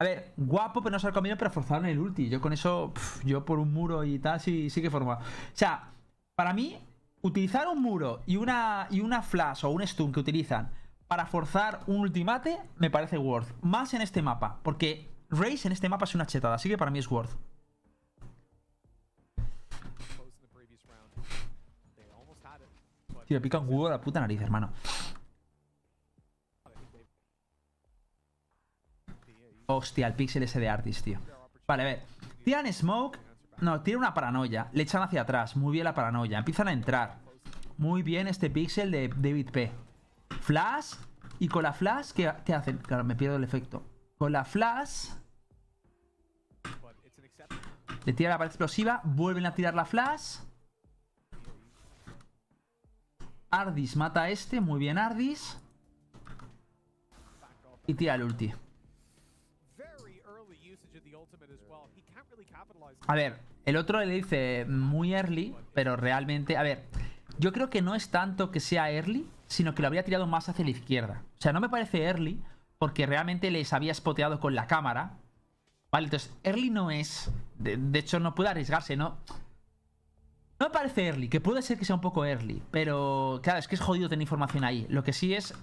A ver, guapo, pero no se lo comieron, pero forzaron el ulti. Yo con eso, yo por un muro y tal, sí que forma. O sea, para mí, utilizar un muro y una flash o un stun que utilizan para forzar un ultimate me parece worth. Más en este mapa, porque Raze en este mapa es una chetada, así que para mí es worth. Tío, pica un huevo la puta nariz, hermano. Hostia, el pixel ese de Artis, tío. Vale, a ver. Tiran smoke. No, tiran una paranoia. Le echan hacia atrás. Muy bien la paranoia. Empiezan a entrar. Muy bien este pixel de David P. Flash. Y con la flash, ¿qué hacen? Claro, me pierdo el efecto. Con la flash... Le tira la pared explosiva. Vuelven a tirar la flash. Ardis mata a este. Muy bien, Ardis. Y tira el ulti. A ver, el otro le dice muy early, pero realmente... A ver, yo creo que no es tanto que sea early, sino que lo habría tirado más hacia la izquierda. O sea, no me parece early, porque realmente les había spoteado con la cámara. Vale, entonces, early no es... De hecho, no puede arriesgarse, ¿no? No me parece early, que puede ser que sea un poco early, pero... Claro, es que es jodido tener información ahí. Lo que sí es...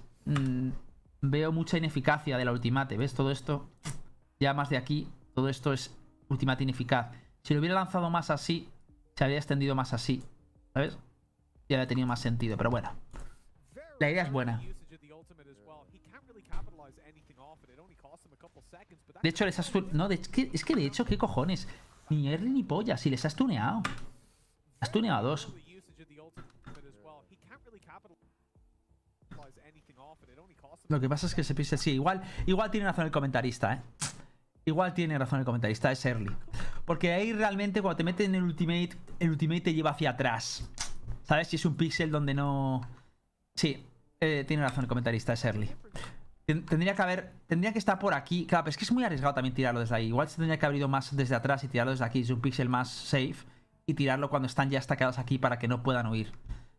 veo mucha ineficacia de la ultimate, ¿ves? Todo esto... Ya más de aquí, todo esto es ultimate ineficaz. Si lo hubiera lanzado más así, se habría extendido más así, ¿sabes? Y habría tenido más sentido, pero bueno. La idea es buena. De hecho, les has... No, es que de hecho, ¿qué cojones? Ni early ni polla, si les has tuneado. Has tuneado a dos. Lo que pasa es que se pise... Sí, igual tiene razón el comentarista, ¿eh? Igual tiene razón el comentarista, es early. Porque ahí realmente cuando te meten en el ultimate te lleva hacia atrás. ¿Sabes? Si es un pixel donde no... Sí, tiene razón el comentarista, es early. Tendría que estar por aquí. Claro, pero es que es muy arriesgado también tirarlo desde ahí. Igual se tendría que haber ido más desde atrás y tirarlo desde aquí. Es un pixel más safe. Y tirarlo cuando están ya estacados aquí para que no puedan huir.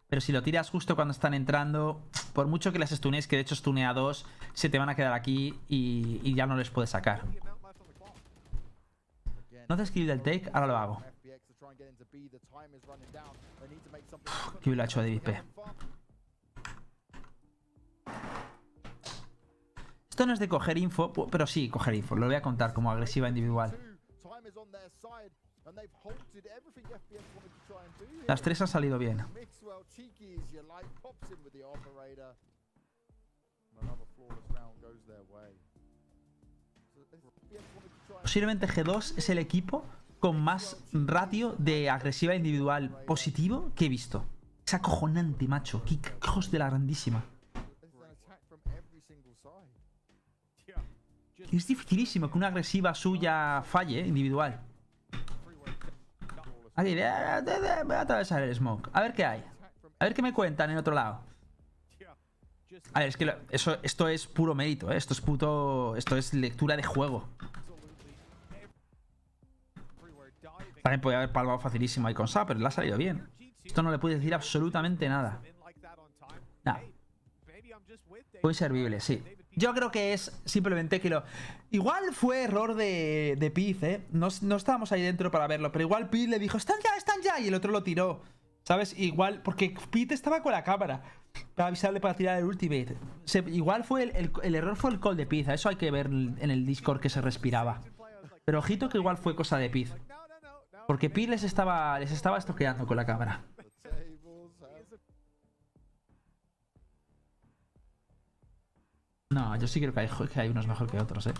Pero si lo tiras justo cuando están entrando, por mucho que las stunees, que de hecho stunea a dos, se te van a quedar aquí y ya no les puedes sacar. No haces skill del take, ahora lo hago. Que lo ha hecho David P. Esto no es de coger info, pero sí, coger info. Lo voy a contar como agresiva individual. Las tres han salido bien. Posiblemente G2 es el equipo con más ratio de agresiva individual positivo que he visto. Es acojonante, macho. Qué hijos de la grandísima. Es dificilísimo que una agresiva suya falle, individual. Aquí, voy a atravesar el smoke. A ver qué hay. A ver qué me cuentan en otro lado. A ver, es que esto es puro mérito, ¿eh? Esto es lectura de juego. También podría haber palmado facilísimo ahí con Sa, pero le ha salido bien. Esto no le puede decir absolutamente nada. Nada. Muy servible, sí. Yo creo que es simplemente que lo... Igual fue error de Piz, ¿eh? No estábamos ahí dentro para verlo, pero igual Piz le dijo ¡están ya! Y el otro lo tiró. ¿Sabes? Igual, porque Piz estaba con la cámara para avisarle para tirar el ultimate. Igual fue el error fue el call de Piz. Eso hay que ver en el Discord que se respiraba. Pero ojito que igual fue cosa de Piz. Porque Piz les estaba estoqueando con la cámara. No, yo sí creo que hay unos mejor que otros, ¿eh?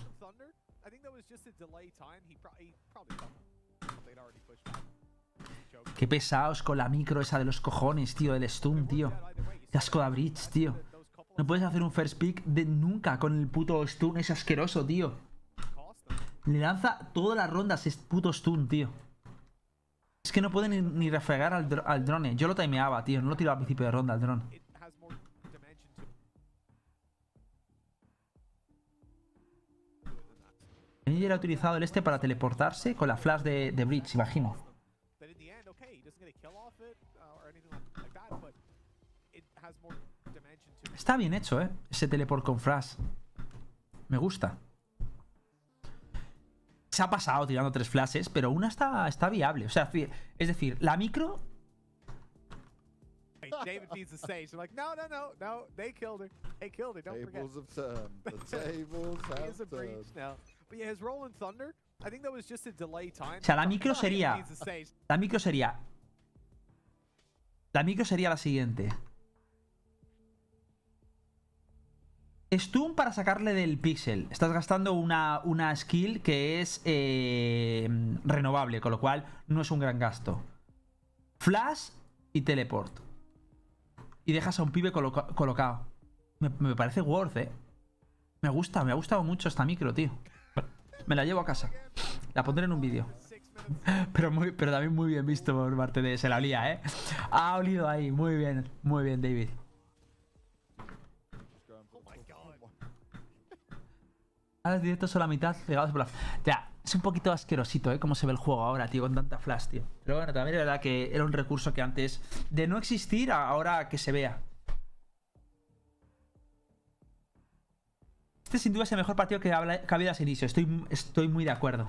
Qué pesados con la micro esa de los cojones, tío, del stun, tío. Qué asco de bridge, tío. No puedes hacer un first pick de nunca con el puto stun ese asqueroso, tío. Le lanza todas las rondas ese puto stun, tío. Es que no puede ni refregar al drone. Yo lo timeaba, tío. No lo tiraba al principio de ronda al drone. Él ha utilizado el este para teleportarse con la flash de Bridge, imagino. Está bien hecho, ¿eh? Ese teleport con flash. Me gusta. se ha pasado tirando 3 flashes, pero una está viable. O sea, es decir, la micro... David feeds the sage. They're like, no, they killed her. They killed her. Don't forget. Tables have turned. The tables He is a have breach turned. now. But yeah, his Rolling Thunder, I think that was just a delay time. O sea, la micro sería... Feeds the sage. La micro sería... La micro sería la siguiente. Stun para sacarle del pixel. Estás gastando una skill que es renovable, con lo cual no es un gran gasto. Flash y teleport. Y dejas a un pibe colocado. Me parece worth, me ha gustado mucho esta micro, tío. Me la llevo a casa. La pondré en un vídeo. 6 minutes. Pero también muy bien visto por parte de... Se la olía, Ha olido ahí. Muy bien, David. Oh my god. Ahora los directos son la mitad pegados por la... Ya, es un poquito asquerosito, cómo se ve el juego ahora, tío, con tanta flash, tío. Pero bueno, también es verdad que era un recurso que antes, de no existir, ahora que se vea. Este sin duda es el mejor partido que ha habido a ese inicio. Estoy muy de acuerdo.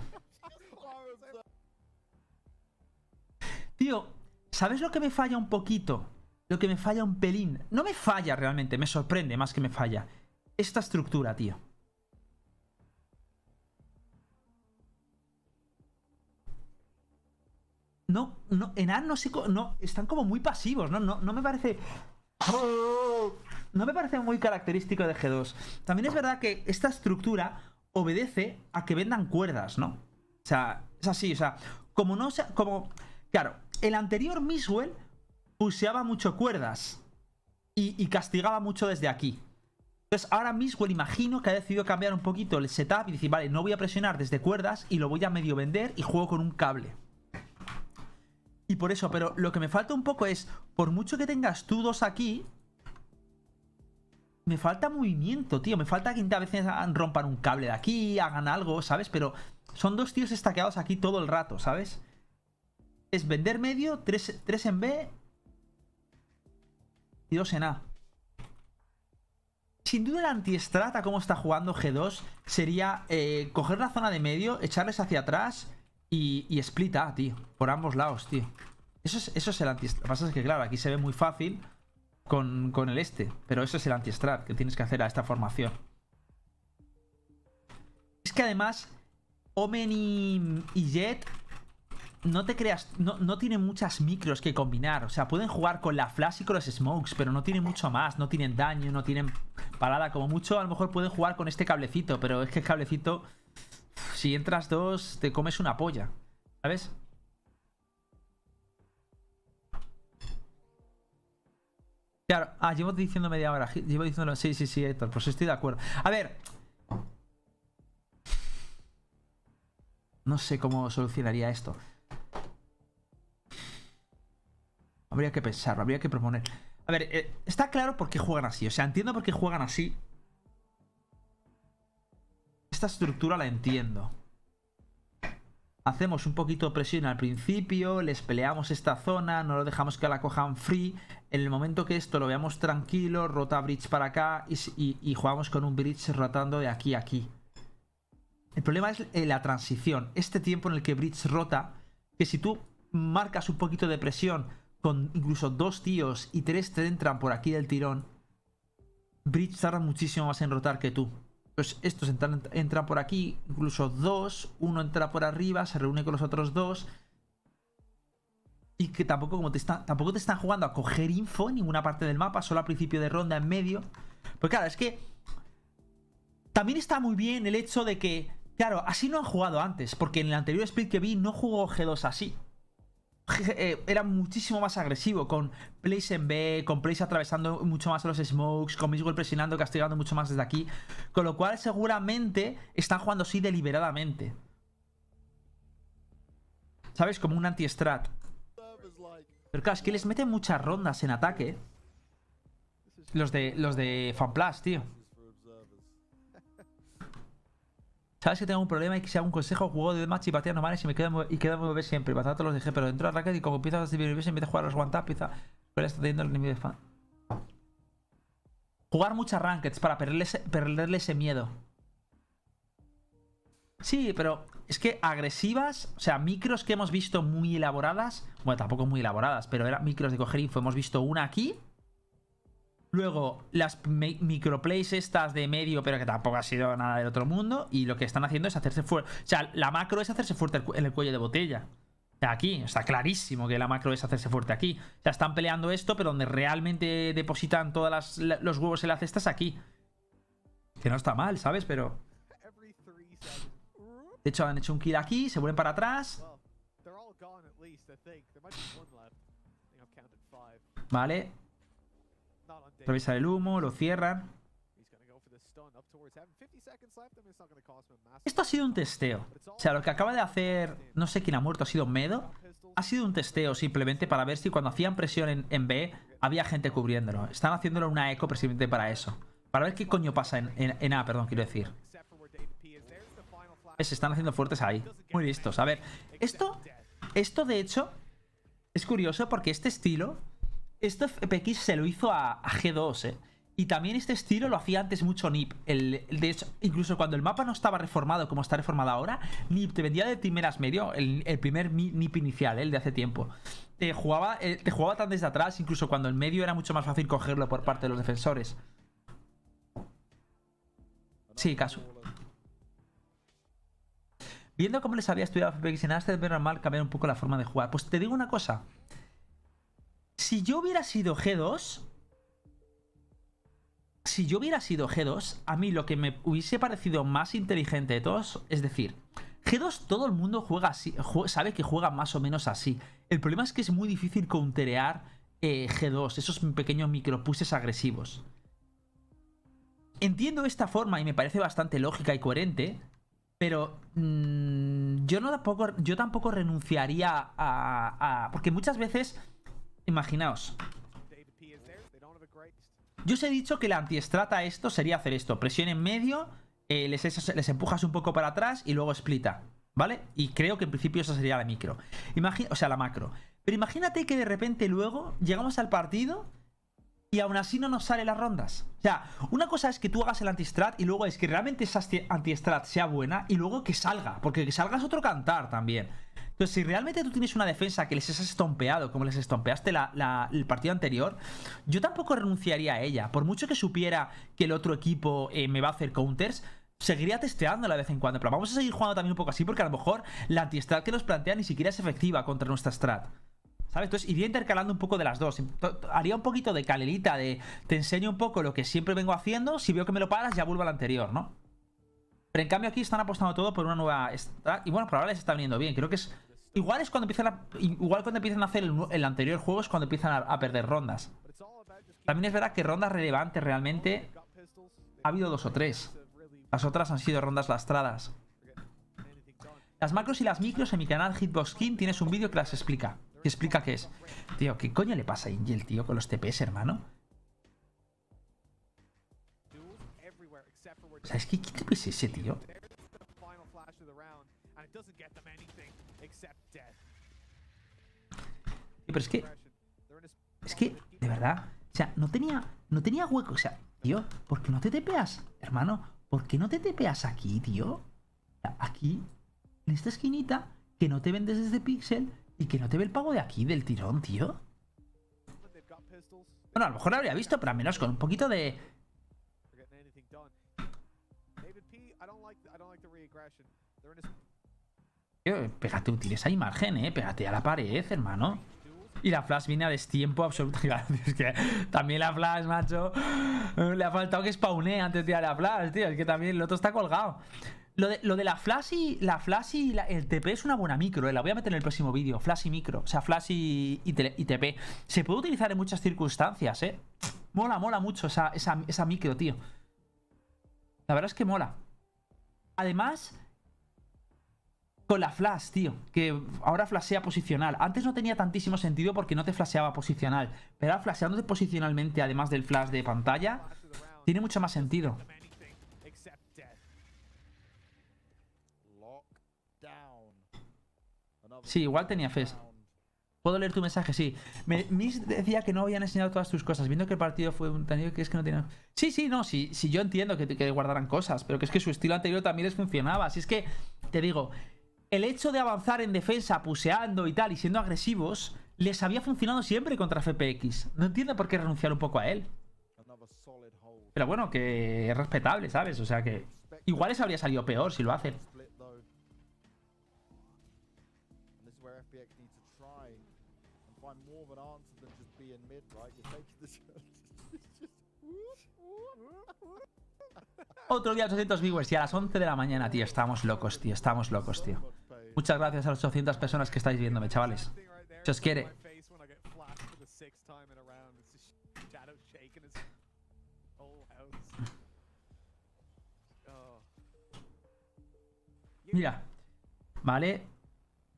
Tío, ¿sabes lo que me falla un poquito? Lo que me falla un pelín. No me falla realmente, me sorprende más que me falla. Esta estructura, tío. No, Enan no sé, no, están como muy pasivos, no me parece... No me parece muy característico de G2. También es verdad que esta estructura obedece a que vendan cuerdas, ¿no? O sea, es así, o sea, como no sea, como... Claro, el anterior Mixwell puseaba mucho cuerdas y castigaba mucho desde aquí. Entonces ahora Mixwell imagino que ha decidido cambiar un poquito el setup y decir, vale, no voy a presionar desde cuerdas y lo voy a medio vender y juego con un cable. Y por eso, pero lo que me falta un poco es, por mucho que tengas tú dos aquí, me falta movimiento, tío. Me falta que a veces rompan un cable de aquí, hagan algo, ¿sabes? Pero son dos tíos estaqueados aquí todo el rato, ¿sabes? Es vender medio, 3 en B y 2 en A. Sin duda el anti-strat, como está jugando G2, sería coger la zona de medio, echarles hacia atrás y split A, tío. Por ambos lados, tío. Eso es el anti-strat. Lo que pasa es que, claro, aquí se ve muy fácil con el este. Pero eso es el anti-strat que tienes que hacer a esta formación. Es que además, Omen y Jet, no te creas, no tienen muchas micros que combinar. O sea, pueden jugar con la flash y con los smokes, pero no tienen mucho más. No tienen daño, no tienen parada. Como mucho, a lo mejor pueden jugar con este cablecito. Pero es que el cablecito, si entras dos, te comes una polla, ¿sabes? Claro, llevo diciendo media hora. Llevo diciendo... Sí, Héctor, pues estoy de acuerdo. A ver, no sé cómo solucionaría esto. Habría que pensarlo, habría que proponer. A ver, está claro por qué juegan así. O sea, entiendo por qué juegan así. Esta estructura la entiendo. Hacemos un poquito de presión al principio, les peleamos esta zona, no lo dejamos que la cojan free. En el momento que esto lo veamos tranquilo, rota bridge para acá y jugamos con un bridge rotando de aquí a aquí. El problema es la transición. Este tiempo en el que bridge rota, que si tú marcas un poquito de presión con incluso 2 tíos y 3 te entran por aquí del tirón, bridge tarda muchísimo más en rotar que tú. Pues estos entran por aquí, incluso 2, uno entra por arriba, se reúne con los otros 2. Y que tampoco, tampoco te están jugando a coger info en ninguna parte del mapa, solo al principio de ronda, en medio. Pues claro, es que también está muy bien el hecho de que, claro, así no han jugado antes, porque en el anterior split que vi no jugó G2 así. Era muchísimo más agresivo, con plays en B, con plays atravesando mucho más a los smokes, con Mixwell presionando, castigando mucho más desde aquí. Con lo cual seguramente están jugando así deliberadamente, ¿sabes? Como un anti-strat. Pero claro, es que les meten muchas rondas en ataque los de FanPlus, tío. Sabes que tengo un problema y que si hago un consejo, juego de match y partidas normales y me quedo mover siempre. Bastante los dejé, pero dentro de racket y como empiezas a disminuir, en vez de jugar a los one tap, ¿cuál está teniendo el enemigo de fan? Jugar muchas rankeds para perderle ese miedo. Sí, pero es que agresivas, o sea, micros que hemos visto muy elaboradas. Bueno, tampoco muy elaboradas, pero eran micros de coger info. Hemos visto una aquí. Luego, las microplays estas de medio, pero que tampoco ha sido nada del otro mundo. Y lo que están haciendo es hacerse fuerte. O sea, la macro es hacerse fuerte en el cuello de botella. O sea, aquí, está clarísimo que la macro es hacerse fuerte aquí. O sea, están peleando esto, pero donde realmente depositan todos los huevos en la cesta es aquí. Que no está mal, ¿sabes? Pero... De hecho, han hecho un kill aquí, se vuelven para atrás. Vale. Revisar el humo, lo cierran. Esto ha sido un testeo. O sea, lo que acaba de hacer, no sé quién ha muerto, ha sido Medo. Ha sido un testeo simplemente para ver si cuando hacían presión en B había gente cubriéndolo. Están haciéndolo una eco precisamente para eso. Para ver qué coño pasa en A, perdón, quiero decir. Se están haciendo fuertes ahí. Muy listos. A ver, esto de hecho es curioso porque este estilo, esto FPX se lo hizo a G2, ¿eh? Y también este estilo lo hacía antes mucho NiP. De hecho, incluso cuando el mapa no estaba reformado como está reformado ahora, NiP te vendía de primeras medio, el primer NiP inicial, el de hace tiempo. Te jugaba tan desde atrás, incluso cuando el medio era mucho más fácil cogerlo por parte de los defensores. Sí, caso. Viendo cómo les había estudiado FPX en Aster, es normal cambiar un poco la forma de jugar. Pues te digo una cosa. Si yo hubiera sido G2... a mí lo que me hubiese parecido más inteligente de todos... Es decir, G2 todo el mundo juega así, sabe que juega más o menos así. El problema es que es muy difícil counterear G2, esos pequeños micropushes agresivos. Entiendo esta forma y me parece bastante lógica y coherente... Pero yo tampoco renunciaría porque muchas veces, imaginaos, yo os he dicho que la anti-strat a esto sería hacer esto: presión en medio, les empujas un poco para atrás y luego splita, ¿vale? Y creo que en principio esa sería la micro, o sea, la macro. Pero imagínate que de repente luego llegamos al partido y aún así no nos salen las rondas. O sea, una cosa es que tú hagas el anti-strat y luego es que realmente esa anti-strat sea buena y luego que salga. Porque que salga es otro cantar también. Entonces, si realmente tú tienes una defensa que les has estompeado como les estompeaste el partido anterior, yo tampoco renunciaría a ella. Por mucho que supiera que el otro equipo me va a hacer counters, seguiría testeándola de vez en cuando. Pero vamos a seguir jugando también un poco así porque a lo mejor la anti-strat que nos plantea ni siquiera es efectiva contra nuestra strat, ¿sabes? Entonces iría intercalando un poco de las dos. Haría un poquito de calerita, te enseño un poco lo que siempre vengo haciendo. Si veo que me lo paras, ya vuelvo al anterior, ¿no? Pero en cambio aquí están apostando todo por una nueva... Y bueno, por ahora les está viniendo bien. Creo que es... Igual cuando empiezan a hacer el anterior juego es cuando empiezan a perder rondas. También es verdad que rondas relevantes realmente ha habido 2 o 3. Las otras han sido rondas lastradas. Las macros y las micros en mi canal Hitbox King tienes un vídeo que las explica. Que explica qué es. Tío, ¿qué coño le pasa a Angel, tío, con los TPs, hermano? O sea, es que ¿qué TP es ese, tío? Pero es que... de verdad... O sea, no tenía hueco. O sea, tío, ¿por qué no te tepeas, hermano? ¿Por qué no te tepeas aquí, tío? Aquí, en esta esquinita, que no te vendes desde Pixel... Y que no te ve el pago de aquí, del tirón, tío. Bueno, a lo mejor lo habría visto, pero al menos con un poquito de... Pégate, utiliza ahí margen, pégate a la pared, hermano. Y la flash viene a destiempo absoluto. Es que también la flash, macho, le ha faltado que spawnee antes de tirar la flash, tío. Es que también el otro está colgado. Lo de la flash y el TP es una buena micro, la voy a meter en el próximo vídeo. Flash y micro, o sea, flash y TP. Se puede utilizar en muchas circunstancias, Mola mucho esa micro, tío. La verdad es que mola. Además, con la flash, tío, que ahora flashea posicional. Antes no tenía tantísimo sentido porque no te flasheaba posicional. Pero ahora flasheándote posicionalmente, además del flash de pantalla, tiene mucho más sentido. Sí, igual tenía Fes. ¿Puedo leer tu mensaje? Sí. Miss decía que no habían enseñado todas tus cosas, viendo que el partido fue un tenido que es que no tiene... Sí, yo entiendo que guardaran cosas, pero que es que su estilo anterior también les funcionaba. Así es que, te digo, el hecho de avanzar en defensa, puseando y tal, y siendo agresivos, les había funcionado siempre contra FPX. No entiendo por qué renunciar un poco a él. Pero bueno, que es respetable, ¿sabes? O sea que igual les habría salido peor si lo hacen. Otro día 800 viewers y a las 11 de la mañana, tío. Estamos locos, tío. Estamos locos, tío. Muchas gracias a las 800 personas que estáis viéndome, chavales. Se os quiere. Mira. Vale.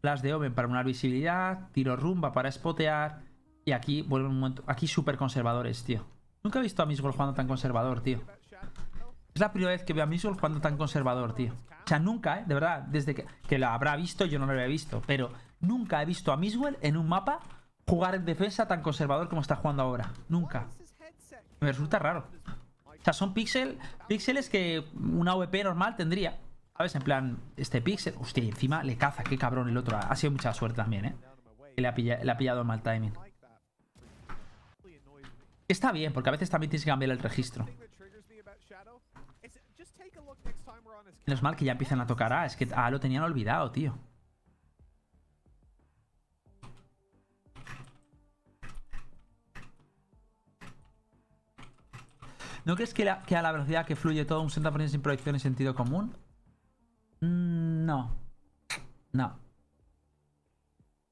Flash de Omen para una visibilidad. Tiro rumba para spotear. Y aquí, vuelve un momento. Aquí súper conservadores, tío. Nunca he visto a Misgol jugando tan conservador, tío. Es la primera vez que veo a Misgol jugando tan conservador, tío. O sea, nunca, de verdad. Desde que lo habrá visto, yo no lo había visto. Pero nunca he visto a Misgol en un mapa jugar en defensa tan conservador como está jugando ahora. Nunca. Me resulta raro. O sea, son píxeles que una AWP normal tendría. ¿Sabes? En plan, este píxel. Hostia, y encima le caza. Qué cabrón el otro. Ha sido mucha suerte también, ¿eh? Que le ha pillado el mal timing. Está bien, porque a veces también tienes que cambiar el registro. Menos mal que ya empiezan a tocar A. Es que A lo tenían olvidado, tío. ¿No crees que, a la velocidad que fluye todo un 60% sin proyección y sentido común? No. No.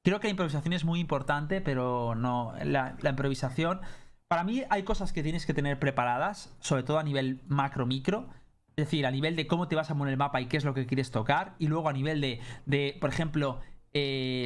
Creo que la improvisación es muy importante, pero no. La improvisación... Para mí hay cosas que tienes que tener preparadas, sobre todo a nivel macro-micro. Es decir, a nivel de cómo te vas a mover el mapa y qué es lo que quieres tocar. Y luego a nivel de por ejemplo,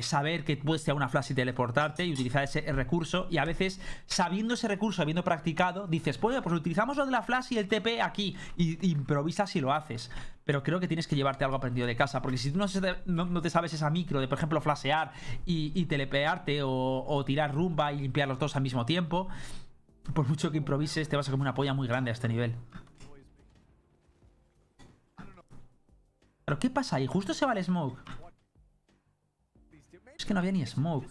saber que puedes tirar una flash y teleportarte y utilizar ese recurso. Y a veces, sabiendo ese recurso, habiendo practicado, dices, pues utilizamos lo de la flash y el TP aquí. Y improvisas y lo haces. Pero creo que tienes que llevarte algo aprendido de casa. Porque si tú no te sabes esa micro de, por ejemplo, flashear y telepearte o tirar rumba y limpiar los dos al mismo tiempo, por mucho que improvises, te vas a comer una polla muy grande a este nivel. ¿Pero qué pasa ahí? Justo se va el smoke. Es que no había ni smoke.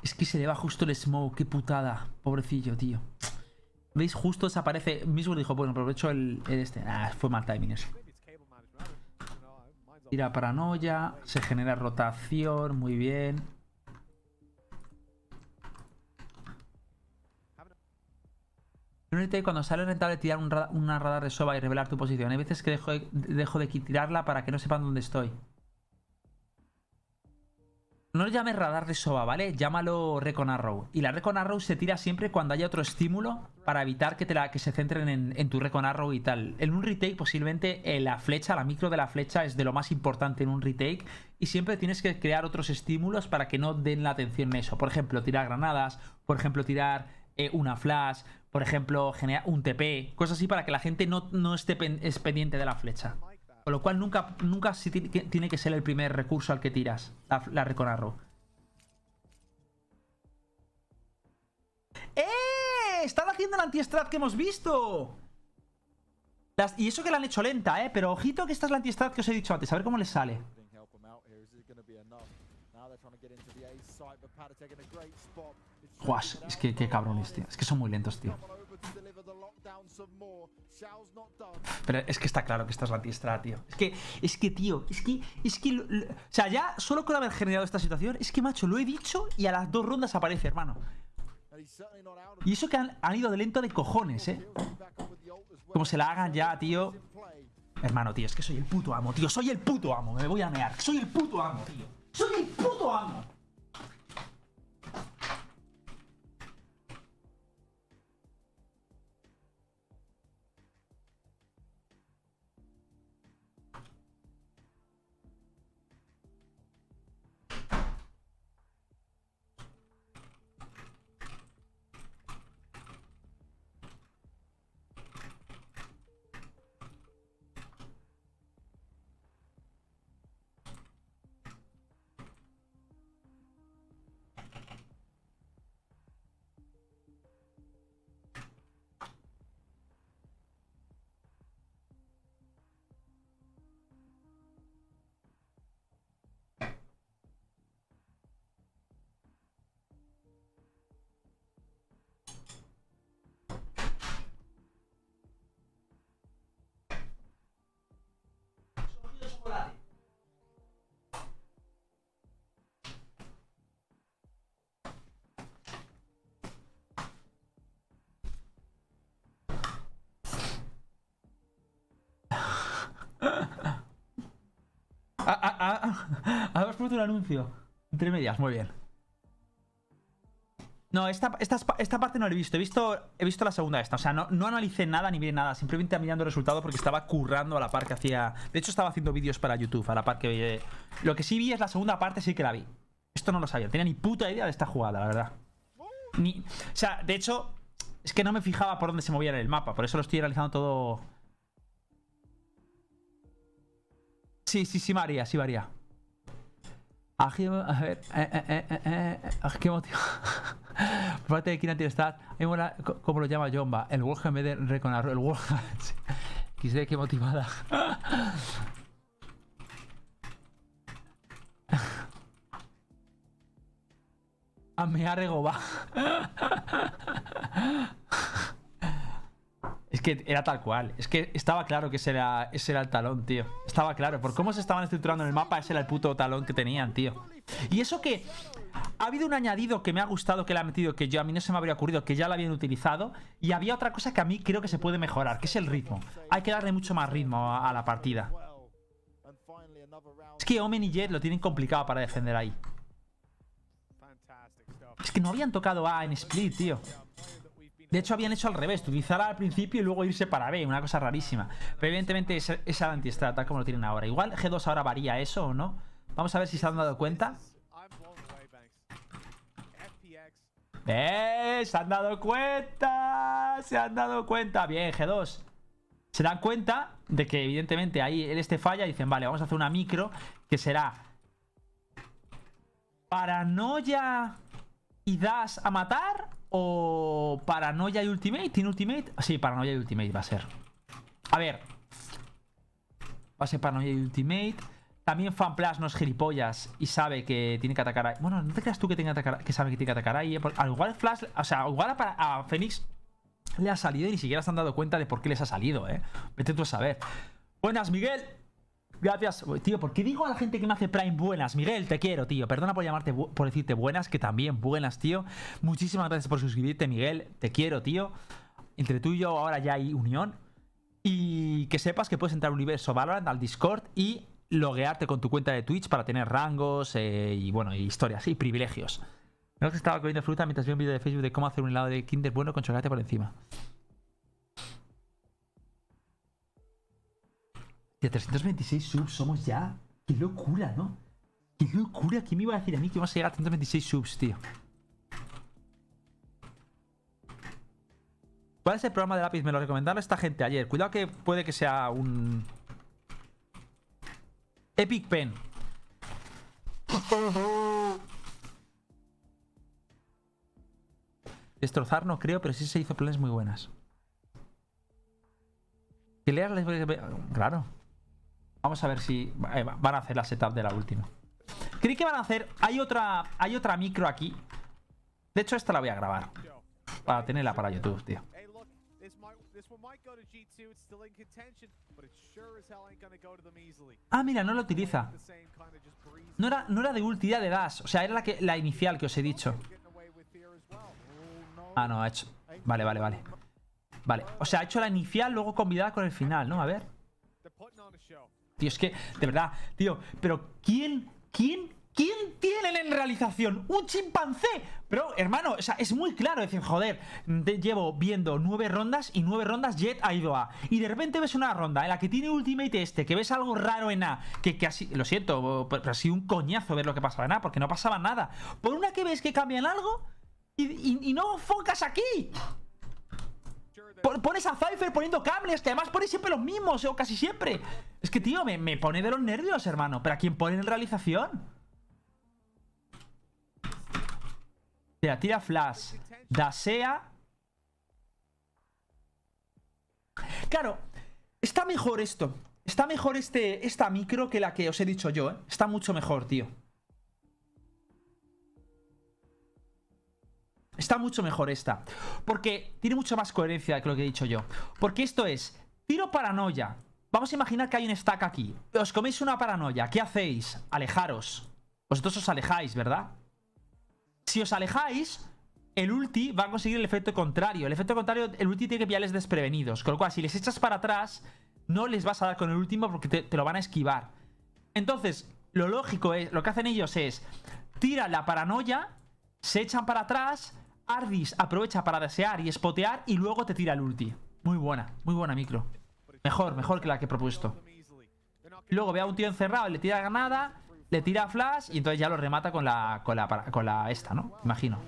Es que se le va justo el smoke. Qué putada. Pobrecillo, tío. ¿Veis? Justo desaparece. Mismo dijo, bueno, aprovecho el este. Fue mal timing eso. Tira paranoia. Se genera rotación. Muy bien. Cuando sale rentable tirar una radar de soba y revelar tu posición. Hay veces que dejo de tirarla para que no sepan dónde estoy. No lo llames radar de soba, ¿vale? Llámalo Recon Arrow. Y la Recon Arrow se tira siempre cuando haya otro estímulo para evitar que se centren en tu Recon Arrow y tal. En un retake posiblemente la flecha, la micro de la flecha es de lo más importante en un retake. Y siempre tienes que crear otros estímulos para que no den la atención en eso. Por ejemplo, tirar granadas. Por ejemplo, tirar una flash. Por ejemplo, generar un TP. Cosas así para que la gente no esté pendiente de la flecha. Con lo cual nunca tiene que ser el primer recurso al que tiras la Recon Arrow. ¡Están haciendo la anti-strat que hemos visto! Y eso que la han hecho lenta, pero ojito que esta es la anti-strat que os he dicho antes. A ver cómo les sale. Guas, es que qué cabrones, tío. Es que son muy lentos, tío. Pero es que está claro que esta es la anti-strat, tío. Tío, o sea, ya solo con haber generado esta situación, es que, macho, lo he dicho y a las 2 rondas aparece, hermano. Y eso que han ido de lento de cojones, Como se la hagan ya, tío. Hermano, tío, es que soy el puto amo, tío. Soy el puto amo, me voy a mear. Soy el puto amo, tío. Soy el puto amo. Habéis puesto un anuncio. Entre medias, muy bien. No, esta parte no la he visto. He visto la segunda esta. O sea, no analicé nada ni vi nada. Simplemente mirando el resultado porque estaba currando a la par que hacía. De hecho, estaba haciendo vídeos para YouTube a la par que. Lo que sí vi es la segunda parte, sí que la vi. Esto no lo sabía. No tenía ni puta idea de esta jugada, la verdad. O sea, de hecho, es que no me fijaba por dónde se movía en el mapa. Por eso lo estoy analizando todo. Sí varía, sí varía. A ver, qué motivo. Por parte de Kina Stat, como lo llama Jomba, el Wolf en vez de Reconar, el Wolf. XD, qué motivada. A mear Egoba. Es que era tal cual. Es que estaba claro que ese era el talón, tío. Estaba claro. Por cómo se estaban estructurando en el mapa, ese era el puto talón que tenían, tío. Y eso que ha habido un añadido que me ha gustado, que le ha metido, que a mí no se me habría ocurrido, que ya lo habían utilizado. Y había otra cosa que a mí creo que se puede mejorar, que es el ritmo. Hay que darle mucho más ritmo a la partida. Es que Omen y Jet lo tienen complicado para defender ahí. Es que no habían tocado A en Split, tío. De hecho, habían hecho al revés, utilizar A al principio y luego irse para B, una cosa rarísima. Pero evidentemente es el anti-strat, tal como lo tienen ahora. Igual G2 ahora varía eso o no. Vamos a ver si se han dado cuenta. ¡Se han dado cuenta! ¡Se han dado cuenta! Bien, G2. Se dan cuenta de que evidentemente ahí este falla y dicen, vale, vamos a hacer una micro que será paranoia y dash a matar. ¿O paranoia y ultimate? ¿Tiene ultimate? Sí, paranoia y ultimate va a ser. A ver. Va a ser paranoia y ultimate. También FanPlus no es gilipollas y sabe que tiene que atacar ahí. Bueno, no te creas tú que sabe que tiene que atacar ahí. Al igual Flash, o sea, igual a Phoenix le ha salido y ni siquiera se han dado cuenta de por qué les ha salido, Vete tú a saber. Buenas, Miguel. Gracias. Tío, ¿por qué digo a la gente que me hace Prime buenas? Miguel, te quiero, tío. Perdona por decirte buenas, que también buenas, tío. Muchísimas gracias por suscribirte, Miguel. Te quiero, tío. Entre tú y yo ahora ya hay unión. Y que sepas que puedes entrar al universo Valorant, al Discord y loguearte con tu cuenta de Twitch para tener rangos y, bueno, historias y privilegios. Creo que estaba comiendo fruta mientras vi un vídeo de Facebook de cómo hacer un helado de Kinder bueno con chocolate por encima. De 326 subs somos ya. ¡Qué locura!, ¿no? ¡Qué locura! ¿Quién me iba a decir a mí que vamos a llegar a 326 subs, tío? ¿Cuál es el programa de lápiz? Me lo recomendaron esta gente ayer. Cuidado que puede que sea un... Epic Pen. Destrozar no creo, pero sí se hizo planes muy buenas. Que leas las... Claro. Vamos a ver si van a hacer la setup de la última. Creí que van a hacer... Hay otra micro aquí. De hecho, esta la voy a grabar para tenerla para YouTube, tío. Ah, mira, no la utiliza. No era de ulti, era de dash. O sea, era la inicial que os he dicho. Ah, no, ha hecho... Vale. Vale, o sea, ha hecho la inicial, luego combinada con el final, ¿no? A ver. Tío, es que, de verdad, tío, pero ¿quién tiene en realización? ¡Un chimpancé! Pero, hermano, o sea, es muy claro decir, joder, llevo viendo 9 rondas y 9 rondas Jet ha ido a. Y de repente ves una ronda en la que tiene ultimate que ves algo raro en A, que así, lo siento, pero ha sido un coñazo ver lo que pasaba en A, porque no pasaba nada. Por una que ves que cambian algo y no enfocas aquí. Pones a Cypher poniendo cables, que además pones siempre los mismos, o casi siempre. Es que, tío, me pone de los nervios, hermano. ¿Pero a quién pone en realización? Tira flash. Dasea. Claro, está mejor esto. Está mejor esta micro que la que os he dicho yo, ¿eh? Está mucho mejor, tío. Está mucho mejor esta. Porque tiene mucha más coherencia que lo que he dicho yo. Porque esto es tiro paranoia. Vamos a imaginar que hay un stack aquí. Os coméis una paranoia. ¿Qué hacéis? Alejaros. Vosotros os alejáis, ¿verdad? Si os alejáis, el ulti va a conseguir el efecto contrario. El efecto contrario, el ulti tiene que pillarles desprevenidos. Con lo cual, si les echas para atrás, no les vas a dar con el último porque te lo van a esquivar. Entonces, lo lógico es, lo que hacen ellos es, tiran la paranoia, se echan para atrás, Ardis aprovecha para desear y spotear y luego te tira el ulti. Muy buena micro. Mejor que la que he propuesto. Y luego ve a un tío encerrado, le tira granada, le tira flash y entonces ya lo remata con la esta, ¿no? Imagino.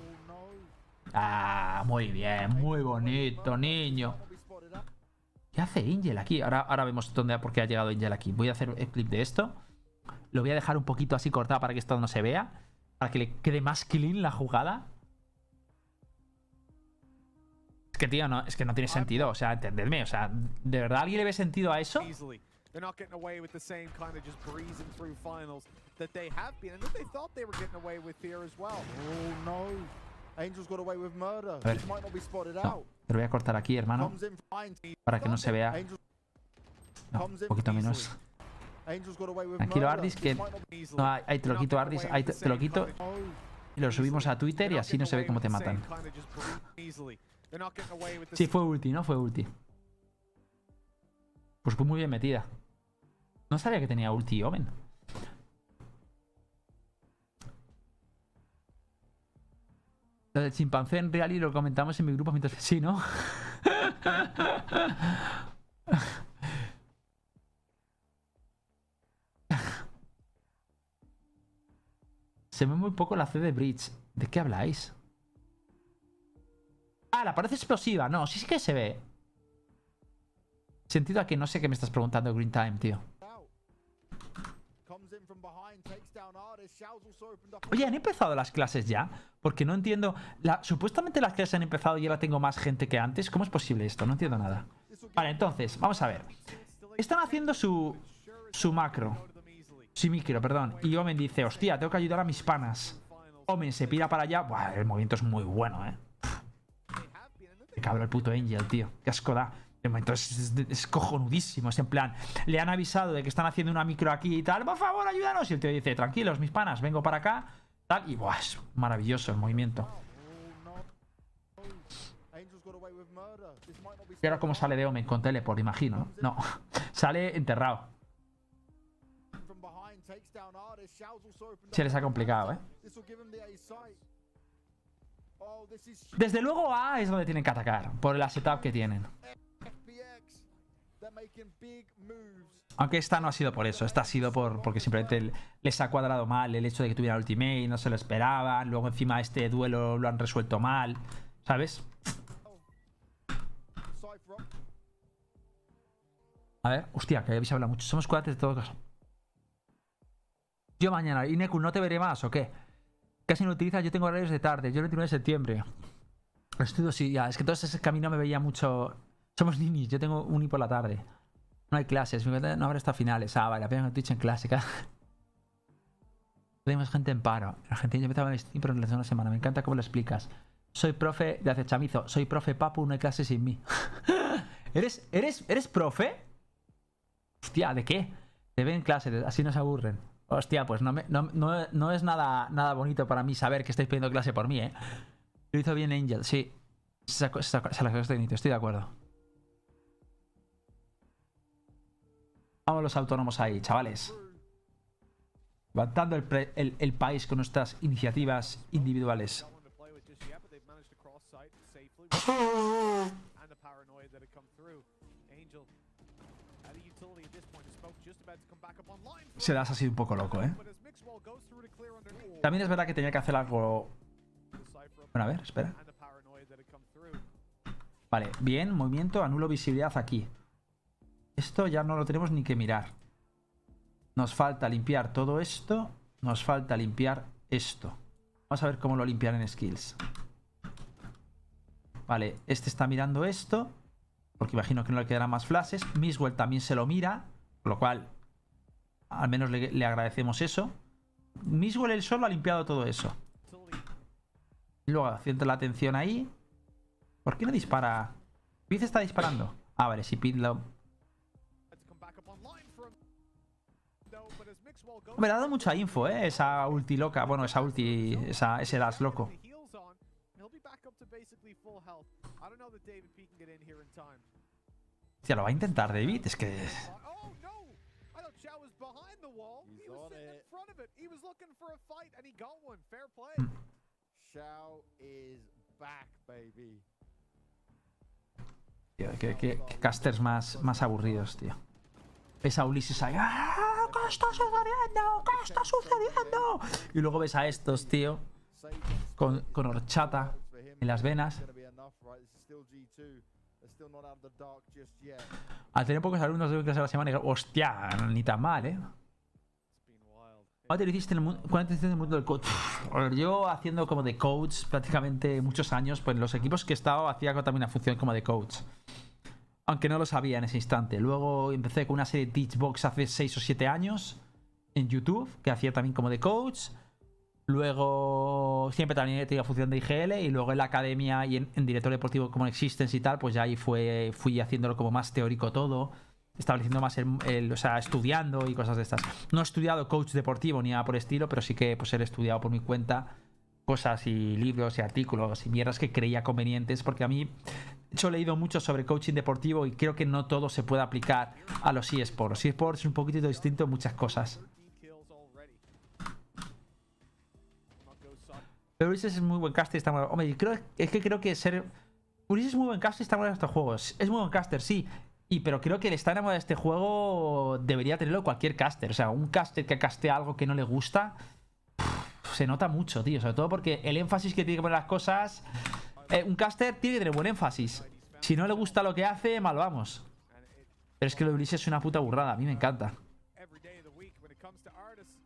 Ah, muy bien, muy bonito, niño. ¿Qué hace Angel aquí? Ahora vemos por qué ha llegado Angel aquí. Voy a hacer el clip de esto. Lo voy a dejar un poquito así cortado para que esto no se vea. Para que le quede más clean la jugada. Es que, tío, es que no tiene sentido. O sea, entendedme. O sea, ¿de verdad alguien le ve sentido a eso? They're not getting away with the same kind of just breezing through finals that they have been and that they thought they were getting away with here as well. Oh no. Angel's got away with murder. A ver. This might not be spotted No, out. pero voy a cortar aquí, hermano. Comes in fine. Para que no se vea. Angel No, un poquito menos. Angel's got away with Tranquilo, murder. Ardis, This que... might not be No, ahí te lo quito, Ardis. Ahí te lo quito. no. Y lo subimos a Twitter y así no se ve cómo te matan. Sí, fue ulti, ¿no? Fue ulti. Pues fue muy bien metida. No sabía que tenía ulti Omen. Lo del chimpancé en Real y lo comentamos en mi grupo mientras... Sí, ¿no? Se ve muy poco la C de Bridge. ¿De qué habláis? Ah, la pared explosiva. No, sí que se ve. Sentido a que no sé qué me estás preguntando, Green Time, tío. Oye, ¿han empezado las clases ya? Porque no entiendo. Supuestamente las clases han empezado y ahora tengo más gente que antes. ¿Cómo es posible esto? No entiendo nada. Vale, entonces, vamos a ver. Están haciendo su macro. Su micro, perdón. Y Omen dice, hostia, tengo que ayudar a mis panas. Omen se pira para allá. Buah, el movimiento es muy bueno, Qué cabrón el puto Angel, tío. Qué asco da. De momento es cojonudísimo. Es en plan, le han avisado de que están haciendo una micro aquí y tal. Por favor, ayúdanos. Y el tío dice, tranquilos, mis panas, vengo para acá. Tal. Y buah, es maravilloso el movimiento. Y ahora cómo sale de Omen con teleport, imagino, ¿no? No, sale enterrado. Se les ha complicado, Desde luego A es donde tienen que atacar, por la setup que tienen. Aunque esta no ha sido por eso, esta ha sido porque simplemente les ha cuadrado mal el hecho de que tuviera ultimate, no se lo esperaban, luego encima este duelo lo han resuelto mal, ¿sabes? A ver, hostia, que habéis hablado mucho, somos cuates de todo caso. Yo mañana, ¿y Nekul no te veré más o qué? Casi no utilizas, yo tengo horarios de tarde, yo el 29 de septiembre. Estudio sí, ya, es que todo ese camino me veía mucho. Somos ninis, yo tengo uni por la tarde. No hay clases, no habrá hasta finales. Ah, vale, apenas Twitch en clase. Tenemos gente en paro. La gente ya empezaba a Steam, pero en la segunda semana. Me encanta cómo lo explicas. Soy profe de Chamizo. Soy profe Papu, no hay clase sin mí. ¿Eres profe? Hostia, ¿de qué? Te ven clase, así no se aburren. Hostia, pues no es nada bonito para mí saber que estáis pidiendo clase por mí, Lo hizo bien Angel, sí. Se la estoy de acuerdo. Vamos los autónomos ahí, chavales. Levantando el país con nuestras iniciativas individuales. Se las ha sido un poco loco, También es verdad que tenía que hacer algo. Bueno, a ver, espera. Vale, bien, movimiento, anulo visibilidad aquí. Esto ya no lo tenemos ni que mirar. Nos falta limpiar todo esto. Nos falta limpiar esto. Vamos a ver cómo lo limpian en skills. Vale, este está mirando esto, porque imagino que no le quedarán más flashes. Miswell también se lo mira, por lo cual al menos le agradecemos eso. Miswell él solo ha limpiado todo eso. Y luego haciendo la atención ahí. ¿Por qué no dispara? Pid está disparando. Ah, vale, si Pid lo... Me ha dado mucha info, esa ulti loca. Bueno, esa ulti, ese dash loco. Hostia, lo va a intentar David, es que... behind the wall. He's He was on sitting in it. front of it. He was looking for a fight, and he got one. Fair play. Shao is back, baby. Tío, qué casters más aburridos, tío. Ves a Ulises ahí. ¡Ah! ¿Qué está sucediendo? ¿Qué está sucediendo? Y luego ves a estos, tío, con horchata en las venas. Al tener pocos alumnos de clase a la semana, digo, hostia, ni tan mal, ¿eh? It's been wild. ¿Cuánto te hiciste en el mundo, cuánto te hiciste en el mundo del coach? A ver, yo haciendo como de coach prácticamente muchos años, pues en los equipos que he estado hacía también una función como de coach. Aunque no lo sabía en ese instante. Luego empecé con una serie de Teachbox hace 6 o 7 años en YouTube, que hacía también como de coach. Luego siempre también he tenido función de IGL. Y luego en la academia y en director deportivo como en Existence y tal, pues ya ahí fui haciéndolo como más teórico todo. Estableciendo más o sea, estudiando y cosas de estas. No he estudiado coach deportivo ni nada por el estilo, pero sí que pues he estudiado por mi cuenta cosas y libros y artículos y mierdas que creía convenientes, porque a mí de hecho he leído mucho sobre coaching deportivo y creo que no todo se puede aplicar a los eSports. Los eSports es un poquito distinto en muchas cosas. Kills already. Not go Sun. Pero Ulises es muy buen caster y está muy... Hombre, creo que ser... Ulises es muy buen caster y está enamorado de estos juegos. Es muy buen caster, sí. Pero creo que el estar enamorado de este juego debería tenerlo cualquier caster. O sea, un caster que castea algo que no le gusta... se nota mucho, tío. Sobre todo porque el énfasis que tiene que poner las cosas... un caster tiene que tener buen énfasis. Si no le gusta lo que hace, mal vamos. And it, Pero es que lo de Ulises es una puta burrada. A mí me encanta. every day of the week when it comes to artists.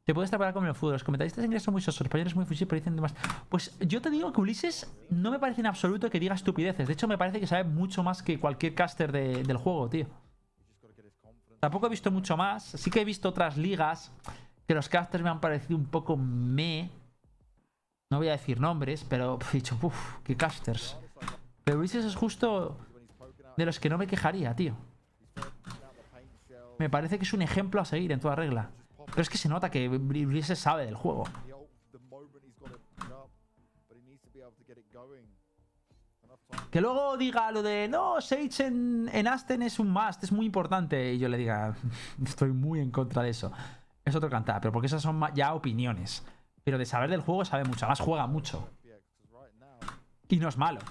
Se puede estar con el fútbol. Los comentaristas ingleses son muy sosos, los españoles muy fusil, pero dicen demás. Pues yo te digo que Ulises no me parece en absoluto que diga estupideces. De hecho, me parece que sabe mucho más que cualquier caster del juego, tío. Tampoco he visto mucho más. Sí que he visto otras ligas que los casters me han parecido un poco meh. No voy a decir nombres, pero he dicho, uff, qué casters. Pero Ulises es justo de los que no me quejaría, tío. Me parece que es un ejemplo a seguir en toda regla. Pero es que se nota que Ulises sabe del juego. Que luego diga lo de no, Sage en Aston es un must, es muy importante. Y yo le diga, estoy muy en contra de eso. Es otro cantar, pero porque esas son ya opiniones. Pero de saber del juego sabe mucho, además juega mucho. Y no es malo.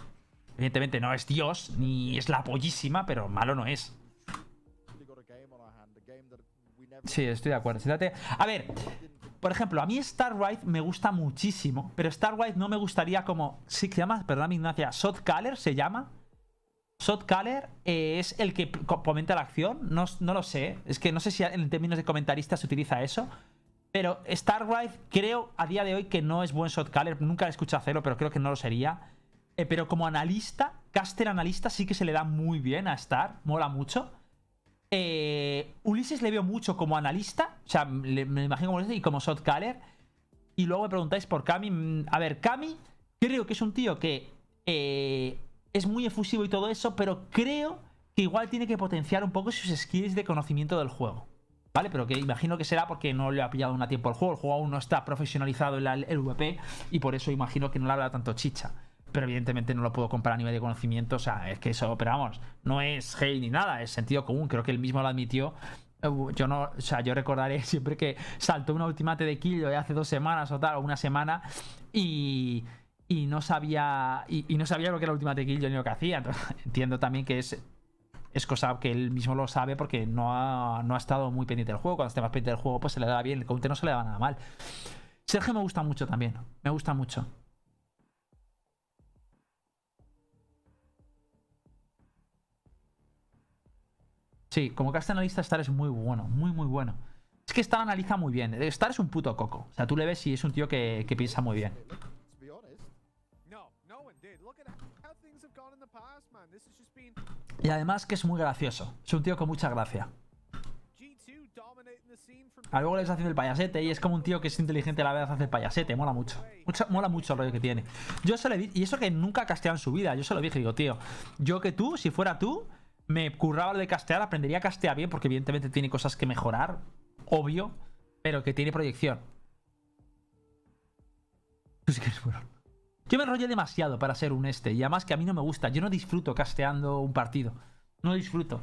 Evidentemente no es Dios, ni es la pollísima, pero malo no es. Sí, estoy de acuerdo. A ver, por ejemplo, a mí Starride me gusta muchísimo, pero Starride no me gustaría como... Sí, se llama, perdón mi ignorancia, Shotcaller se llama. Shotcaller es el que comenta la acción. No lo sé. Es que no sé si en términos de comentarista se utiliza eso. Pero Starride creo a día de hoy que no es buen Shotcaller. Nunca le he escuchado hacerlo, pero creo que no lo sería. Pero como analista, caster analista sí que se le da muy bien a Star. Mola mucho. Ulises le veo mucho como analista. O sea, me imagino como Ulises y como Shotcaller. Y luego me preguntáis por Kami. A ver, Kami creo que es un tío que es muy efusivo y todo eso, pero creo que igual tiene que potenciar un poco sus skills de conocimiento del juego. ¿Vale? Pero que imagino que será porque no le ha pillado un tiempo el juego. El juego aún no está profesionalizado en el VP y por eso imagino que no le habrá tanto chicha. Pero evidentemente no lo puedo comparar a nivel de conocimiento. O sea, es que eso, pero vamos, no es hate ni nada, es sentido común. Creo que él mismo lo admitió. Yo recordaré siempre que saltó una ultimate de Killjoy hace 2 semanas o tal, o una semana, y no sabía no sabía lo que era ultimate de Killjoy ni lo que hacía. Entonces, entiendo también que es cosa que él mismo lo sabe porque no ha estado muy pendiente del juego. Cuando esté más pendiente del juego, pues se le da bien. El counter no se le da nada mal. Sergio me gusta mucho también. Me gusta mucho. Sí, como caster analista, Star es muy bueno. Muy, muy bueno. Es que Star analiza muy bien. Star es un puto coco. O sea, tú le ves y es un tío que piensa muy bien. No one did. Look at how things have gone in the past, man. This has just been Y además que es muy gracioso. Es un tío con mucha gracia. G2 dominating the scene from A luego le está haciendo el payasete y es como un tío que es inteligente a la vez hace el payasete. Mola mucho. Mola mucho el rollo que tiene. Yo se lo di, y eso que nunca ha casteado en su vida. Yo se lo dije, digo, tío, yo que tú, si fuera tú, me curraba lo de castear, aprendería a castear bien porque evidentemente tiene cosas que mejorar, obvio, pero que tiene proyección. Tú sí que eres bueno. Yo me enrollé demasiado para ser un y además que a mí no me gusta. Yo no disfruto casteando un partido. No disfruto.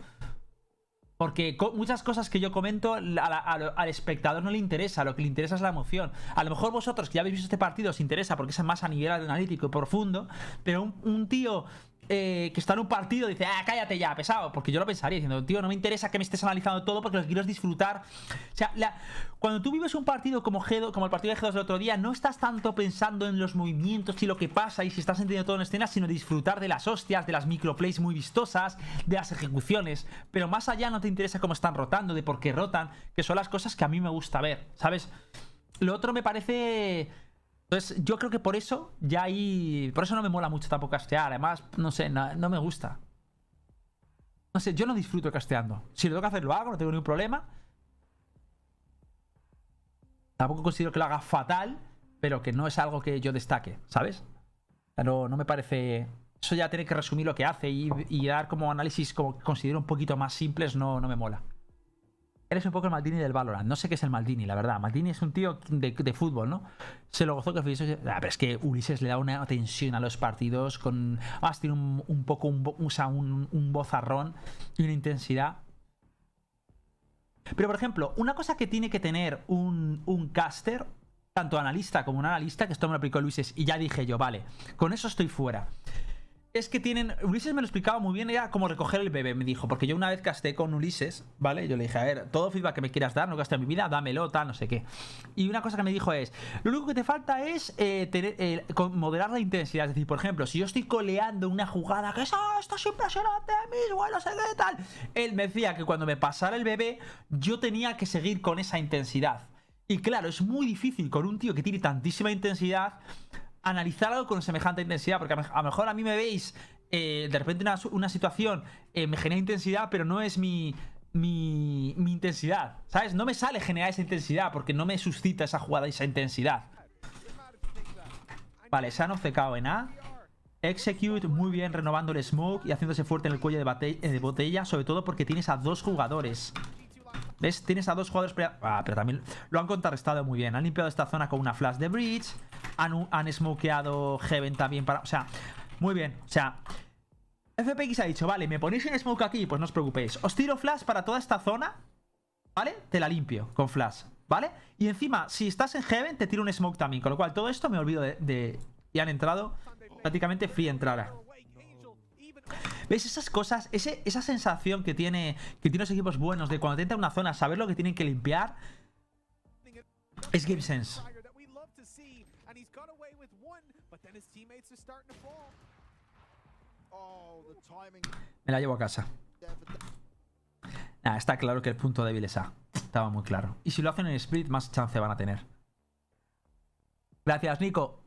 Porque muchas cosas que yo comento al espectador no le interesa, lo que le interesa es la emoción. A lo mejor vosotros que ya habéis visto este partido os interesa porque es más a nivel analítico y profundo, pero un tío que está en un partido dice, cállate ya, pesado, porque yo lo pensaría diciendo, tío, no me interesa que me estés analizando todo porque lo que quiero es disfrutar. O sea, cuando tú vives un partido como el partido de G2 del otro día, no estás tanto pensando en los movimientos y lo que pasa y si estás entendiendo todo en escena, sino disfrutar de las hostias, de las microplays muy vistosas, de las ejecuciones, pero más allá no te interesa cómo están rotando, de por qué rotan, que son las cosas que a mí me gusta ver, ¿sabes? Lo otro me parece... Entonces yo creo que por eso ya ahí... Por eso no me mola mucho tampoco castear. Además, no sé, no me gusta. No sé, yo no disfruto casteando. Si lo tengo que hacer, lo hago, no tengo ningún problema. Tampoco considero que lo haga fatal, pero que no es algo que yo destaque, ¿sabes? No me parece... Eso ya tiene que resumir lo que hace y dar como análisis como que considero un poquito más simples, no me mola. Eres un poco el Maldini del Valorant. No sé qué es el Maldini, la verdad. Maldini es un tío de fútbol, ¿no? Se lo gozó que fuese... pero es que Ulises le da una tensión a los partidos con... Además tiene un vozarrón y una intensidad. Pero, por ejemplo, una cosa que tiene que tener un caster, tanto analista como un analista, que esto me lo explicó Ulises y ya dije yo, vale, con eso estoy fuera. Es que tienen... Ulises me lo explicaba muy bien, era como recoger el bebé, me dijo. Porque yo una vez casté con Ulises, ¿vale? Yo le dije, a ver, todo feedback que me quieras dar, no gasté en mi vida, dámelo, tal, no sé qué. Y una cosa que me dijo es, lo único que te falta es moderar la intensidad. Es decir, por ejemplo, si yo estoy coleando una jugada que es, esto es impresionante, mis bueno, sé qué tal. Él me decía que cuando me pasara el bebé, yo tenía que seguir con esa intensidad. Y claro, es muy difícil con un tío que tiene tantísima intensidad analizar algo con semejante intensidad, porque a lo mejor a mí me veis de repente una situación me genera intensidad, pero no es mi intensidad, ¿sabes? No me sale generar esa intensidad porque no me suscita esa jugada, esa intensidad. Vale, se han obcecado en A. Execute muy bien renovando el smoke y haciéndose fuerte en el cuello de botella, sobre todo porque tienes a dos jugadores. ¿Ves? Tienes a dos jugadores... pero también lo han contrarrestado muy bien. Han limpiado esta zona con una flash de bridge. Han smokeado Heaven también para... O sea, muy bien. O sea, FPX ha dicho, vale, me ponéis un smoke aquí, pues no os preocupéis. Os tiro flash para toda esta zona, ¿vale? Te la limpio con flash, ¿vale? Y encima, si estás en Heaven, te tiro un smoke también. Con lo cual, todo esto me olvido de... Y han entrado prácticamente free entrada. ¿Ves esas cosas? Esa sensación que tienen los equipos buenos de cuando te entra una zona, saber lo que tienen que limpiar. Es Game Sense. Me la llevo a casa. Nah, está claro que el punto débil es A. Estaba muy claro. Y si lo hacen en split, más chance van a tener. Gracias, Nico.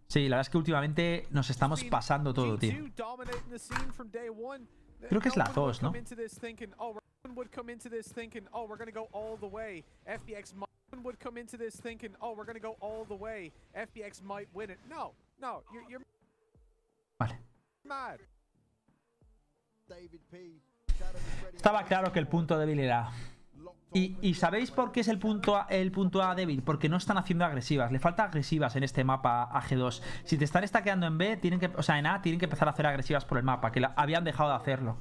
Sí, la verdad es que últimamente nos estamos pasando todo, tío. Creo que es la 2, ¿no? Vale. Estaba claro que el punto débil era... ¿Y sabéis por qué es el punto A débil? Porque no están haciendo agresivas. Le falta agresivas en este mapa a G2. Si te están stackeando en B, en A, tienen que empezar a hacer agresivas por el mapa, que habían dejado de hacerlo.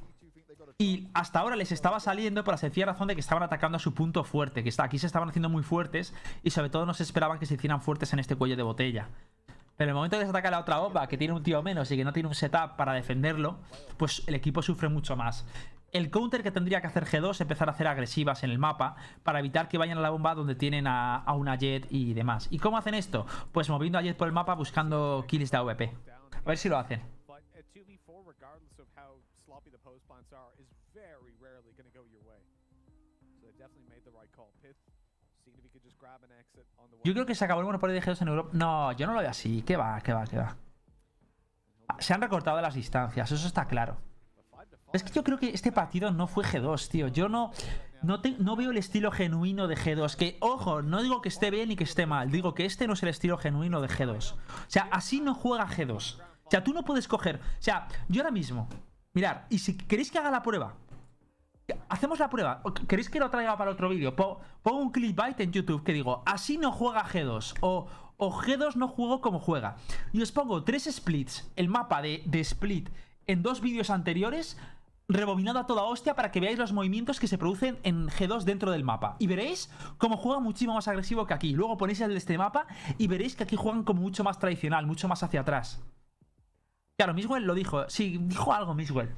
Y hasta ahora les estaba saliendo por la sencilla razón de que estaban atacando a su punto fuerte, que aquí se estaban haciendo muy fuertes y sobre todo no se esperaban que se hicieran fuertes en este cuello de botella. Pero en el momento que se ataca la otra bomba, que tiene un tío menos y que no tiene un setup para defenderlo, pues el equipo sufre mucho más. El counter que tendría que hacer G2 es empezar a hacer agresivas en el mapa para evitar que vayan a la bomba donde tienen a una Jet y demás. ¿Y cómo hacen esto? Pues moviendo a Jet por el mapa buscando kills de AWP. A ver si lo hacen. Yo creo que se acabó el monopolio de G2 en Europa. No, yo no lo veo así. ¿Qué va? Se han recortado las distancias, eso está claro. Es que yo creo que este partido no fue G2, tío. Yo no veo el estilo genuino de G2. Que, ojo, no digo que esté bien ni que esté mal. Digo que este no es el estilo genuino de G2. O sea, así no juega G2. O sea, tú no puedes coger... O sea, yo ahora mismo... Mirad, y si queréis que haga la prueba... Hacemos la prueba. ¿Queréis que lo traiga para otro vídeo? Pongo un clickbait en YouTube que digo, así no juega G2. O G2 no juego como juega. Y os pongo 3 splits, el mapa de split, en 2 vídeos anteriores... rebobinado a toda hostia para que veáis los movimientos que se producen en G2 dentro del mapa. Y veréis cómo juega muchísimo más agresivo que aquí. Luego ponéis el de este mapa y veréis que aquí juegan como mucho más tradicional, mucho más hacia atrás. Claro, Miswell lo dijo. Sí, dijo algo Miswell.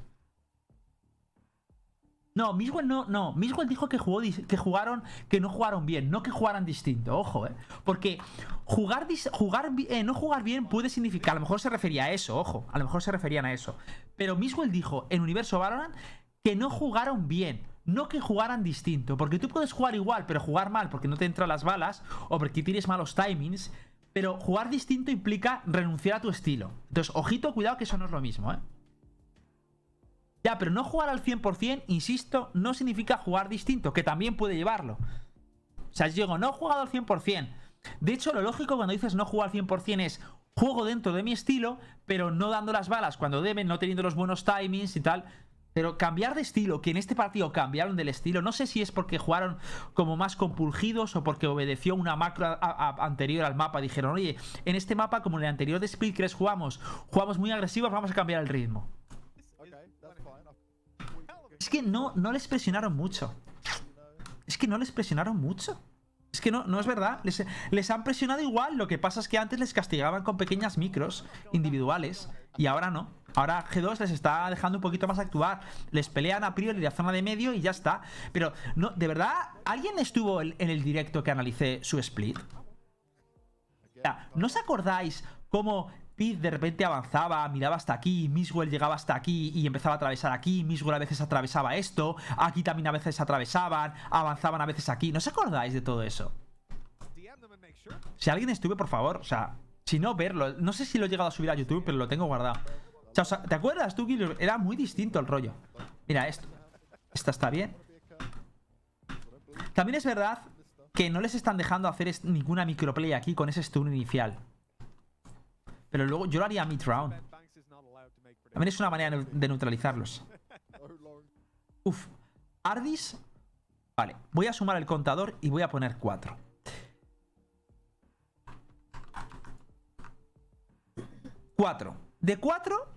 No, Miswell no. Miswell dijo que no jugaron bien, no que jugaran distinto. Ojo, porque no jugar bien puede significar, a lo mejor se refería a eso, ojo, a lo mejor se referían a eso. Pero Miswell dijo en Universo Valorant que no jugaron bien, no que jugaran distinto. Porque tú puedes jugar igual, pero jugar mal porque no te entran las balas o porque tienes malos timings. Pero jugar distinto implica renunciar a tu estilo. Entonces, ojito, cuidado, que eso no es lo mismo, Ya, pero no jugar al 100%, insisto, no significa jugar distinto, que también puede llevarlo. O sea, yo digo, no he jugado al 100%. De hecho, lo lógico cuando dices no juego al 100% es juego dentro de mi estilo, pero no dando las balas cuando deben, no teniendo los buenos timings y tal. Pero cambiar de estilo, que en este partido cambiaron del estilo, no sé si es porque jugaron como más compulgidos o porque obedeció una macro anterior al mapa. Dijeron, oye, en este mapa, como en el anterior de Splitcrest jugamos muy agresivos, vamos a cambiar el ritmo. Es que no les presionaron mucho. Es que no es verdad. Les han presionado igual. Lo que pasa es que antes les castigaban con pequeñas micros individuales. Y ahora no. Ahora G2 les está dejando un poquito más actuar. Les pelean a priori la zona de medio y ya está. Pero, no, de verdad, ¿alguien estuvo en el directo que analicé su split? O sea, ¿no os acordáis cómo Piz de repente avanzaba, miraba hasta aquí, Miswell llegaba hasta aquí y empezaba a atravesar aquí, Miswell a veces atravesaba esto, aquí también a veces atravesaban, avanzaban a veces aquí? ¿No os acordáis de todo eso? Si alguien estuve, por favor, o sea, si no, verlo. No sé si lo he llegado a subir a YouTube, pero lo tengo guardado. O sea, ¿te acuerdas tú, Guillermo? Era muy distinto el rollo. Mira, esto. Esta está bien. También es verdad que no les están dejando hacer ninguna microplay aquí con ese stun inicial. Pero luego yo lo haría mid-round. También es una manera de neutralizarlos. Uf. Ardis. Vale, voy a sumar el contador y voy a poner 4. 4. De 4,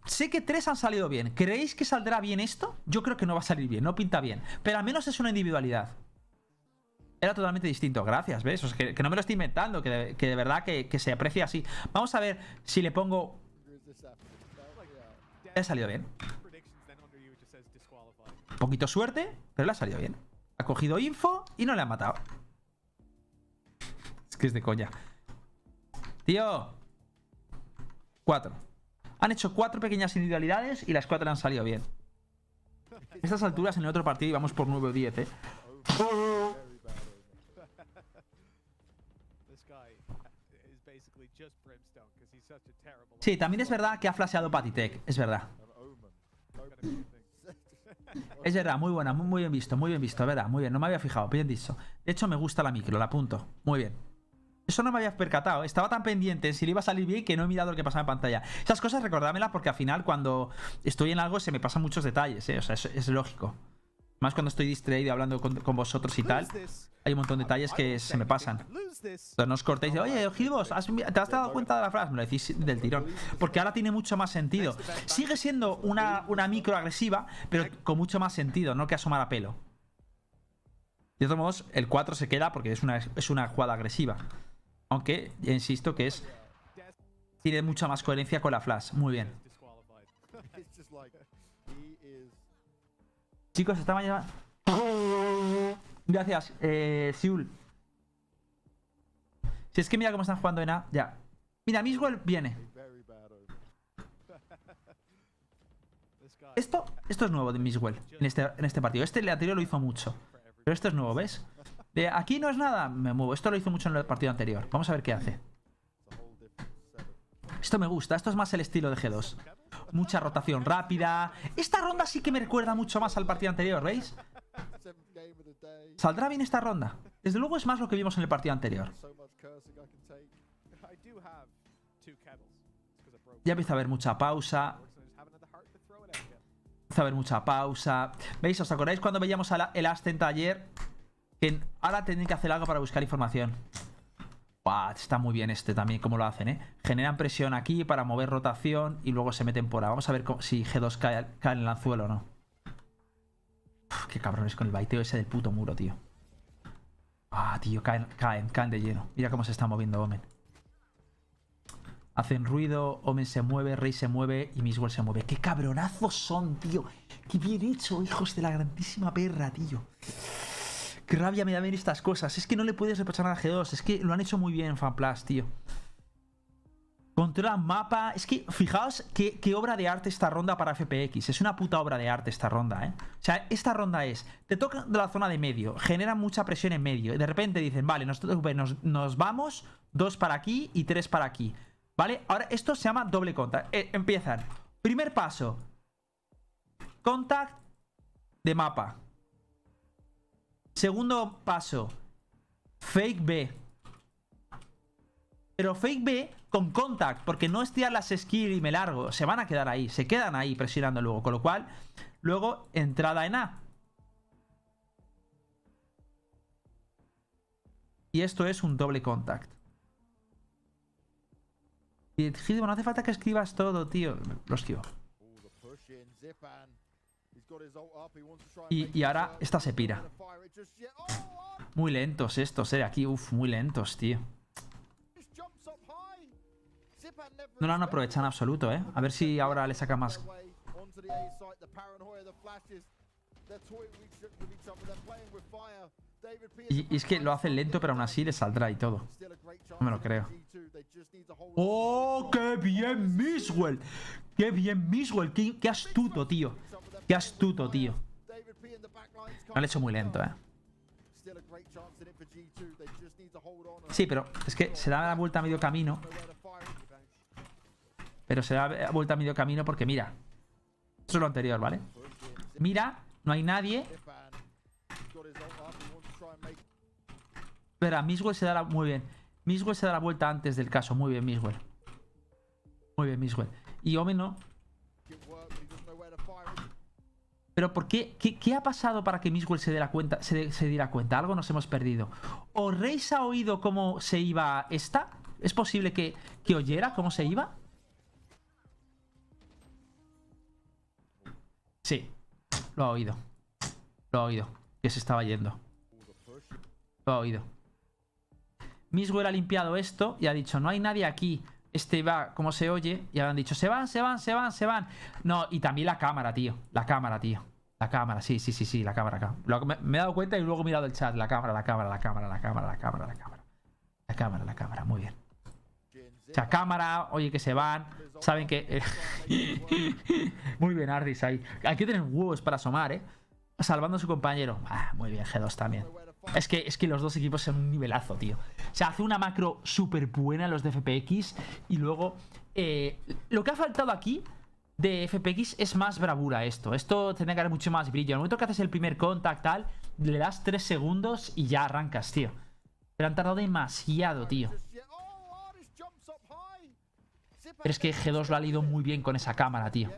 sé que 3 han salido bien. ¿Creéis que saldrá bien esto? Yo creo que no va a salir bien, no pinta bien. Pero al menos es una individualidad. Era totalmente distinto, gracias, ¿ves? O sea, que no me lo estoy inventando, que de verdad que se aprecia así. Vamos a ver si le pongo... Le ha salido bien. Un poquito suerte, pero le ha salido bien. Ha cogido info y no le han matado. Es que es de coña. Tío. 4. Han hecho 4 pequeñas individualidades y las 4 le han salido bien. A estas alturas en el otro partido íbamos por 9 o 10, Sí, también es verdad que ha flasheado Patitech. Es verdad. Es verdad, muy buena, muy bien visto, es verdad, muy bien, no me había fijado, bien dicho. De hecho, me gusta la micro, la apunto. Muy bien. Eso no me había percatado, estaba tan pendiente si le iba a salir bien que no he mirado lo que pasaba en pantalla. Esas cosas recordármelas porque al final cuando estoy en algo se me pasan muchos detalles, O sea, es lógico. Más cuando estoy distraído hablando con vosotros y tal. Hay un montón de detalles que se me pasan. Entonces no os cortéis de, oye, Gilbos, ¿te has dado cuenta de la frase? Me lo decís del tirón. Porque ahora tiene mucho más sentido. Sigue siendo una micro agresiva, pero con mucho más sentido, no que asomar a pelo. De todos modos, el 4 se queda porque es una jugada agresiva. Aunque, insisto, que tiene mucha más coherencia con la flash. Muy bien. Chicos, esta mañana... Gracias, Siul. Si es que mira cómo están jugando en A. Ya. Mira, Miswell viene. Esto es nuevo de Miswell en este partido. El anterior lo hizo mucho. Pero esto es nuevo, ¿ves? De aquí no es nada, me muevo. Esto lo hizo mucho en el partido anterior. Vamos a ver qué hace. Esto me gusta. Esto es más el estilo de G2. Mucha rotación rápida. Esta ronda sí que me recuerda mucho más al partido anterior, ¿veis? ¿Saldrá bien esta ronda? Desde luego es más lo que vimos en el partido anterior. Ya empieza a haber mucha pausa. ¿Veis? ¿Os acordáis cuando veíamos el Ascent ayer? Que ahora tienen que hacer algo para buscar información. Buah, está muy bien este también, cómo lo hacen, ¿eh? Generan presión aquí para mover rotación y luego se meten por ahí. Vamos a ver si G2 cae en el anzuelo o no. Uf, qué cabrones con el baiteo ese del puto muro, tío. Ah, tío, caen de lleno. Mira cómo se está moviendo Omen. Hacen ruido, Omen se mueve, Rey se mueve y Mixwell se mueve. ¡Qué cabronazos son, tío! ¡Qué bien hecho, hijos de la grandísima perra, tío! ¡Qué rabia me da ver estas cosas! Es que no le puedes reprochar nada a G2. Es que lo han hecho muy bien en FanPlus, tío. Controlan mapa. Es que, fijaos qué obra de arte esta ronda para FPX. Es una puta obra de arte esta ronda, ¿eh? O sea, esta ronda es... Te toca de la zona de medio. Generan mucha presión en medio. Y de repente dicen, vale, nos vamos. 2 para aquí y 3 para aquí. ¿Vale? Ahora, esto se llama doble contact. Empiezan. Primer paso. Contact de mapa. Segundo paso. Fake B. Pero fake B con contact. Porque no es tirar las skills y me largo. Se van a quedar ahí. Se quedan ahí presionando luego. Con lo cual, luego entrada en A. Y esto es un doble contact. Y no hace falta que escribas todo, tío. Lo escribo. Y ahora esta se pira. Muy lentos estos, aquí. Uf, muy lentos, tío. No lo han aprovechado en absoluto, A ver si ahora le saca más. Y es que lo hacen lento, pero aún así le saldrá y todo. No me lo creo. ¡Oh, qué bien, Mixwell! ¡Qué bien, Mixwell! ¡Qué astuto, tío! ¡Qué astuto, tío! Lo han hecho muy lento, Sí, pero es que se da la vuelta a medio camino. Pero se da la vuelta a medio camino porque, mira. Esto es lo anterior, ¿vale? Mira, no hay nadie. Espera, Mixwell se da la... Muy bien. Mixwell se da la vuelta antes del caso. Muy bien, Mixwell. Muy bien, Mixwell. Y Omen no. Pero ¿por qué? ¿Qué ha pasado para que Mixwell se diera cuenta? Algo nos hemos perdido. ¿O Reis ha oído cómo se iba esta? ¿Es posible que oyera cómo se iba? Sí. Lo ha oído. Lo ha oído. Que se estaba yendo. Lo ha oído. Mixwell ha limpiado esto y ha dicho, no hay nadie aquí. Este va, como se oye, y han dicho, se van. No, y también la cámara, tío. La cámara, tío. La cámara, sí, la cámara acá. Me he dado cuenta y luego he mirado el chat. La cámara, muy bien. O sea, cámara, oye que se van. Saben que... Muy bien, Ardis ahí. Hay que tener huevos para asomar, salvando a su compañero. Muy bien, G2 también. Es que los dos equipos son un nivelazo, tío. O sea, hace una macro súper buena los de FPX. Y luego, lo que ha faltado aquí de FPX es más bravura esto. Esto tendría que haber mucho más brillo. En el momento que haces el primer contact, tal, le das 3 segundos y ya arrancas, tío. Pero han tardado demasiado, tío. Pero es que G2 lo ha leído muy bien con esa cámara, tío.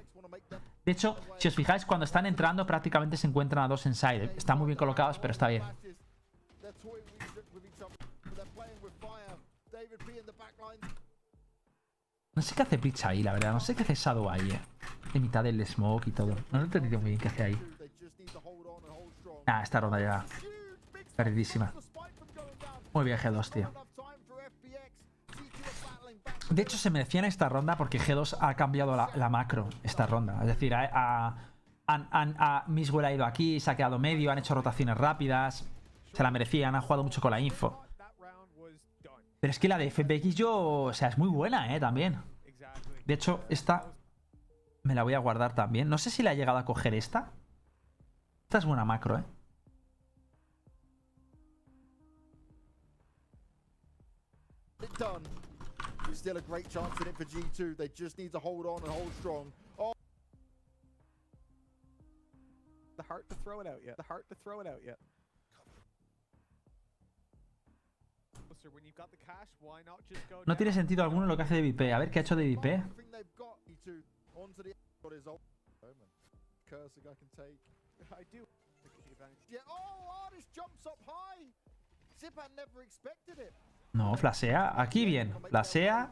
De hecho, si os fijáis, cuando están entrando prácticamente se encuentran a 2 en side. Están muy bien colocados, pero está bien. No sé qué hace Pizza ahí, la verdad. No sé qué hace Shadow ahí, en mitad del smoke y todo. No lo he entendido muy bien qué hace ahí. Esta ronda ya perdidísima. Muy bien, G2, tío. De hecho, se merecían esta ronda porque G2 ha cambiado la macro esta ronda. Es decir, Mixwell ha ido aquí, se ha quedado medio, han hecho rotaciones rápidas. Se la merecían, han jugado mucho con la info. Pero es que la de FPX o sea, es muy buena, también. De hecho, esta me la voy a guardar también. No sé si la he llegado a coger esta. Esta es buena macro, Still a great chance in it for G2. They just need to hold on and hold strong. Oh. The heart to throw it out yet. No tiene sentido alguno lo que hace DVP. A ver qué ha hecho DVP. No, flasea. Aquí bien. Flasea.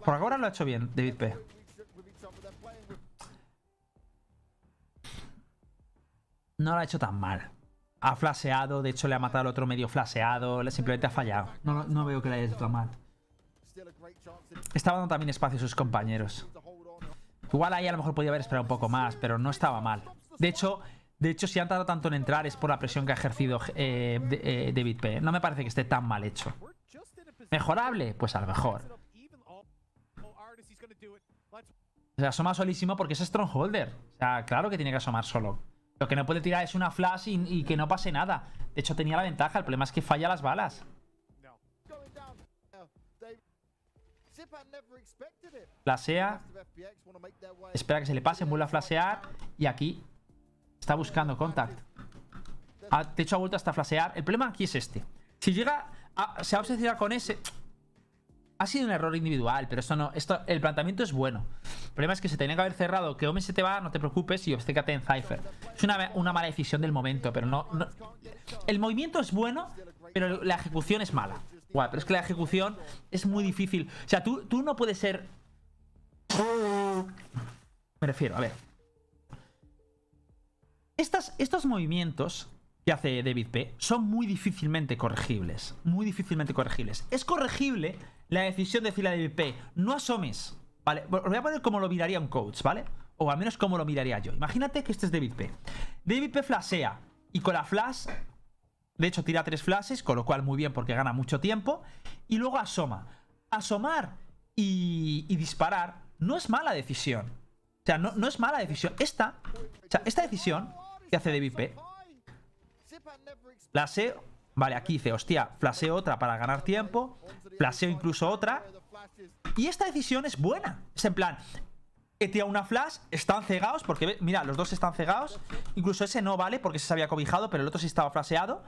Por ahora lo ha hecho bien, David P. No lo ha hecho tan mal. Ha flaseado, de hecho le ha matado al otro medio flaseado. Simplemente ha fallado. No veo que le haya hecho tan mal. Estaba dando también espacio a sus compañeros. Igual ahí a lo mejor podía haber esperado un poco más, pero no estaba mal. De hecho, si han tardado tanto en entrar es por la presión que ha ejercido David P. No me parece que esté tan mal hecho. ¿Mejorable? Pues a lo mejor. Se asoma solísimo porque es Strongholder. O sea, claro que tiene que asomar solo. Lo que no puede tirar es una flash y que no pase nada. De hecho, tenía la ventaja. El problema es que falla las balas. Flasea. Espera que se le pase, vuelve a flashear. Y aquí está buscando contact. De hecho, ha vuelto hasta a flashear. El problema aquí es este. Si llega se ha obsesionado con ese. Ha sido un error individual, pero el planteamiento es bueno. El problema es que se tenía que haber cerrado. Que Omen se te va, no te preocupes, y obstécate en Cypher. Es una mala decisión del momento, pero no. El movimiento es bueno, pero la ejecución es mala. Guau, pero es que la ejecución es muy difícil. O sea, tú no puedes ser. Me refiero, a ver. Estos movimientos que hace David P son muy difícilmente corregibles. Muy difícilmente corregibles. Es corregible la decisión de decirle a David P: no asomes. Vale, os voy a poner como lo miraría un coach, ¿vale? O al menos como lo miraría yo. Imagínate que este es David P. David P flashea. Y con la flash, de hecho, tira 3 flashes, con lo cual muy bien porque gana mucho tiempo. Y luego asoma. Asomar y disparar no es mala decisión. O sea, no es mala decisión. Esta decisión que hace David P. Flaseo. Vale, aquí dice, hostia, flaseo otra para ganar tiempo. Flaseo incluso otra. Y esta decisión es buena. Es en plan, he tirado una flash, están cegados. Porque, mira, los dos están cegados. Incluso ese no vale porque se había cobijado, pero el otro sí estaba flasheado.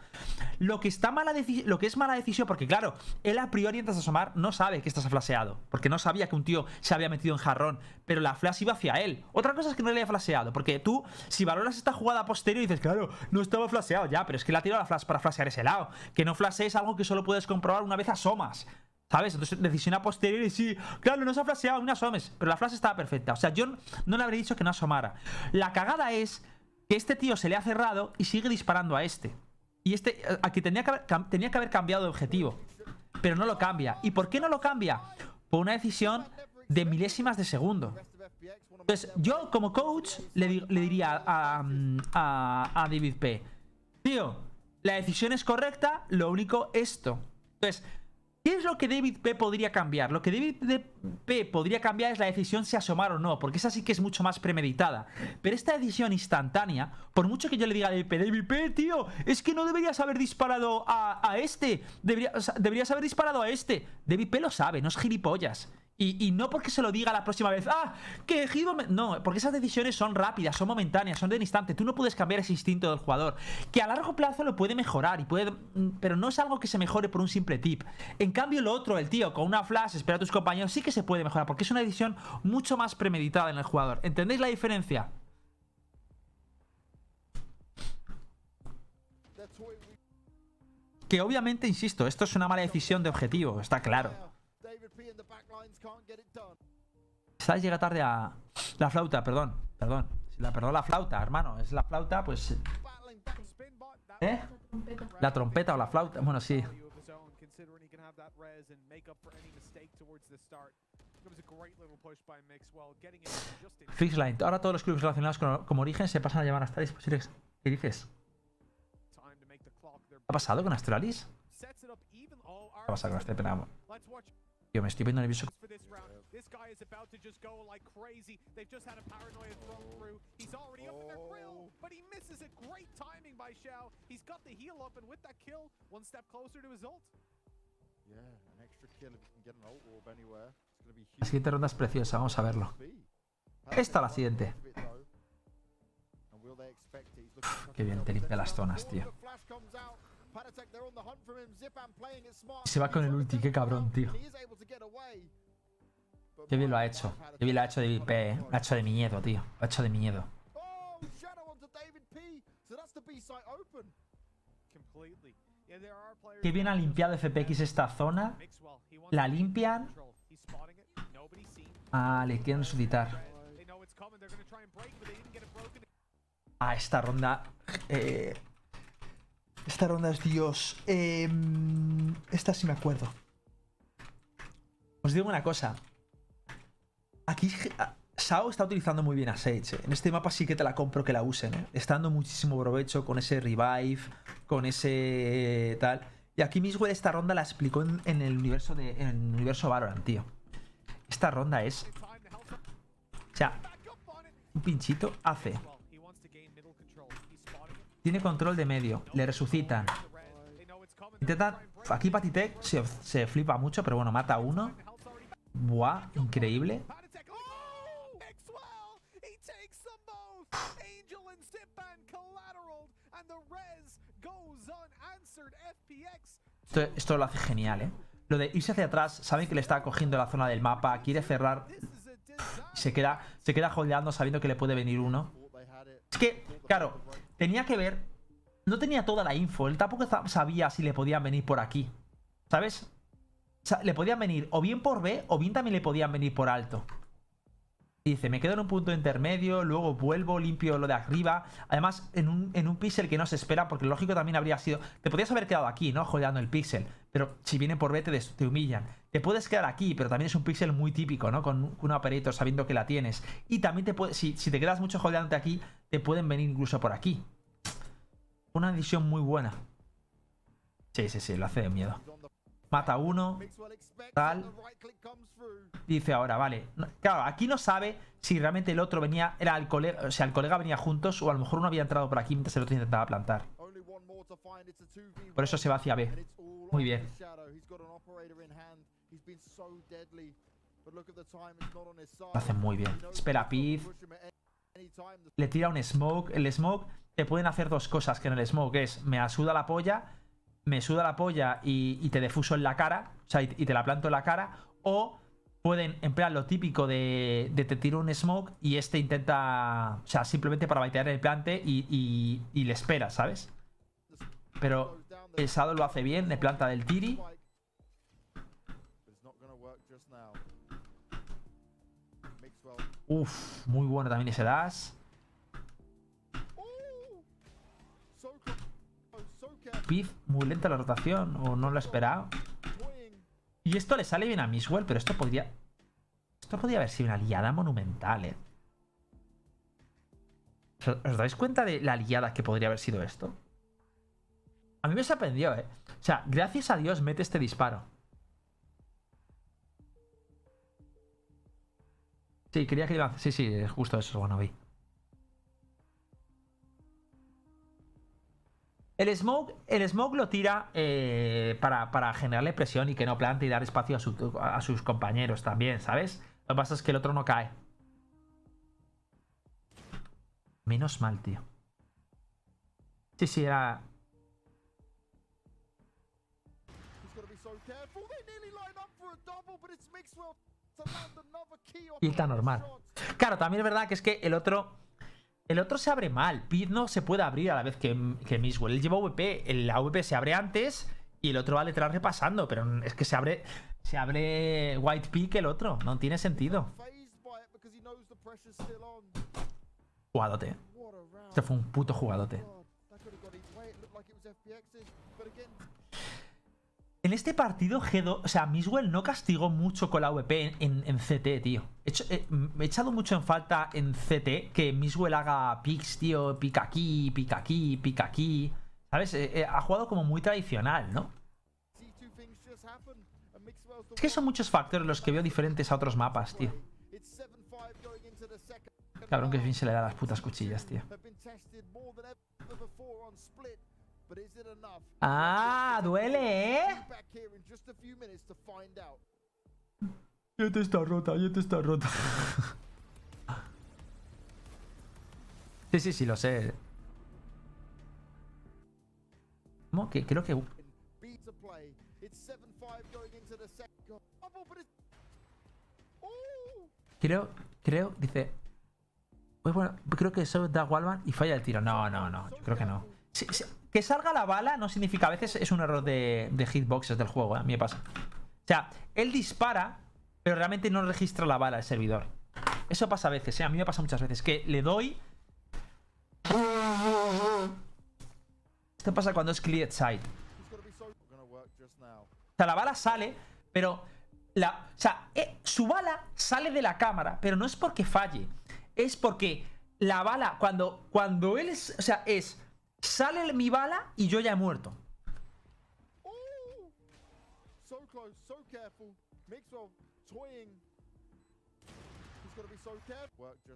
Lo que es mala decisión, porque claro, él a priori antes de asomar no sabe que estás flasheado. Porque no sabía que un tío se había metido en jarrón. Pero la flash iba hacia él. Otra cosa es que no le haya flasheado. Porque tú, si valoras esta jugada posterior, dices, claro, no estaba flasheado ya. Pero es que le ha tirado la flash para flashear ese lado. Que no flashees algo que solo puedes comprobar una vez asomas. ¿Sabes? Entonces, decisión a posteriori, sí. Claro, no se ha flasheado, no asomes. Pero la flash estaba perfecta. O sea, yo no le habría dicho que no asomara. La cagada es que este tío se le ha cerrado y sigue disparando a este. Y aquí tenía que haber cambiado de objetivo. Pero no lo cambia. ¿Y por qué no lo cambia? Por una decisión de milésimas de segundo. Entonces, yo como coach le diría a David P: tío, la decisión es correcta, lo único esto. Entonces, ¿qué es lo que David P podría cambiar? Lo que David P podría cambiar es la decisión si asomar o no, porque esa sí que es mucho más premeditada. Pero esta decisión instantánea, por mucho que yo le diga a David P, tío, es que no deberías haber disparado a este. Deberías haber disparado a este. David P lo sabe, no es gilipollas. Y no porque se lo diga la próxima vez, que giro. No, porque esas decisiones son rápidas, son momentáneas, son de un instante. Tú no puedes cambiar ese instinto del jugador, que a largo plazo lo puede mejorar pero no es algo que se mejore por un simple tip. En cambio, lo otro, el tío con una flash, espera a tus compañeros, sí que se puede mejorar, porque es una decisión mucho más premeditada en el jugador. ¿Entendéis la diferencia? Que obviamente, insisto, esto es una mala decisión de objetivo, está claro. ¿Sabes? Llega tarde a la flauta, perdón. Perdón la flauta, hermano. Es la flauta, pues. ¿Eh? La trompeta o la flauta. Bueno, sí. Fixline. Ahora todos los clubes relacionados con Origen se pasan a llamar a Astralis posibles. ¿Qué dices? ¿Qué ha pasado con Astralis? ¿Qué ha pasado con Astralis? Yo me estoy viendo nervioso. La siguiente ronda es preciosa, vamos a verlo. Esta la siguiente. Qué bien te limpia las zonas, tío. Se va con el ulti, qué cabrón, tío. Qué bien lo ha hecho. Qué bien lo ha hecho David P, Lo ha hecho de miedo, tío. Lo ha hecho de miedo. Qué bien ha limpiado FPX esta zona. La limpian. Ah, le quieren resucitar. Ah, esta ronda. Esta ronda es Dios. Esta sí me acuerdo. Os digo una cosa. Aquí Sao está utilizando muy bien a Sage. En este mapa sí que te la compro que la usen. Está dando muchísimo provecho con ese revive, con ese tal. Y aquí Mixwell esta ronda la explicó en el universo Valorant, tío. Esta ronda es... O sea, un pinchito hace... Tiene control de medio. Le resucitan. Intentan... Aquí Patitech se flipa mucho, pero bueno, mata a uno. Buah, increíble. Esto lo hace genial, ¿eh? Lo de irse hacia atrás, saben que le está cogiendo la zona del mapa, quiere cerrar y se queda holdeando sabiendo que le puede venir uno. Es que, claro, tenía que ver... No tenía toda la info, él tampoco sabía si le podían venir por aquí, ¿sabes? O sea, le podían venir o bien por B o bien también le podían venir por alto. Y dice, me quedo en un punto intermedio, luego vuelvo, limpio lo de arriba. Además, en un pixel que no se espera, porque lo lógico también habría sido... Te podrías haber quedado aquí, ¿no? Holdeando el pixel. Pero si vienen por B te humillan. Te puedes quedar aquí, pero también es un pixel muy típico, ¿no? Con un operator sabiendo que la tienes. Y también si te quedas mucho holdeándote aquí, te pueden venir incluso por aquí. Una decisión muy buena. Sí, lo hace de miedo. Mata a uno. Tal. Dice ahora, vale. Claro, aquí no sabe si realmente el otro venía... Era el colega... O sea, el colega venía juntos o a lo mejor uno había entrado por aquí mientras el otro intentaba plantar. Por eso se va hacia B. Muy bien. Lo hacen muy bien. Espera Piz. Le tira un smoke. El smoke... Te pueden hacer dos cosas que en el smoke es... Me suda la polla y te defuso en la cara. O sea, y te la planto en la cara. O pueden emplear lo típico de te tiro un smoke y este intenta... O sea, simplemente para baitear el plante y le espera, ¿sabes? Pero el Shadow lo hace bien, le planta del tiri. Uf, muy bueno también ese dash. Piz, muy lenta la rotación, o no lo he esperado. Y esto le sale bien a Mixwell, pero esto podría haber sido una liada monumental, ¿eh? ¿Os dais cuenta de la liada que podría haber sido esto? A mí me sorprendió, ¿eh? O sea, gracias a Dios mete este disparo. Sí, quería que iba a... Sí, es justo eso, bueno, vi. El smoke lo tira para generarle presión y que no plante y dar espacio a sus compañeros también, ¿sabes? Lo que pasa es que el otro no cae. Menos mal, tío. Sí, era... Y está normal. Claro, también es verdad que es que el otro se abre mal. Piz no se puede abrir a la vez que Mixwell. Él lleva VP. La VP se abre antes y el otro va detrás repasando. Pero es que se abre White Peak el otro. No tiene sentido. Jugadote. Este fue un puto jugadote. En este partido, o sea, Mixwell no castigó mucho con la AWP en CT, tío. Me he echado mucho en falta en CT que Mixwell haga picks, tío. Pica aquí, pica aquí, pica aquí. ¿Sabes? Ha jugado como muy tradicional, ¿no? Es que son muchos factores los que veo diferentes a otros mapas, tío. Cabrón, que bien se le da las putas cuchillas, tío. Ah, duele, ¿eh? Ya te está rota. Sí, lo sé. ¿Cómo? Que creo que... Creo, dice... Pues bueno, creo que eso da Wallman y falla el tiro. No, yo creo que no. Que salga la bala no significa, a veces es un error de hitboxes del juego, ¿eh? A mí me pasa. O sea, él dispara, pero realmente no registra la bala el servidor. Eso pasa a veces, ¿eh? A mí me pasa muchas veces, que le doy... Esto pasa cuando es cleared sight. O sea, la bala sale, pero... O sea, su bala sale de la cámara, pero no es porque falle. Es porque la bala, cuando él es... O sea, es... Sale mi bala y yo ya he muerto.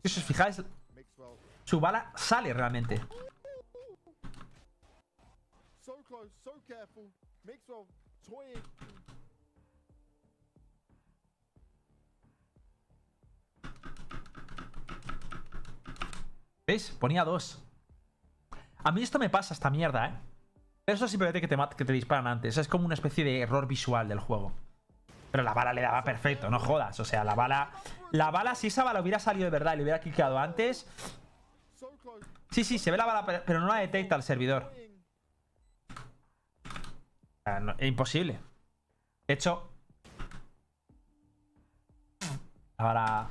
Si os fijáis, su bala sale realmente. ¿Veis? Ponía 2. A mí esto me pasa, esta mierda, ¿eh? Pero eso simplemente que te disparan antes. Es como una especie de error visual del juego. Pero la bala le daba perfecto, no jodas. O sea, la bala, si esa bala hubiera salido de verdad y le hubiera quickeado antes... Sí, se ve la bala, pero no la detecta el servidor. No, es imposible. De hecho... Ahora...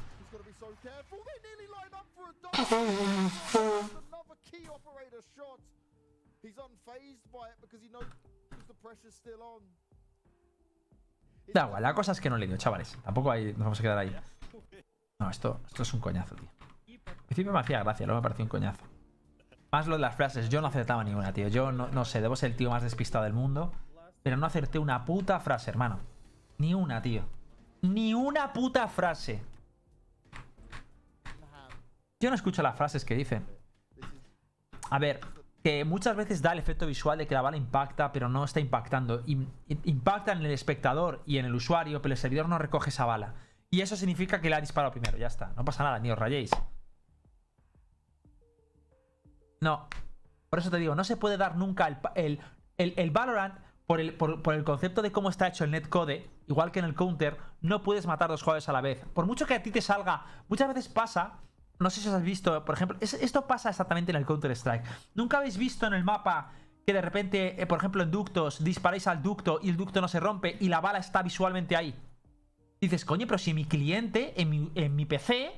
Da igual, la cosa es que no le dio, chavales. Tampoco nos vamos a quedar ahí. No, esto es un coñazo, tío. Al principio me hacía gracia, luego me pareció un coñazo. Más lo de las frases, yo no acertaba ninguna, tío. Yo no sé, debo ser el tío más despistado del mundo, pero no acerté una puta frase, hermano. Ni una, tío. Ni una puta frase. Yo no escucho las frases que dicen. A ver, que muchas veces da el efecto visual de que la bala impacta, pero no está impactando. Impacta en el espectador y en el usuario, pero el servidor no recoge esa bala. Y eso significa que la ha disparado primero, ya está. No pasa nada, ni os rayéis. No. Por eso te digo, no se puede dar nunca el Valorant, por el concepto de cómo está hecho el netcode, igual que en el Counter, no puedes matar dos jugadores a la vez. Por mucho que a ti te salga, muchas veces pasa... No sé si os has visto, por ejemplo, esto pasa exactamente en el Counter-Strike. ¿Nunca habéis visto en el mapa que de repente, por ejemplo, en ductos, disparáis al ducto y el ducto no se rompe y la bala está visualmente ahí? Dices, coño, pero si mi cliente, en mi PC,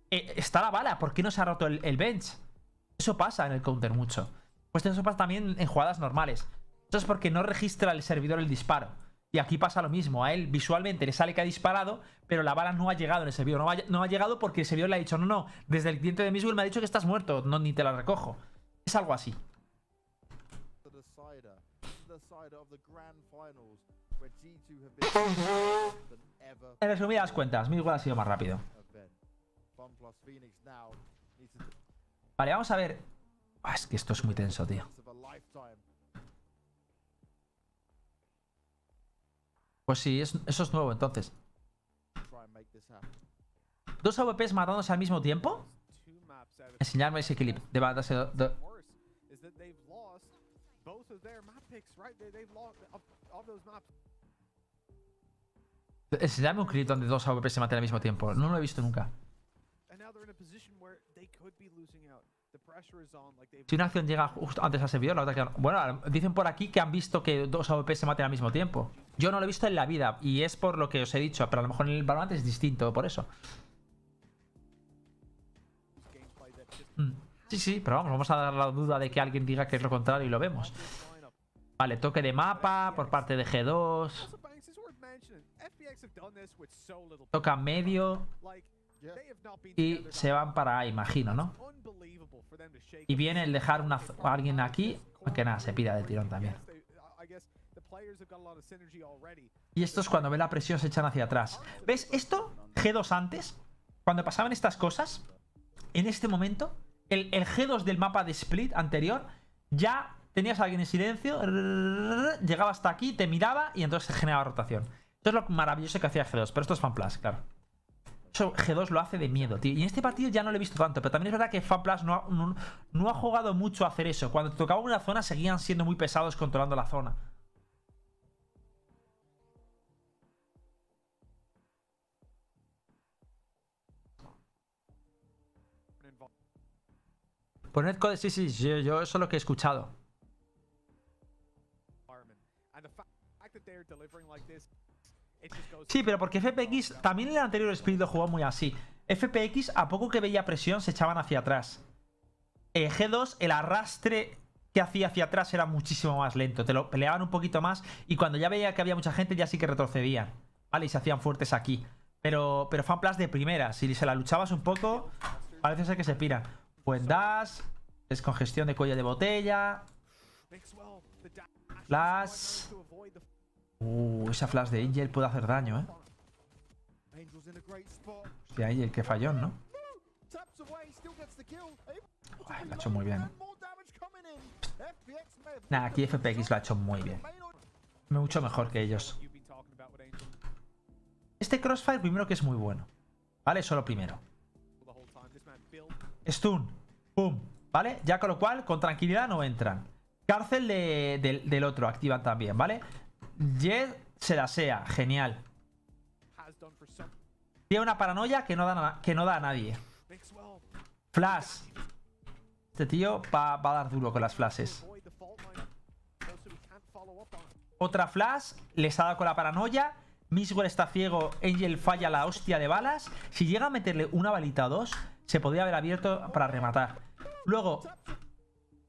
está la bala, ¿por qué no se ha roto el bench? Eso pasa en el Counter mucho. Pues eso pasa también en jugadas normales. Eso es porque no registra el servidor el disparo. Y aquí pasa lo mismo, a él visualmente le sale que ha disparado, pero la bala no ha llegado en el servidor. No ha llegado porque el servidor le ha dicho, no, desde el cliente de Miswell me ha dicho que estás muerto, no, ni te la recojo. Es algo así. En resumidas cuentas, Miswell ha sido más rápido. Vale, vamos a ver. Es que esto es muy tenso, tío. Pues sí, eso es nuevo entonces. ¿Dos AWPs matándose al mismo tiempo? Enseñarme ese clip. Enseñarme un clip donde dos AWPs se maten al mismo tiempo. No lo he visto nunca. Si una acción llega justo antes al servidor, la otra que... Bueno, dicen por aquí que han visto que dos AWP se maten al mismo tiempo. Yo no lo he visto en la vida y es por lo que os he dicho, pero a lo mejor en el Valorant es distinto, por eso. Sí, pero vamos a dar la duda de que alguien diga que es lo contrario y lo vemos. Vale, toque de mapa por parte de G2. Toca medio. Y se van para A, imagino, ¿no? Y viene el dejar a alguien aquí, que nada, se pira del tirón también. Y esto es cuando ve la presión, se echan hacia atrás. ¿Ves? Esto, G2 antes, cuando pasaban estas cosas, en este momento, el G2 del mapa de Split anterior, ya tenías a alguien en silencio, llegaba hasta aquí, te miraba y entonces se generaba rotación. Esto es lo maravilloso que hacía G2, pero esto es FunPlus, claro. Eso G2 lo hace de miedo, tío. Y en este partido ya no lo he visto tanto. Pero también es verdad que FunPlus no ha jugado mucho a hacer eso. Cuando te tocaba una zona seguían siendo muy pesados controlando la zona. Por netcode, sí, yo eso es lo que he escuchado. Sí, pero porque FPX también en el anterior split lo jugó muy así. FPX, a poco que veía presión, se echaban hacia atrás. G2, el arrastre que hacía hacia atrás era muchísimo más lento. Te lo peleaban un poquito más y cuando ya veía que había mucha gente ya sí que retrocedían, ¿vale? Y se hacían fuertes aquí. Pero Fanplas de primera. Si se la luchabas un poco, parece ser que se piran. Buen dash. Descongestión de cuello de botella. Flash. Esa flash de Angel puede hacer daño, ¿eh? Hostia, Angel, qué fallón, ¿no? Ay, lo ha hecho muy bien. Nah, aquí FPX lo ha hecho muy bien. Mucho mejor que ellos. Este Crossfire primero que es muy bueno. ¿Vale? Solo primero. Stun. Pum. ¿Vale? Ya con lo cual, con tranquilidad no entran. Cárcel del otro activan también, ¿vale? Jet se la sea. Genial. Tiene una paranoia que no da a nadie. Flash. Este tío va a dar duro con las flashes. Otra flash. Les ha dado con la paranoia. Mixwell está ciego. Angel falla la hostia de balas. Si llega a meterle una balita o dos, se podría haber abierto para rematar. Luego,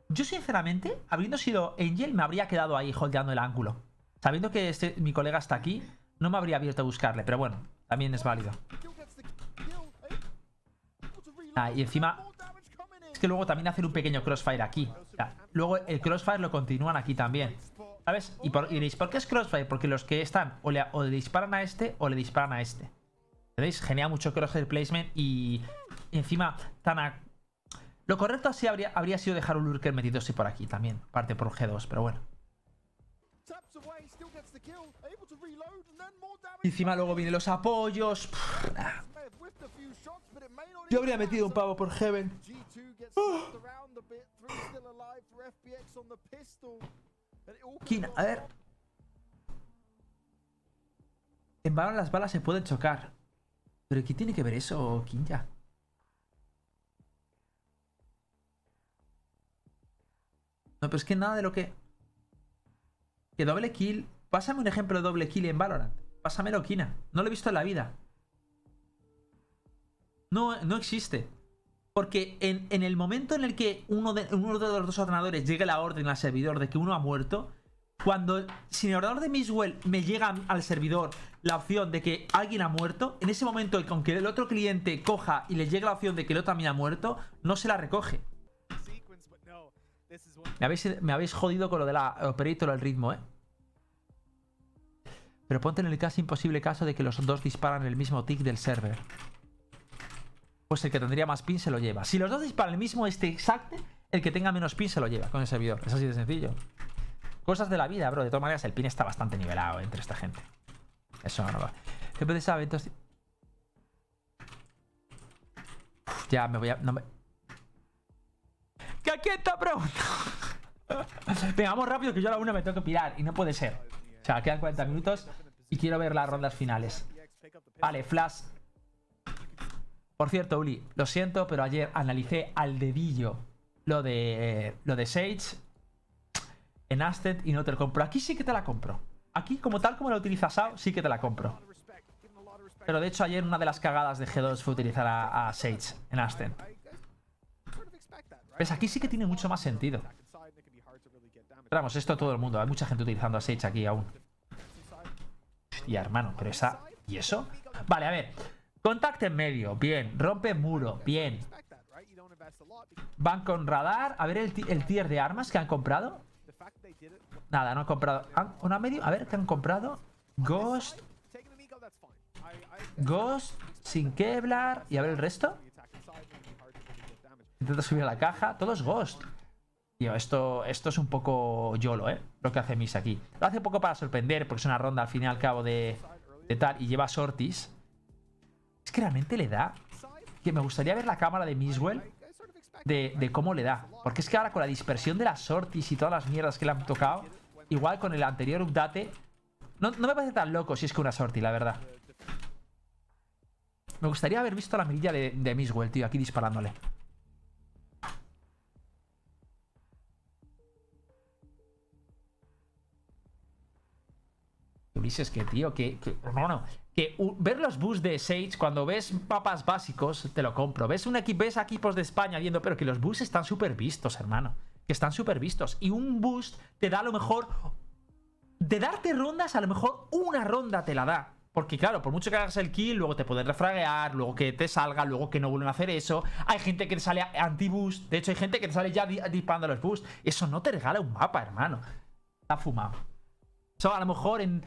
yo sinceramente, habiendo sido Angel, me habría quedado ahí holdeando el ángulo. Sabiendo que mi colega está aquí, no me habría abierto a buscarle. Pero bueno, también es válido. Y encima, es que luego también hacen un pequeño crossfire aquí. Luego el crossfire lo continúan aquí también, ¿sabes? Y diréis, ¿por qué es crossfire? Porque los que están o le disparan a este o le disparan a este. ¿Veis? Genera mucho crosshair placement y encima lo correcto así habría sido dejar un lurker metido así por aquí también. Parte por G2, pero bueno. Y encima luego vienen los apoyos. Yo habría metido un pavo por Heaven. Kin, a ver. En balón las balas se pueden chocar. ¿Pero qué tiene que ver eso, Kinja? No, pero es que nada de lo que... Que doble kill... Pásame un ejemplo de doble kill en Valorant. Pásamelo, Kina. No lo he visto en la vida. No existe. Porque en el momento en el que uno de los dos ordenadores llegue la orden al servidor de que uno ha muerto, si en el ordenador de Mixwell me llega al servidor la opción de que alguien ha muerto, en ese momento, aunque el otro cliente coja y le llegue la opción de que el otro también ha muerto, no se la recoge. Me habéis jodido con lo de la operator al ritmo, ¿eh? Pero ponte en el casi imposible caso de que los dos disparan el mismo tick del server. Pues el que tendría más pin se lo lleva. Si los dos disparan el mismo exacto, el que tenga menos pin se lo lleva con el servidor. Es así de sencillo. Cosas de la vida, bro. De todas maneras, el pin está bastante nivelado entre esta gente. Eso no va. ¿Qué puede saber? Entonces... ya me voy a... ¿Qué quién te ha preguntado? Venga, vamos rápido que yo a la 1 me tengo que pirar. Y no puede ser. O sea, quedan 40 minutos y quiero ver las rondas finales. Vale, Flash. Por cierto, Uli, lo siento, pero ayer analicé al dedillo lo de Sage en Ascent y no te lo compro. Aquí sí que te la compro. Aquí, como tal como lo utiliza Sao, sí que te la compro. Pero de hecho ayer una de las cagadas de G2 fue utilizar a Sage en Ascent. ¿Ves? Aquí sí que tiene mucho más sentido. Pero vamos, esto todo el mundo. Hay mucha gente utilizando a Sage aquí aún. Hostia, hermano, pero esa... ¿Y eso? Vale, a ver. Contact en medio, bien. Rompe muro, bien. Van con radar. A ver el tier de armas que han comprado. Nada, no han comprado. ¿Una medio? A ver, ¿qué han comprado? Ghost. Ghost. Sin Kevlar. Y a ver el resto. Intento subir a la caja. Todo es Ghost. Tío, esto es un poco YOLO, lo que hace Miss aquí. Lo hace un poco para sorprender, porque es una ronda al fin y al cabo de tal. Y lleva sorties. Es que realmente le da. Que me gustaría ver la cámara de Mixwell de cómo le da. Porque es que ahora con la dispersión de las sorties y todas las mierdas que le han tocado, igual con el anterior update, no me parece tan loco si es que una sortie, la verdad. Me gustaría haber visto la mirilla de Mixwell, tío, aquí disparándole. Ulises, que tío, hermano, ver los boosts de Sage cuando ves mapas básicos, te lo compro. Ves equipos de España viendo, pero que los boosts están súper vistos, hermano. Que están súper vistos. Y un boost te da a lo mejor... De darte rondas, a lo mejor una ronda te la da. Porque claro, por mucho que hagas el kill, luego te puedes refraguear, luego que te salga, luego que no vuelven a hacer eso. Hay gente que te sale anti-boost. De hecho, hay gente que te sale ya disparando los boosts. Eso no te regala un mapa, hermano. Está fumado. So, a lo mejor en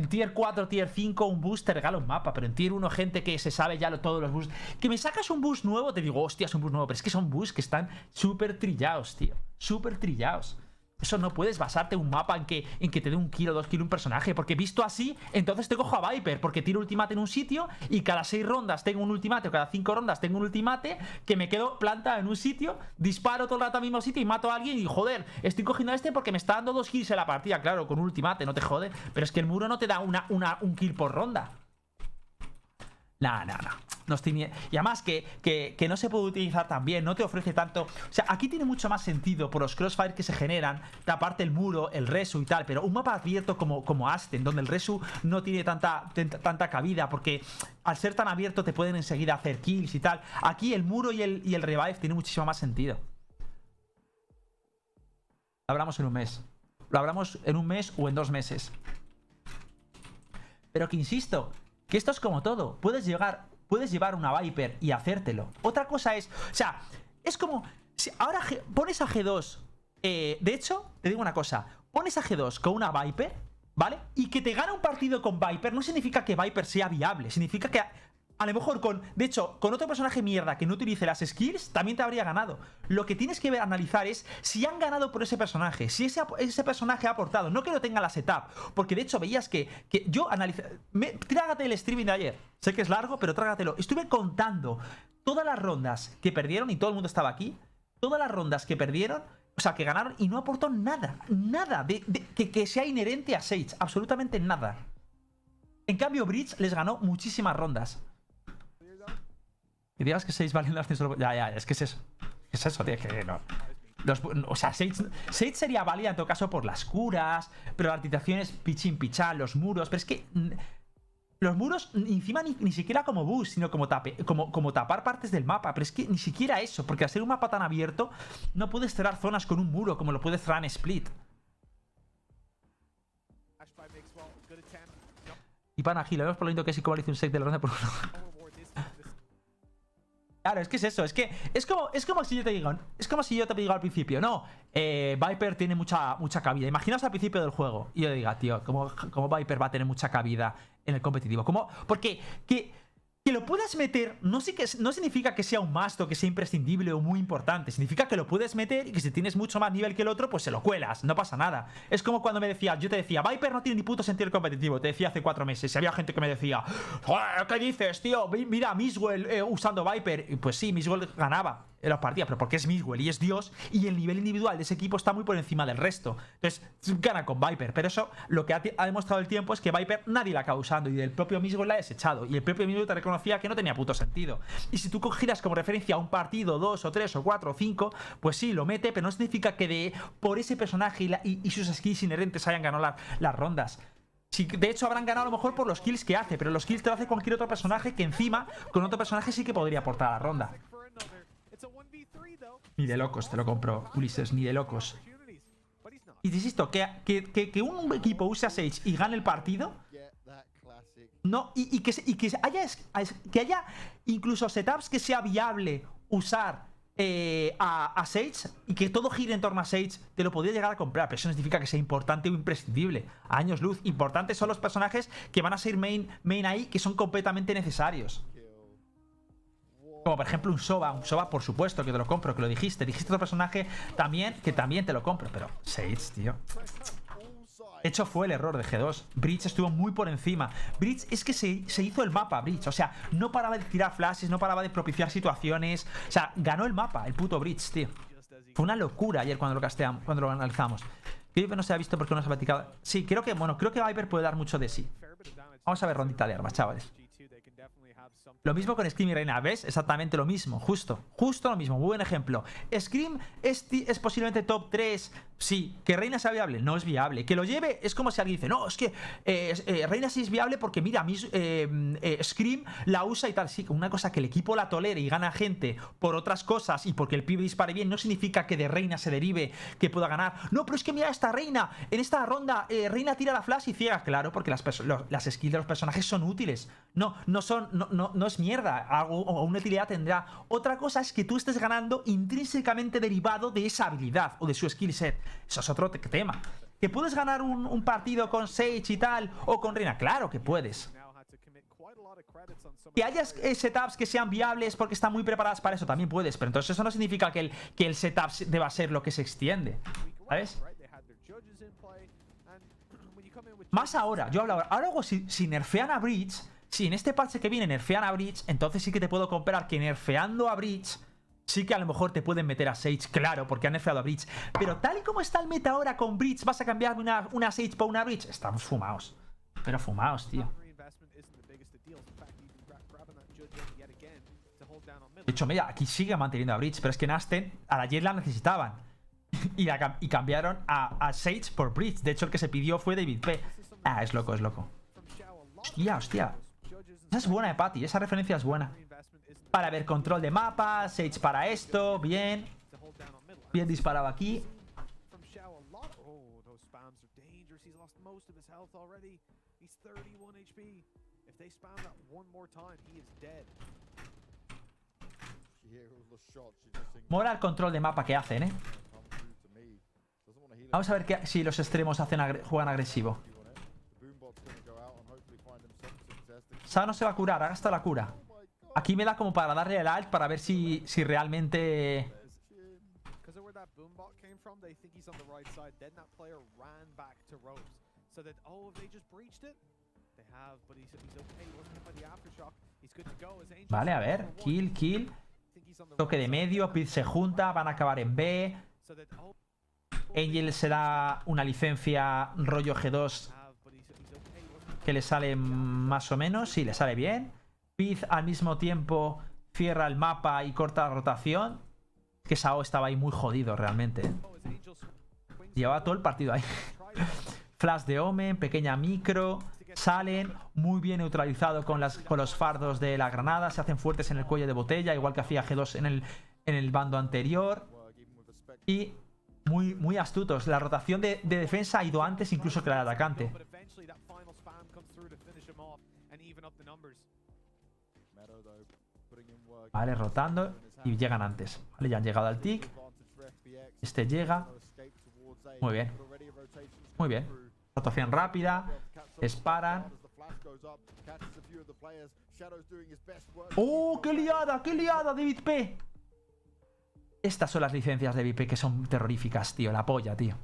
tier 4, tier 5 un boost te regala un mapa, pero en tier 1 gente que se sabe ya todos los boosts. Que me sacas un boost nuevo, te digo, hostia, es un boost nuevo. Pero es que son boosts que están súper trillados, tío. Súper trillados. Eso no puedes basarte en un mapa en que te dé 1 kill o 2 kills un personaje. Porque visto así, entonces te cojo a Viper, porque tiro ultimate en un sitio y cada 6 rondas tengo un ultimate, o cada 5 rondas tengo un ultimate, que me quedo planta en un sitio, disparo todo el rato al mismo sitio y mato a alguien y joder, estoy cogiendo a este porque me está dando 2 kills en la partida. Claro, con un ultimate, no te jode. Pero es que el muro no te da un kill por ronda. Nah. No estoy ni... Y además que no se puede utilizar tan bien, no te ofrece tanto. O sea, aquí tiene mucho más sentido por los crossfire que se generan, taparte el muro, el resu y tal. Pero un mapa abierto como Aston, donde el resu no tiene tanta cabida, porque al ser tan abierto te pueden enseguida hacer kills y tal. Aquí el muro y el revive tiene muchísimo más sentido. Lo hablamos en un mes. Lo hablamos en un mes o en 2 meses. Pero que insisto, que esto es como todo. Puedes llevar una Viper y hacértelo. Otra cosa es... O sea, es como... Si ahora pones a G2... de hecho, te digo una cosa. Pones a G2 con una Viper, ¿vale? Y que te gana un partido con Viper no significa que Viper sea viable. Significa que... A lo mejor de hecho, con otro personaje mierda que no utilice las skills, también te habría ganado. Lo que tienes que analizar es si han ganado por ese personaje, si ese personaje ha aportado, no que no tenga la setup. Porque de hecho veías que yo analicé... Trágate el streaming de ayer. Sé que es largo, pero trágatelo. Estuve contando todas las rondas que perdieron, y todo el mundo estaba aquí. Todas las rondas que perdieron, o sea, que ganaron, y no aportó nada. Nada que sea inherente a Sage. Absolutamente nada. En cambio, Breach les ganó muchísimas rondas. Y digas que 6 valen las... Ya, es que es eso. Es eso, tío, que no. O sea, Sage sería válida en todo caso por las curas, pero las articulaciones pichín, los muros. Pero es que los muros encima ni siquiera como boost, sino como tapar partes del mapa. Pero es que ni siquiera eso, porque al ser un mapa tan abierto, no puedes cerrar zonas con un muro como lo puedes cerrar en Split. Y Panagil, lo vemos por lo lindo que es y como le hizo un sec de la ronda por uno. Claro, es que es eso, es como si yo te digo, al principio, no, Viper tiene mucha cabida. Imaginaos al principio del juego y yo diga, tío, como Viper va a tener mucha cabida en el competitivo. Porque que lo puedas meter no significa que sea un must o que sea imprescindible o muy importante. Significa que lo puedes meter y que si tienes mucho más nivel que el otro, pues se lo cuelas, no pasa nada. Es como cuando yo te decía, Viper no tiene ni puto sentido el competitivo. Te decía hace 4 meses y había gente que me decía, ¿qué dices, tío? Mira, Miswell usando Viper. Y pues sí, Miswell ganaba en las partidas, pero porque es Miswell y es Dios, y el nivel individual de ese equipo está muy por encima del resto. Entonces, gana con Viper. Pero eso, lo que ha demostrado el tiempo es que Viper nadie la acaba usando, y del propio Miswell la ha desechado. Y el propio Miswell te reconocía que no tenía puto sentido. Y si tú cogieras como referencia a un partido, 2 o 3 o 4 o 5, pues sí, lo mete, pero no significa que por ese personaje y sus skills inherentes hayan ganado las rondas. Sí, de hecho habrán ganado a lo mejor por los kills que hace, pero los kills te lo hace cualquier otro personaje que encima con otro personaje sí que podría aportar a la ronda. Ni de locos te lo compro, Ulises, ni de locos. Y te insisto, que un equipo use a Sage y gane el partido, no, y que haya incluso setups que sea viable usar a Sage y que todo gire en torno a Sage, te lo podría llegar a comprar. Pero eso no significa que sea importante o imprescindible. A años luz, importantes son los personajes que van a ser main ahí, que son completamente necesarios. Como por ejemplo un Soba por supuesto que te lo compro, que lo dijiste otro personaje también, que también te lo compro. Pero Sage, tío. De hecho fue el error de G2. Breach estuvo muy por encima. Breach es que se hizo el mapa, Breach. O sea, no paraba de tirar flashes, no paraba de propiciar situaciones. O sea, ganó el mapa, el puto Breach, tío. Fue una locura ayer cuando lo analizamos. Viper no se ha visto porque no se ha platicado. Sí, creo que Viper puede dar mucho de sí. Vamos a ver rondita de armas, chavales. Lo mismo con Scream y Reina, ¿ves? Exactamente lo mismo, justo lo mismo, muy buen ejemplo. Scream es posiblemente top 3, sí. Que Reina sea viable, no es viable. Que lo lleve, es como si alguien dice, no, es que Reina sí es viable porque mira, a mí Scream la usa y tal. Sí, una cosa que el equipo la tolere y gana gente por otras cosas y porque el pibe dispare bien, no significa que de Reina se derive que pueda ganar. No, pero es que mira esta Reina, en esta ronda Reina tira la flash y ciega, claro, porque las skills de los personajes son útiles. No es mierda, algo o una utilidad tendrá. Otra cosa es que tú estés ganando intrínsecamente derivado de esa habilidad o de su skill set. Eso es otro tema. ¿Que puedes ganar un partido con Sage y tal o con Reina? Claro que puedes. Que haya setups que sean viables porque están muy preparadas para eso, también puedes. Pero entonces eso no significa que el setup deba ser lo que se extiende, ¿sabes? Más ahora, yo hablo ahora luego si nerfean a Breach, si en este parche que viene nerfean a Breach, entonces sí que te puedo comprar que nerfeando a Breach sí que a lo mejor te pueden meter a Sage, claro, porque han nerfeado a Breach. Pero tal y como está el meta ahora con Breach, ¿vas a cambiar una Sage por una Breach? Estamos fumados. Pero fumados, tío. De hecho, mira, aquí sigue manteniendo a Breach, pero es que en Aston a la Jet la necesitaban. Y cambiaron a Sage por Breach. De hecho, el que se pidió fue David P. Ah, es loco, es loco. Hostia. Esa es buena, Patty. Esa referencia es buena. Para ver control de mapa, Sage para esto. Bien. Bien disparado aquí. Mola el control de mapa que hacen, Vamos a ver si los extremos juegan agresivo. Sa no se va a curar, ha gastado la cura. Aquí me da como para darle el alt para ver si realmente... Vale, a ver. Kill. Toque de medio, Pit se junta, van a acabar en B. Angel será una licencia rollo G2 que le sale más o menos. Sí, le sale bien. Pit al mismo tiempo cierra el mapa y corta la rotación. Que Sao estaba ahí muy jodido realmente. Llevaba todo el partido ahí. Flash de Omen, pequeña micro. Salen muy bien neutralizado con los fardos de la granada. Se hacen fuertes en el cuello de botella, igual que hacía G2 en el bando anterior. Y muy astutos. La rotación de defensa ha ido antes incluso que la de atacante. Vale, rotando. Y llegan antes. Vale, ya han llegado al tick. Este llega. Muy bien. Muy bien. Rotación rápida. Disparan. ¡Oh, qué liada! ¡Qué liada, David P! Estas son las licencias de David P que son terroríficas, tío. La polla, tío.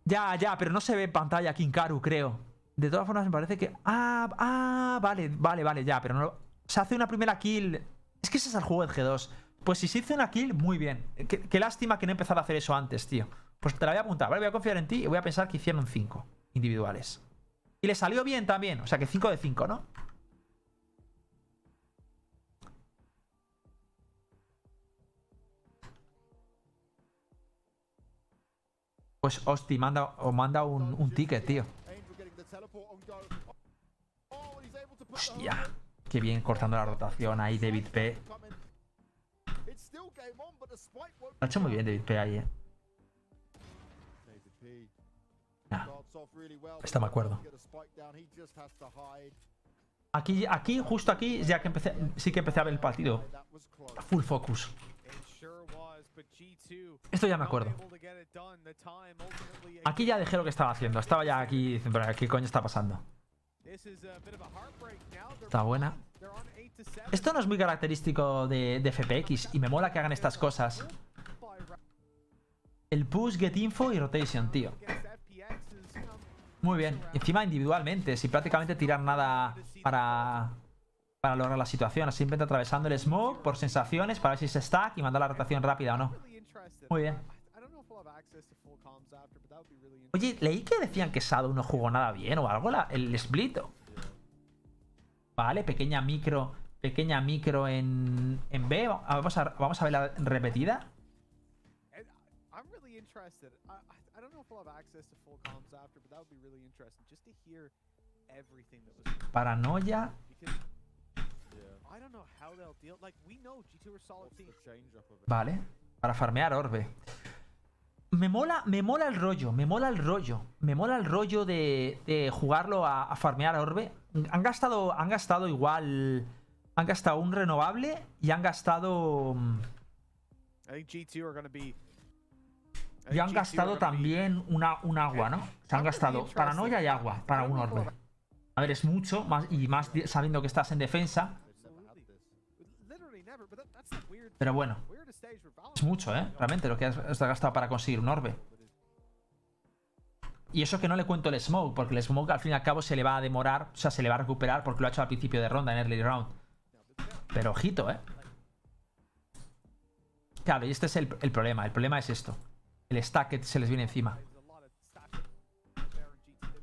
Ya, pero no se ve en pantalla Kinkaru, creo. De todas formas, me parece que... Vale, ya, pero no... Se hace una primera kill... Es que ese es el juego de G2. Pues si se hizo una kill, muy bien. Qué lástima que no empezara a hacer eso antes, tío. Pues te la voy a apuntar, ¿vale? Voy a confiar en ti y voy a pensar que hicieron 5 individuales. Y le salió bien también. O sea que 5 de 5, ¿no? Pues, hostia, manda un ticket, tío. Hostia. Qué bien cortando la rotación ahí, David P. Lo ha hecho muy bien David P ahí, Esto me acuerdo. Aquí, justo aquí, ya que sí que empecé a ver el partido. Full focus. Esto ya me acuerdo. Aquí ya dejé lo que estaba haciendo. Estaba ya aquí diciendo, ¿qué coño está pasando? Está buena. Esto no es muy característico de FPX y me mola que hagan estas cosas. El push, get info y rotation, tío. Muy bien. Encima individualmente, sin prácticamente tirar nada para lograr la situación. Simplemente atravesando el smoke por sensaciones para ver si se stack y mandar la rotación rápida o no. Muy bien. we'll have access to full comms after, but that would be really Oye, leí que decían que Shadow no jugó nada bien o algo, el split. Vale, pequeña micro en B. Vamos a ver la repetida. I'm really interested. I don't know if we'll have access to full comms after, but that would be really interesting just to hear everything that was Paranoia. because I don't know how they'll deal. Like we know G2 are solid team. Vale, para farmear orbe. Me mola el rollo, me mola el rollo de jugarlo a farmear orbe. Han gastado igual. Han gastado un renovable y han gastado. I think G2 are going to be. Y han gastado también un agua, ¿no? Se han gastado paranoia y agua para un orbe. A ver, es mucho, más sabiendo que estás en defensa. Pero bueno, es mucho, ¿eh? Realmente lo que has gastado para conseguir un orbe. Y eso que no le cuento el smoke, porque el smoke al fin y al cabo se le va a demorar, o sea, se le va a recuperar porque lo ha hecho al principio de ronda, en early round. Pero ojito, ¿eh? Claro, y este es el problema. El problema es esto. El stack que se les viene encima.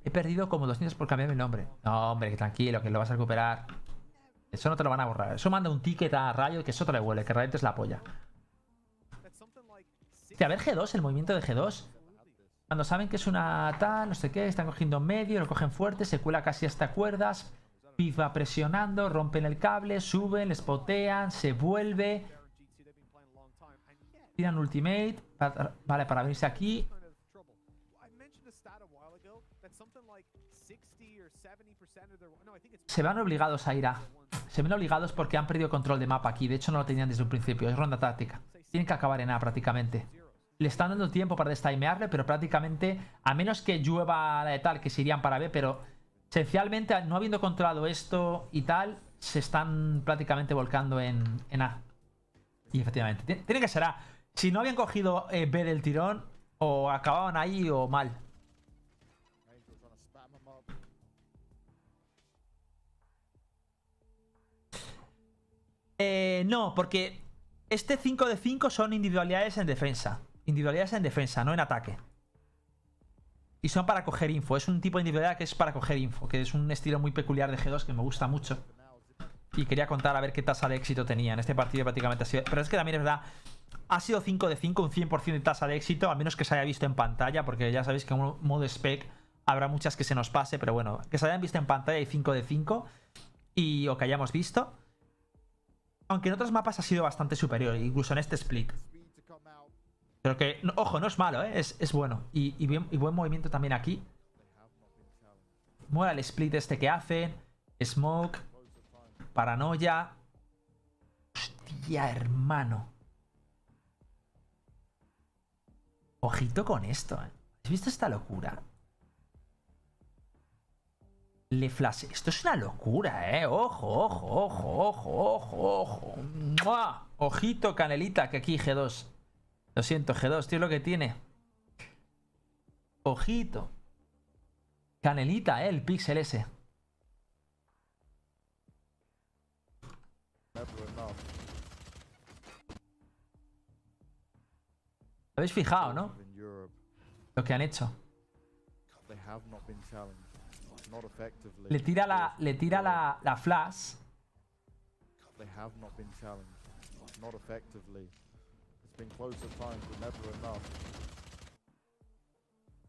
He perdido como 200 por cambiar el nombre. No, hombre, que tranquilo, que lo vas a recuperar. Eso no te lo van a borrar. Eso manda un ticket a Rayo que eso te le huele, que realmente es la polla. A ver G2, el movimiento de G2. Cuando saben que es una tal, no sé qué, están cogiendo en medio, lo cogen fuerte, se cuela casi hasta cuerdas. Piz va presionando, rompen el cable, suben, les potean, se vuelve. Tiran ultimate. Vale, para venirse aquí. Se van obligados a ir a. Se ven obligados porque han perdido control de mapa aquí. De hecho, no lo tenían desde un principio. Es ronda táctica. Tienen que acabar en A prácticamente. Le están dando tiempo para destimearle, pero prácticamente, a menos que llueva la de tal, que se irían para B, pero esencialmente, no habiendo controlado esto y tal, se están prácticamente volcando en A. Y efectivamente, tiene que ser A. Si no habían cogido B del tirón, o acababan ahí o mal. No, porque este 5 de 5 son individualidades en defensa. Individualidades en defensa, no en ataque. Y son para coger info. Es un tipo de individualidad que es para coger info. Que es un estilo muy peculiar de G2 que me gusta mucho. Y quería contar a ver qué tasa de éxito tenía. En este partido prácticamente ha sido... Pero es que también es verdad... Ha sido 5 de 5, un 100% de tasa de éxito. A menos que se haya visto en pantalla. Porque ya sabéis que en modo spec habrá muchas que se nos pase. Pero bueno, que se hayan visto en pantalla y 5 de 5. O que hayamos visto. Aunque en otros mapas ha sido bastante superior. Incluso en este split. Pero que, ojo, no es malo, ¿eh? Es bueno. Y buen movimiento también aquí. Mola el split este que hacen. Smoke. Paranoia. Hostia, hermano. Ojito con esto, ¿eh? ¿Has visto esta locura? Le flash. Esto es una locura, ¿eh? Ojo, ojo, ojo, ojo, ojo, ojo. ¡Mua! Ojito, canelita, que aquí G2. Lo siento, G2, tío, lo que tiene. Ojito. Canelita, el pixel ese. ¿Habéis fijado, no? Lo que han hecho. Le tira la flash.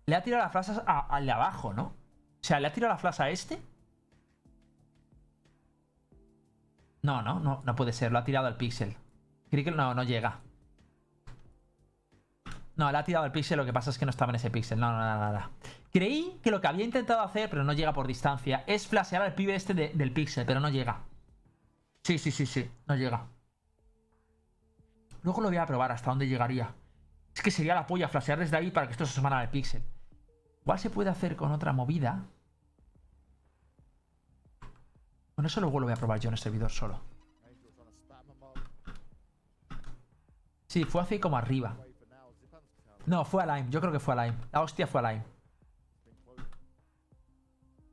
Le ha tirado la flash al de abajo, ¿no? O sea, le ha tirado la flash a este. No puede ser. Lo ha tirado al pixel. Creí que no llega. No, le ha tirado al pixel. Lo que pasa es que no estaba en ese pixel. No, nada. Creí que lo que había intentado hacer, pero no llega por distancia, es flashear al pibe este del pixel, pero no llega. Sí. No llega. Luego lo voy a probar hasta dónde llegaría. Es que sería la polla flashear desde ahí para que esto se asomara al pixel. Igual se puede hacer con otra movida. Bueno, eso luego lo voy a probar yo en el servidor solo. Sí, fue hacia como arriba. No, fue a Lime. Yo creo que fue a Lime. La hostia fue a Lime.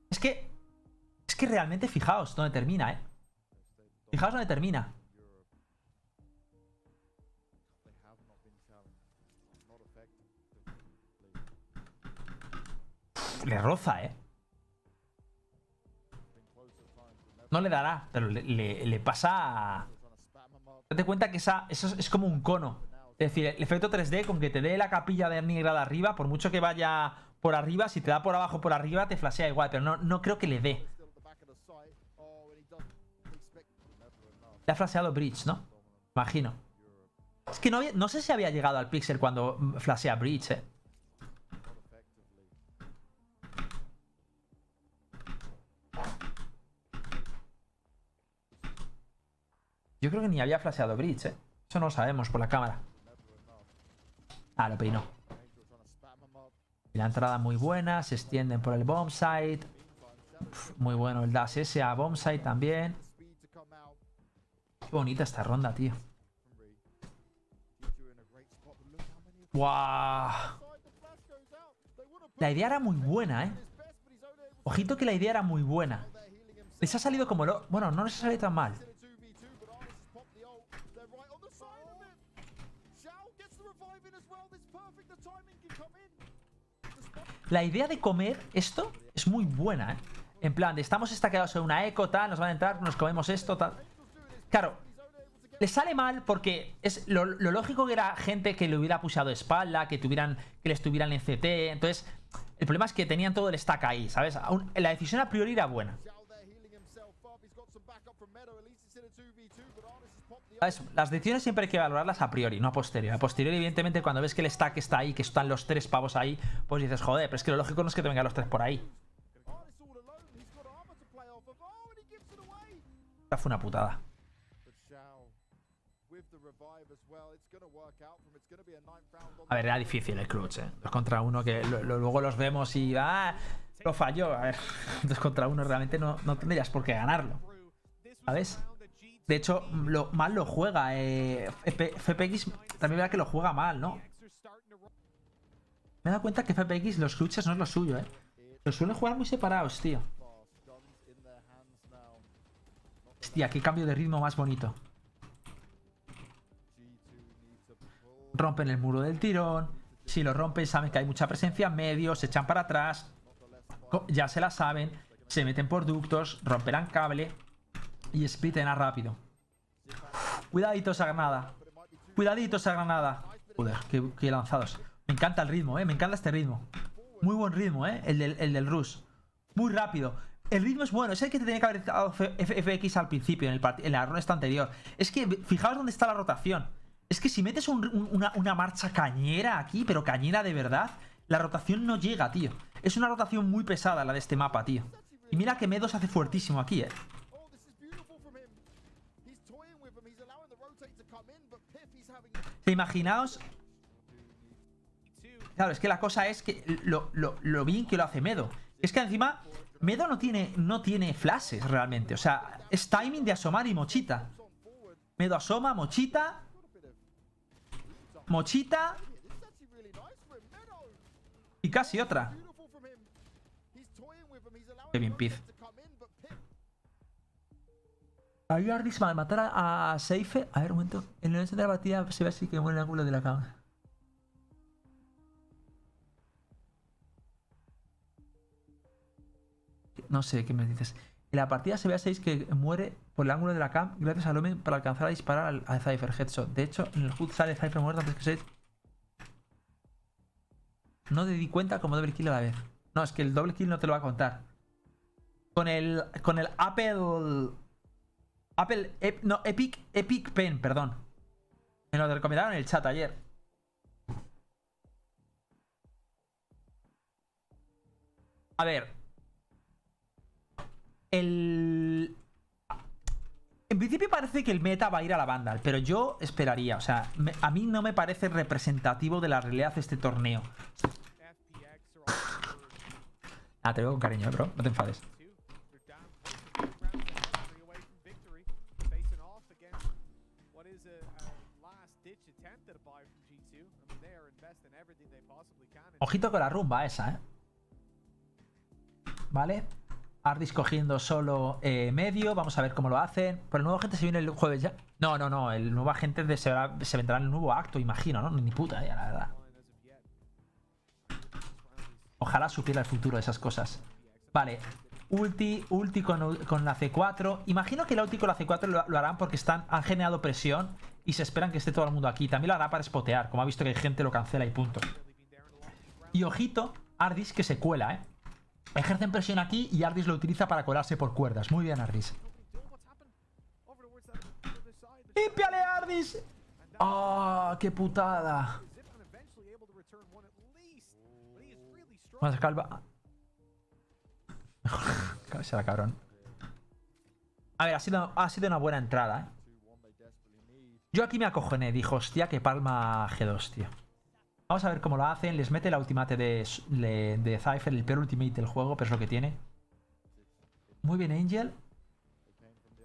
Es que realmente fijaos dónde termina, ¿eh? Fijaos dónde termina. Le roza, No le dará, pero le pasa... Date cuenta que eso es como un cono. Es decir, el efecto 3D, con que te dé la capilla de negra de arriba, por mucho que vaya por arriba, si te da por abajo por arriba, te flashea igual, pero no creo que le dé. Le ha flasheado Breach, ¿no? Imagino. Es que no sé si había llegado al pixel cuando flashea Breach, Yo creo que ni había flasheado Breach, Eso no lo sabemos por la cámara. Ah, lo peinó. Y la entrada muy buena, se extienden por el bomb site. Muy bueno el dash ese a bomb site también. Qué bonita esta ronda, tío. ¡Guau! La idea era muy buena, Ojito que la idea era muy buena. Les ha salido como lo... Bueno, no les ha salido tan mal. La idea de comer esto es muy buena, En plan, de estamos estaqueados en una eco, tal, nos van a entrar, nos comemos esto, tal. Claro, le sale mal porque es lo lógico que era gente que le hubiera pushado espalda, que les tuvieran en CT. Entonces, el problema es que tenían todo el stack ahí, ¿sabes? La decisión a priori era buena. ¿Sabes? Las decisiones siempre hay que valorarlas a priori, no a posteriori. A posteriori, evidentemente, cuando ves que el stack está ahí, que están los 3 pavos ahí, pues dices, joder, pero es que lo lógico no es que te vengan los 3 por ahí. Esta fue una putada. A ver, era difícil el clutch, 2 contra 1 que luego los vemos y... ¡Ah! Lo falló. A ver, 2 contra 1 realmente no tendrías por qué ganarlo. ¿Sabes? De hecho, mal lo juega. FPX también verá que lo juega mal, ¿no? Me he dado cuenta que FPX los clutches no es lo suyo, Los suelen jugar muy separados, tío. Hostia, qué cambio de ritmo más bonito. Rompen el muro del tirón. Si lo rompen, saben que hay mucha presencia en medio. Se echan para atrás. Ya se la saben. Se meten por ductos. Romperán cable. Y spliten a rápido. Cuidadito esa granada. Cuidadito esa granada. Joder, qué lanzados. Me encanta el ritmo, me encanta este ritmo. Muy buen ritmo, el del rush. Muy rápido. El ritmo es bueno. Es el que te tenía que haber dado FX al principio, en la ronda anterior. Es que, fijaos dónde está la rotación. Es que si metes una marcha cañera aquí, pero cañera de verdad, la rotación no llega, tío. Es una rotación muy pesada la de este mapa, tío. Y mira que Medo se hace fuertísimo aquí, Imaginaos. Claro, es que la cosa es que lo bien que lo hace Medo. Es que encima Medo no tiene flashes realmente. O sea, es timing de asomar y mochita. Medo asoma, mochita. Mochita. Y casi otra. Qué bien, Piz. Hay Ardis al matar a Seife. A ver, un momento. En el inicio de la partida se ve así que muere el ángulo de la cama. No sé qué me dices. En la partida se ve a 6 que muere por el ángulo de la cam gracias al Lumen para alcanzar a disparar a Cypher Headshot. De hecho, en el HUD sale Cypher muerto antes que 6. No te di cuenta como doble kill a la vez. No, es que el doble kill no te lo va a contar. Con el Epic Pen, perdón. Me lo recomendaron en el chat ayer. A ver. En principio parece que el meta va a ir a la Vandal, pero yo esperaría, o sea, a mí no me parece representativo de la realidad de este torneo. Ah, te veo con cariño, bro, no te enfades. Ojito con la rumba esa, Vale. Ardis cogiendo solo medio. Vamos a ver cómo lo hacen. Pero el nuevo agente se viene el jueves ya. No. El nuevo agente se vendrá en el nuevo acto, imagino, ¿no? Ni puta, ya, la verdad. Ojalá supiera el futuro de esas cosas. Vale. Ulti con la C4. Imagino que la ulti con la C4 lo harán porque han generado presión y se esperan que esté todo el mundo aquí. También lo hará para spotear, como ha visto que hay gente lo cancela y punto. Y ojito, Ardis que se cuela, ¿eh? Ejercen presión aquí y Ardis lo utiliza para colarse por cuerdas. Muy bien, Ardis. ¡Límpiale, Ardis! ¡Ah, qué putada! Vamos a calva. Será cabrón. A ver, ha sido una buena entrada, ¿eh? Yo aquí me acojoné. Dijo, hostia, que palma G2, tío. Vamos a ver cómo lo hacen. Les mete la ultimate de Cypher, el peor ultimate del juego, pero es lo que tiene. Muy bien, Angel.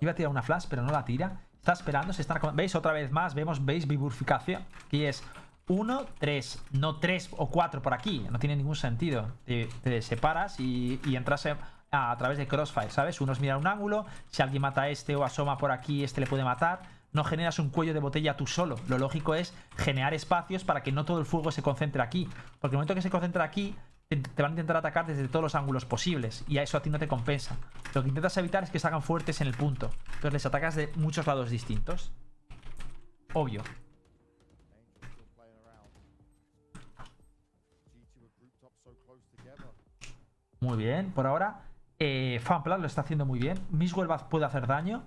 Iba a tirar una flash, pero no la tira. Está esperando, se están... ¿Veis? Otra vez más, ¿veis? Bifurcación. Aquí es 1, 3. No 3 o 4 por aquí. No tiene ningún sentido. Te separas y entras a través de Crossfire, ¿sabes? Unos miran un ángulo. Si alguien mata a este o asoma por aquí, este le puede matar. No generas un cuello de botella tú solo. Lo lógico es generar espacios para que no todo el fuego se concentre aquí. Porque el momento que se concentra aquí, te van a intentar atacar desde todos los ángulos posibles. Y a eso a ti no te compensa. Lo que intentas evitar es que se hagan fuertes en el punto. Entonces les atacas de muchos lados distintos. Obvio. Muy bien, por ahora Funplan lo está haciendo muy bien. Mixwell puede hacer daño.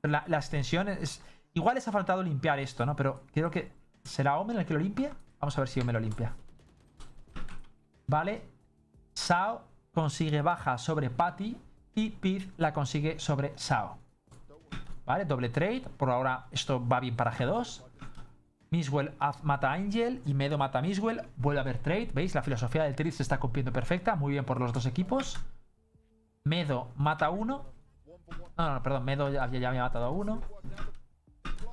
La extensión es... Igual les ha faltado limpiar esto, ¿no? Pero creo que... ¿Será Omen el que lo limpia? Vamos a ver si Omen lo limpia. Vale. Sao consigue baja sobre Patty y Piz la consigue sobre Sao. Vale, doble trade. Por ahora esto va bien para G2. Mixwell mata a Angel y Medo mata a Mixwell. Vuelve a haber trade. ¿Veis? La filosofía del trade se está cumpliendo perfecta. Muy bien por los dos equipos. Medo mata a uno. No, perdón. Medo ya había matado a uno.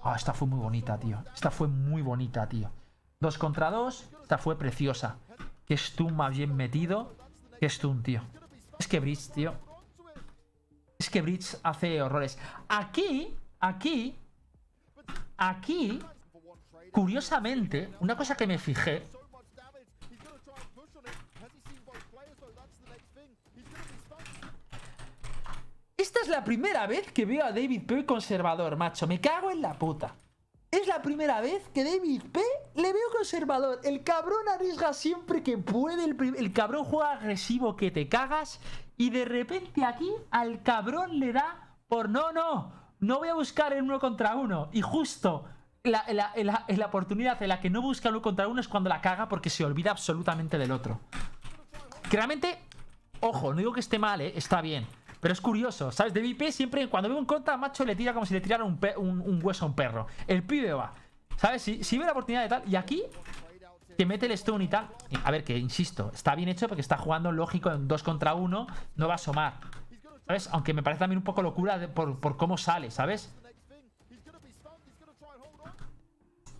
Ah, esta fue muy bonita, tío. Esta fue muy bonita, tío. 2 contra 2. Esta fue preciosa. Qué stun más bien metido. Qué stun, tío. Es que Bridge, tío. Es que Bridge hace horrores. Aquí, curiosamente, una cosa que me fijé. Esta es la primera vez que veo a David P conservador, macho. Me cago en la puta. Es la primera vez que David P le veo conservador. El cabrón arriesga siempre que puede. El cabrón juega agresivo que te cagas. Y de repente aquí al cabrón le da por no voy a buscar el 1 contra 1. Y justo la oportunidad en la que no busca el 1 contra 1 es cuando la caga porque se olvida absolutamente del otro. Que realmente, ojo, no digo que esté mal, está bien. Pero es curioso, ¿sabes? David P siempre, cuando ve un contra, macho, le tira como si le tirara un hueso a un perro. El pibe va, ¿sabes? Si ve la oportunidad de tal. Y aquí, que mete el stun y tal. A ver, que insisto, está bien hecho porque está jugando lógico en 2 contra 1. No va a asomar, ¿sabes? Aunque me parece también un poco locura por cómo sale, ¿sabes?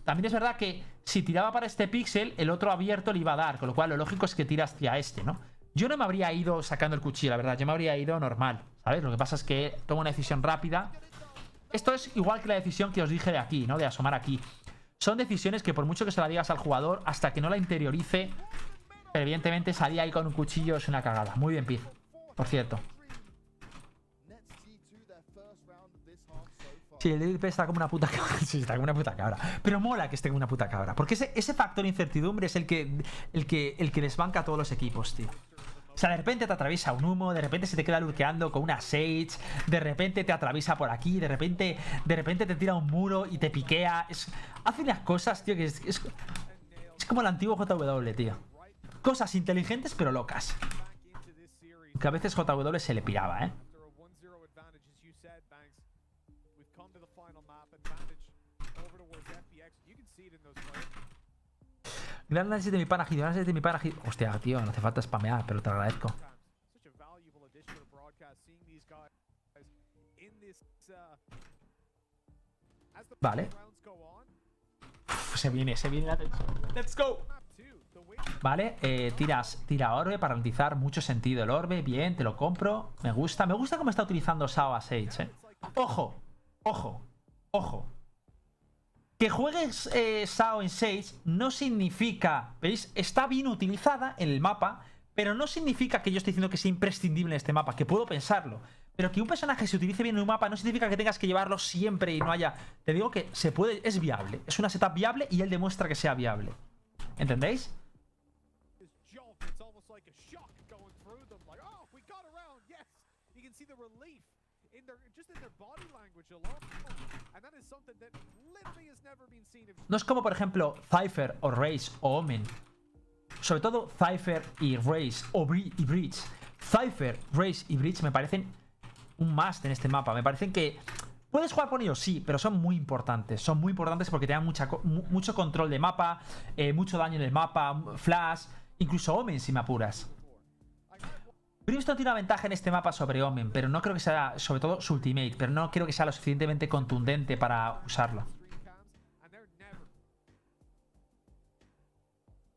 También es verdad que si tiraba para este píxel, el otro abierto le iba a dar. Con lo cual lo lógico es que tira hacia este, ¿no? Yo no me habría ido sacando el cuchillo, la verdad. Yo me habría ido normal, ¿sabes? Lo que pasa es que tomo una decisión rápida. Esto es igual que la decisión que os dije de aquí, ¿no? De asomar aquí. Son decisiones que por mucho que se la digas al jugador, hasta que no la interiorice, evidentemente salir ahí con un cuchillo es una cagada. Muy bien, Piz. Por cierto. Sí, el DDP está como una puta cabra. Sí, está como una puta cabra. Pero mola que esté como una puta cabra. Porque ese factor incertidumbre es el que desbanca a todos los equipos, tío. O sea, de repente te atraviesa un humo, de repente se te queda lurkeando con una Sage, de repente te atraviesa por aquí, de repente te tira un muro y te piquea. Hace unas cosas, tío, que es como el antiguo JW, tío. Cosas inteligentes pero locas. Que a veces JW se le piraba, ¿eh? Gran análisis de mi pana Gideon, análisis de mi pana Gideon. Hostia, tío, no hace falta spamear, pero te lo agradezco. Vale. Se viene la tensión. ¡Let's go! Vale, tira orbe para garantizar mucho sentido el orbe. Bien, te lo compro. Me gusta cómo está utilizando Sao a Sage, Ojo. Que juegues Sao en Sage no significa, ¿veis? Está bien utilizada en el mapa, pero no significa que yo esté diciendo que sea imprescindible en este mapa, que puedo pensarlo. Pero que un personaje se utilice bien en un mapa no significa que tengas que llevarlo siempre y no haya... Te digo que se puede, es viable. Es una setup viable y él demuestra que sea viable. ¿Entendéis? No es como, por ejemplo, Cypher o Raze o Omen. Sobre todo Cypher y Raze y Breach. Cypher, Raze y Breach me parecen un must en este mapa. Me parecen que puedes jugar con ellos, sí, pero son muy importantes. Son muy importantes porque te dan mucho control de mapa, mucho daño en el mapa, flash, incluso Omen si me apuras. Brimstone tiene una ventaja en este mapa sobre Omen, pero no creo que sea, sobre todo su ultimate, pero no creo que sea lo suficientemente contundente para usarlo.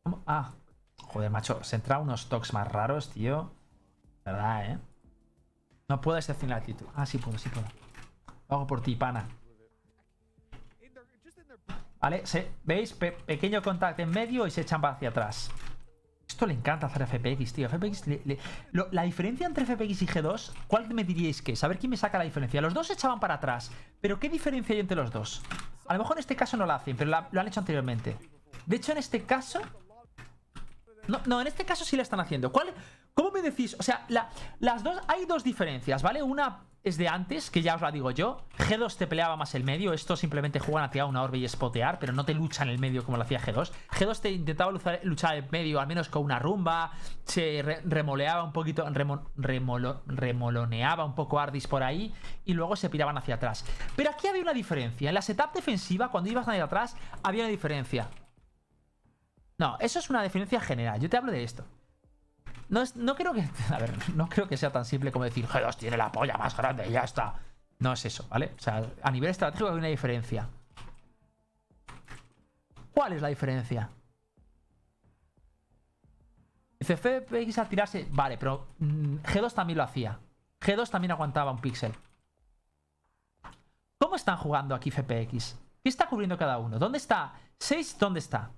¿Cómo? Ah, joder, macho, se entra unos toques más raros, tío. ¿Verdad, eh? No puedo excepcionar la actitud. Ah, sí puedo, sí puedo. Lo hago por ti, pana. Vale, ¿veis? Pequeño contacto en medio y se echan hacia atrás. Esto le encanta hacer a FPX, tío. FPX la diferencia entre FPX y G2, ¿cuál me diríais que es? A ver quién me saca la diferencia. Los dos se echaban para atrás, pero ¿qué diferencia hay entre los dos? A lo mejor en este caso no la hacen, pero lo han hecho anteriormente. De hecho, en este caso... No, en este caso sí la están haciendo. ¿Cómo me decís? O sea, las dos... Hay dos diferencias, ¿vale? Una es de antes, que ya os la digo yo. G2 te peleaba más el medio. Esto simplemente juegan a tirar una orbe y spotear, pero no te lucha en el medio como lo hacía G2. G2 te intentaba luchar en el medio, al menos con una rumba. Se remoleaba un poquito, remoloneaba un poco Ardis por ahí y luego se piraban hacia atrás. Pero aquí había una diferencia. En la setup defensiva, cuando ibas hacia atrás, había una diferencia. No, eso es una diferencia general. Yo te hablo de esto. No creo que... A ver, no creo que sea tan simple como decir G2 tiene la polla más grande y ya está. No es eso, ¿vale? O sea, a nivel estratégico hay una diferencia. ¿Cuál es la diferencia? Dice FPX a tirarse... Vale, pero G2 también lo hacía. G2 también aguantaba un píxel. ¿Cómo están jugando aquí FPX? ¿Qué está cubriendo cada uno? ¿Dónde está? Sage, ¿dónde está?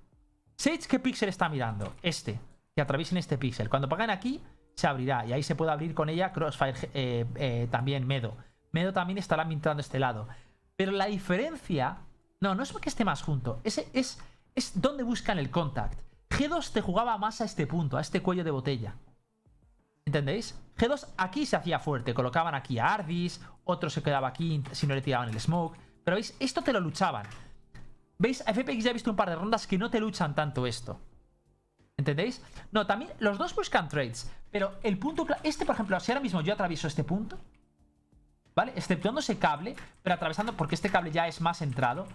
Sage, ¿qué píxel está mirando? Este. Que atraviesen este píxel. Cuando paguen aquí, se abrirá. Y ahí se puede abrir con ella Crossfire, también Medo. Medo también estará mirando este lado. Pero la diferencia... No es porque esté más junto. Es donde buscan el contact. G2 te jugaba más a este punto, a este cuello de botella. ¿Entendéis? G2 aquí se hacía fuerte. Colocaban aquí a Ardis. Otro se quedaba aquí si no le tiraban el smoke. Pero ¿veis? Esto te lo luchaban. ¿Veis? A FPX ya he visto un par de rondas que no te luchan tanto esto. ¿Entendéis? No, también los dos buscan trades. Pero el punto... Este, por ejemplo, si ahora mismo yo atravieso este punto, ¿vale? Exceptuando ese cable, pero atravesando... Porque este cable ya es más entrado.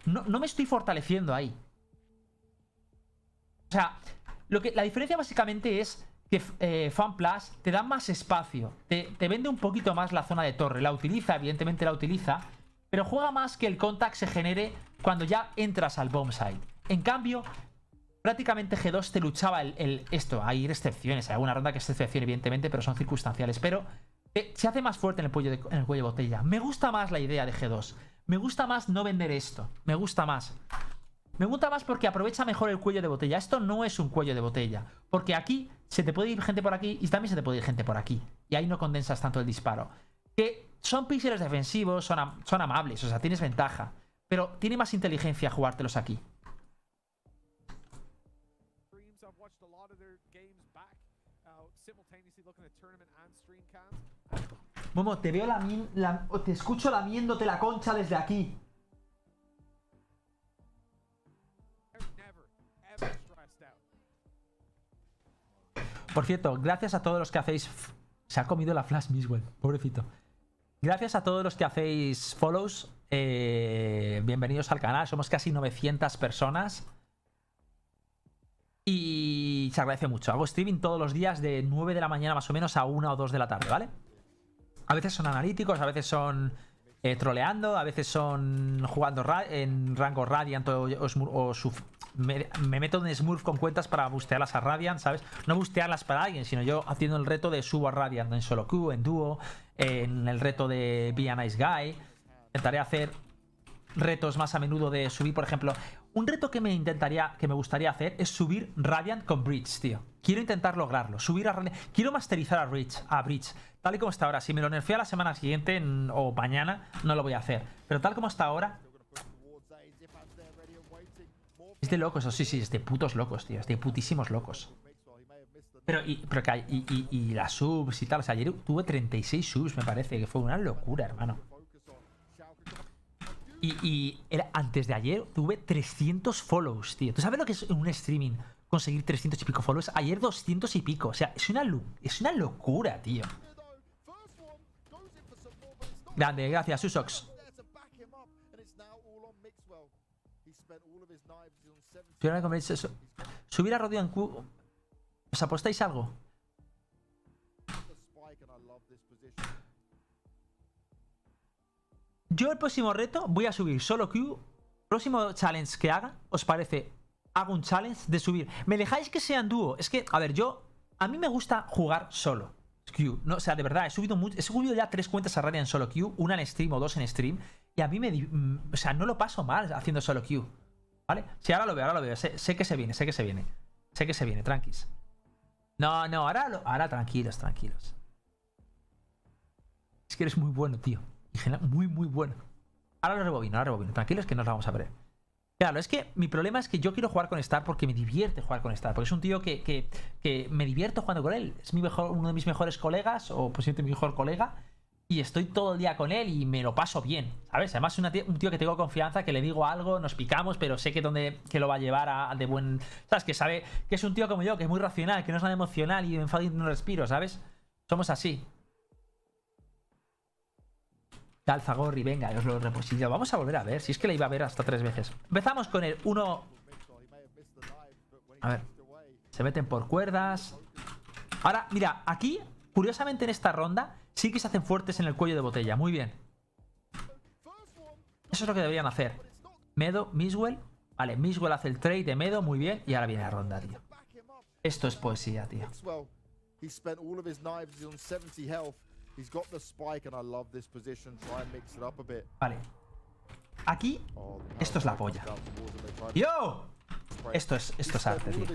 No me estoy fortaleciendo ahí. O sea, la diferencia básicamente es que FunPlus te da más espacio. Te vende un poquito más la zona de torre. La utiliza, evidentemente la utiliza. Pero juega más que el contact se genere cuando ya entras al bomb site. En cambio... Prácticamente G2 te luchaba esto. Hay excepciones, hay alguna ronda que es excepción evidentemente, pero son circunstanciales. Pero se hace más fuerte en el cuello de botella. Me gusta más la idea de G2. Me gusta más no vender esto. Me gusta más. Me gusta más porque aprovecha mejor el cuello de botella. Esto no es un cuello de botella. Porque aquí se te puede ir gente por aquí y también se te puede ir gente por aquí. Y ahí no condensas tanto el disparo. Que son píxeles defensivos, son amables, o sea, tienes ventaja. Pero tiene más inteligencia jugártelos aquí. Momo, te veo te escucho lamiéndote la concha desde aquí. Por cierto, gracias a todos los que hacéis... Se ha comido la flash Miswell, pobrecito. Gracias a todos los que hacéis follows. Bienvenidos al canal. Somos casi 900 personas. Y se agradece mucho. Hago streaming todos los días de 9 de la mañana más o menos a 1 o 2 de la tarde, ¿vale? A veces son analíticos, a veces son troleando, a veces son jugando en rango Radiant me meto en Smurf con cuentas para bustearlas a Radiant, ¿sabes? No bustearlas para alguien, sino yo haciendo el reto de subo a Radiant en solo queue, en dúo, en el reto de Be a Nice Guy. Intentaré hacer retos más a menudo de subir, por ejemplo. Un reto que me gustaría hacer es subir Radiant con Breach, tío. Quiero intentar lograrlo. Subir a Radiant. Quiero masterizar a Breach. Tal y como está ahora. Si me lo nerfeo la semana siguiente o mañana, no lo voy a hacer. Pero tal como está ahora. Es de locos, sí, es de putos locos, tío. Es de putísimos locos. Pero las subs y tal. O sea, ayer tuve 36 subs, me parece, que fue una locura, hermano. Antes de ayer tuve 300 follows, tío. ¿Tú sabes lo que es en un streaming conseguir 300 y pico follows? Ayer 200 y pico. O sea, es una locura, tío. Grande, gracias, Susox. Subir a Rodion Q. ¿Os apostáis algo? Yo el próximo reto voy a subir solo Q. Próximo challenge que haga, ¿os parece? Hago un challenge de subir. ¿Me dejáis que sea en dúo? Es que, a ver, a mí me gusta jugar solo Q. No, o sea, de verdad, he subido ya 3 cuentas a Radiant en solo Q. Una en stream o 2 en stream. Y a mí o sea, no lo paso mal haciendo solo Q. ¿Vale? Sí, ahora lo veo. Sé que se viene, tranquis. No, ahora tranquilos. Es que eres muy bueno, tío. Muy bueno. Ahora lo rebobino. Tranquilos que nos la vamos a ver. Claro, es que mi problema es que yo quiero jugar con Star porque me divierte jugar con Star. Porque es un tío que me divierto jugando con él. Es uno de mis mejores colegas, o posiblemente mi mejor colega. Y estoy todo el día con él y me lo paso bien, ¿sabes? Además es un tío que tengo confianza, que le digo algo, nos picamos, pero sé que lo va a llevar a de buen... ¿Sabes? Que sabe que es un tío como yo, que es muy racional, que no es nada emocional y me enfado y no respiro, ¿sabes? Somos así. Alzagorri, venga, os lo reposillo. Vamos a volver a ver, si es que le iba a ver hasta 3 veces. Empezamos con el 1... A ver. Se meten por cuerdas. Ahora, mira, aquí, curiosamente en esta ronda, sí que se hacen fuertes en el cuello de botella. Muy bien. Eso es lo que deberían hacer. Medo, Miswell. Vale, Miswell hace el trade de Medo, muy bien. Y ahora viene la ronda, tío. Esto es poesía, tío. Vale. Aquí, esto es la polla. ¡Yo! Esto es arte, tío.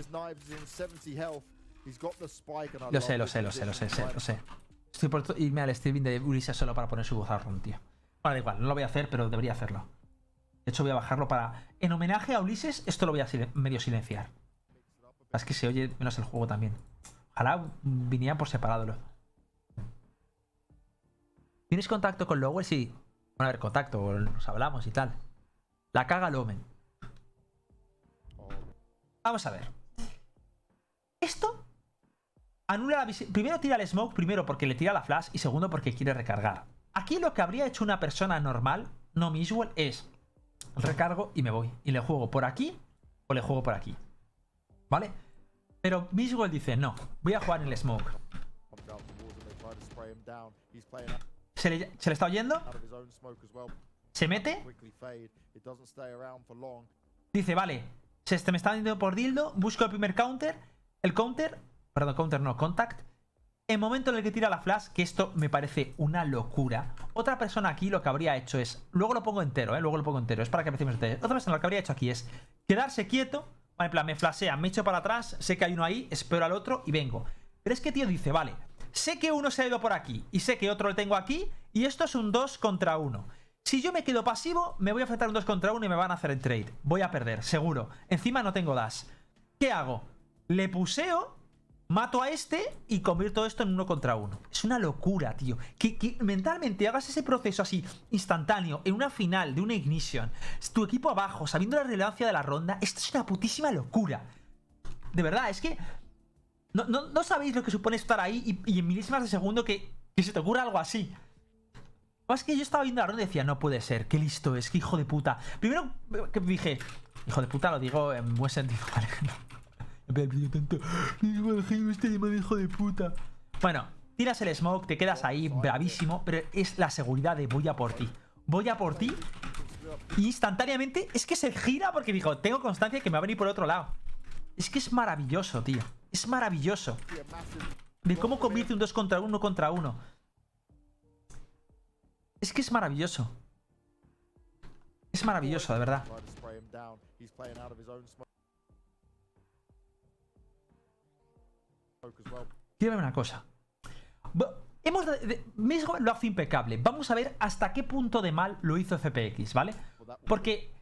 Lo sé. Estoy por irme al streaming de Ulises solo para poner su vozarrón, tío. Bueno, da igual, no lo voy a hacer, pero debería hacerlo. De hecho, voy a bajarlo para... En homenaje a Ulises, esto lo voy a medio silenciar. Es que se oye menos el juego también. Ojalá vinieran por separado. ¿Tienes contacto con Lowell? Sí. Bueno, a ver, contacto, nos hablamos y tal. La caga Lomen. Vamos a ver. Esto anula la visión. Primero tira el smoke, primero porque le tira la flash y segundo porque quiere recargar. Aquí lo que habría hecho una persona normal, no Miswell, es recargo y me voy. Y le juego por aquí o le juego por aquí. ¿Vale? Pero Miswell dice, no, voy a jugar en el smoke. Se le está oyendo. Se mete. Dice, vale, me está yendo por dildo. Busco el primer counter. El counter. Perdón, counter no, contact. En el momento en el que tira la flash, que esto me parece una locura. Otra persona aquí lo que habría hecho es... Luego lo pongo entero, luego lo pongo entero. Es para que empecemos ustedes. Otra persona lo que habría hecho aquí es quedarse quieto. En plan, me flashea, me echo para atrás. Sé que hay uno ahí, espero al otro y vengo. Pero es que tío dice, vale, sé que uno se ha ido por aquí y sé que otro lo tengo aquí y esto es un 2 contra 1. Si yo me quedo pasivo, me voy a enfrentar un 2 contra 1 y me van a hacer el trade. Voy a perder, seguro. Encima no tengo dash. ¿Qué hago? Le puseo, mato a este y convierto esto en 1 contra 1. Es una locura, tío. Que mentalmente hagas ese proceso así, instantáneo, en una final de una Ignition, tu equipo abajo, sabiendo la relevancia de la ronda, esto es una putísima locura. De verdad, es que... No sabéis lo que supone estar ahí y en milésimas de segundo que se te ocurra algo así. Es que yo estaba viendo la ronda y decía, no puede ser, qué listo es, qué hijo de puta. Primero que dije, hijo de puta lo digo en buen sentido, ¿vale? Hijo de puta. Bueno, tiras el smoke, te quedas ahí bravísimo, pero es la seguridad de voy a por ti. Voy a por ti. Y instantáneamente es que se gira porque dijo, tengo constancia de que me va a venir por otro lado. Es que es maravilloso, tío. Es maravilloso. De cómo convierte un 2 contra 1 contra 1. Es que es maravilloso. Es maravilloso, de verdad. Try to spray him down. He's playing out of his own smoke as well. Quiero ver una cosa. Miswell lo hace impecable. Vamos a ver hasta qué punto de mal lo hizo FPX, ¿vale? Porque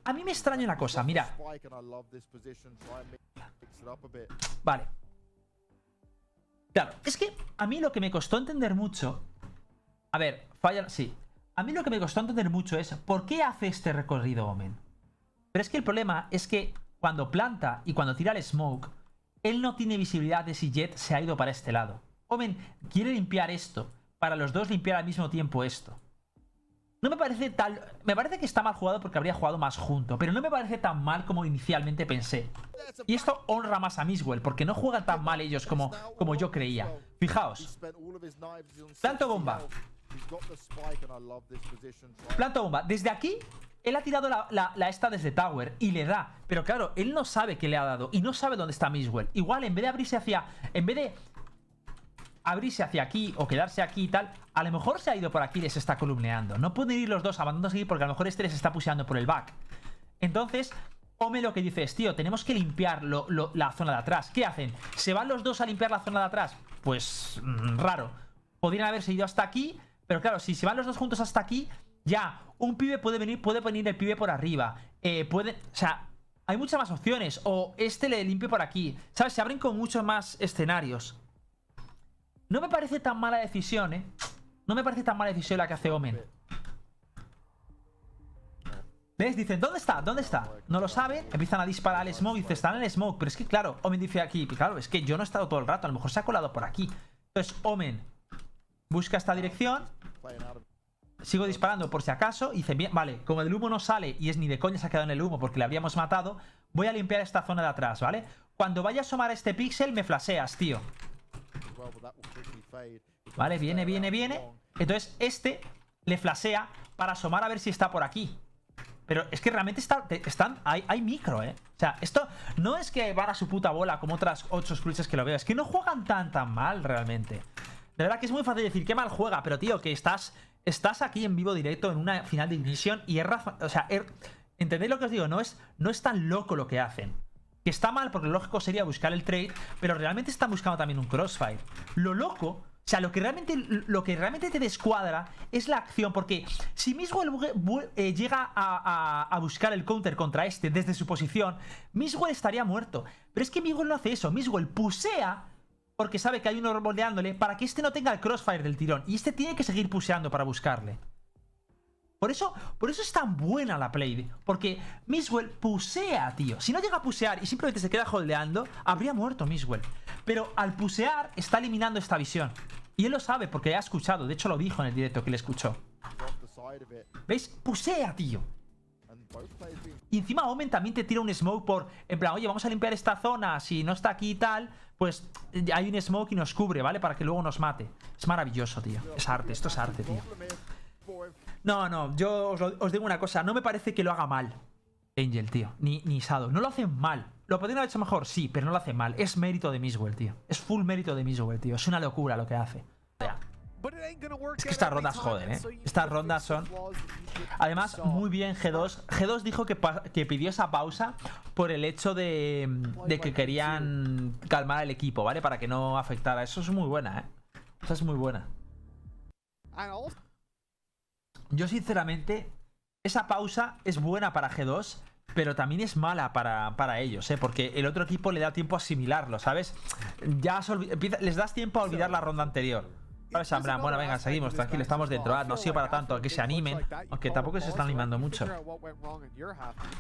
a mí me extraña una cosa, mira. Spike, and I love this position. Try and mix it up a bit. Vale. Claro, es que a mí lo que me costó entender mucho... A ver, falla... Sí. A mí lo que me costó entender mucho es ¿por qué hace este recorrido Omen? Pero es que el problema es que cuando planta y cuando tira el smoke, él no tiene visibilidad de si Jett se ha ido para este lado. Omen quiere limpiar esto, para los dos limpiar al mismo tiempo esto. No me parece tal... Me parece que está mal jugado porque habría jugado más junto, pero no me parece tan mal como inicialmente pensé. Y esto honra más a Miswell, porque no juegan tan mal ellos como yo creía. Fijaos. Planto bomba. Planto bomba. Desde aquí, él ha tirado la esta desde Tower y le da. Pero claro, él no sabe que le ha dado y no sabe dónde está Miswell. Igual, en vez de abrirse hacia... En vez de abrirse hacia aquí o quedarse aquí y tal, a lo mejor se ha ido por aquí y les está columneando. No pueden ir los dos abandonando seguir porque a lo mejor este les está puseando por el back. Entonces, Ome lo que dice es, tío, tenemos que limpiar la zona de atrás. ¿Qué hacen? ¿Se van los dos a limpiar la zona de atrás? Pues raro. Podrían haberse ido hasta aquí, pero claro, si se van los dos juntos hasta aquí, ya, un pibe puede venir el pibe por arriba. O sea, hay muchas más opciones. O este le limpie por aquí. ¿Sabes? Se abren con muchos más escenarios. No me parece tan mala decisión, ¿eh? No me parece tan mala decisión la que hace Omen. ¿Ves? Dicen, ¿dónde está? ¿Dónde está? No lo saben, empiezan a disparar al smoke y dicen, están en el smoke. Pero es que, claro, Omen dice aquí, claro, es que yo no he estado todo el rato, a lo mejor se ha colado por aquí. Entonces, Omen busca esta dirección. Sigo disparando por si acaso. Y dice, bien, vale, como el humo no sale y es ni de coña se ha quedado en el humo porque le habríamos matado, voy a limpiar esta zona de atrás, ¿vale? Cuando vaya a asomar este píxel, me flasheas, tío. Vale, viene. Entonces este le flashea para asomar a ver si está por aquí. Pero es que realmente hay micro, ¿eh? O sea, esto no es que van a su puta bola como otras 8 cruces que lo veo. Es que no juegan tan mal realmente. De verdad que es muy fácil decir que mal juega. Pero tío, que estás aquí en vivo directo en una final de Ignition y es razón... O sea, ¿entendéis lo que os digo? No es tan loco lo que hacen. Que está mal porque lo lógico sería buscar el trade, pero realmente están buscando también un crossfire. Lo loco, o sea, lo que realmente te descuadra es la acción, porque si Miswell llega a buscar el counter contra este desde su posición, Miswell estaría muerto. Pero es que Miswell no hace eso, Miswell pusea porque sabe que hay uno moldeándole para que este no tenga el crossfire del tirón, y este tiene que seguir puseando para buscarle. Por eso es tan buena la play, porque Miswell pusea, tío. Si no llega a pusear y simplemente se queda holdeando, habría muerto Miswell. Pero al pusear está eliminando esta visión. Y él lo sabe porque ha escuchado. De hecho lo dijo en el directo que le escuchó. ¿Veis? Pusea, tío. Y encima Omen también te tira un smoke por... En plan, oye, vamos a limpiar esta zona. Si no está aquí y tal, pues hay un smoke y nos cubre, ¿vale? Para que luego nos mate. Es maravilloso, tío. Es arte, esto es arte, tío. No, yo os digo una cosa. No me parece que lo haga mal Angel, tío, ni Shadow. No lo hacen mal. ¿Lo podrían haber hecho mejor? Sí, pero no lo hacen mal. Es mérito de Miswell, tío. Es full mérito de Miswell, tío. Es una locura lo que hace. Es que estas rondas joden, ¿eh? Estas rondas son... Además, muy bien G2. G2 dijo que pidió esa pausa por el hecho de que querían calmar al equipo, ¿vale? Para que no afectara. Eso es muy buena, ¿eh? Eso es muy buena. Yo sinceramente, esa pausa es buena para G2, pero también es mala para ellos, ¿eh? Porque el otro equipo le da tiempo a asimilarlo, ¿sabes? Ya les das tiempo a olvidar la ronda anterior. ¿Sabes, Ambran? Bueno, venga, seguimos, tranquilo, estamos dentro. No ha sido para tanto, a que se animen. Aunque tampoco se están animando mucho.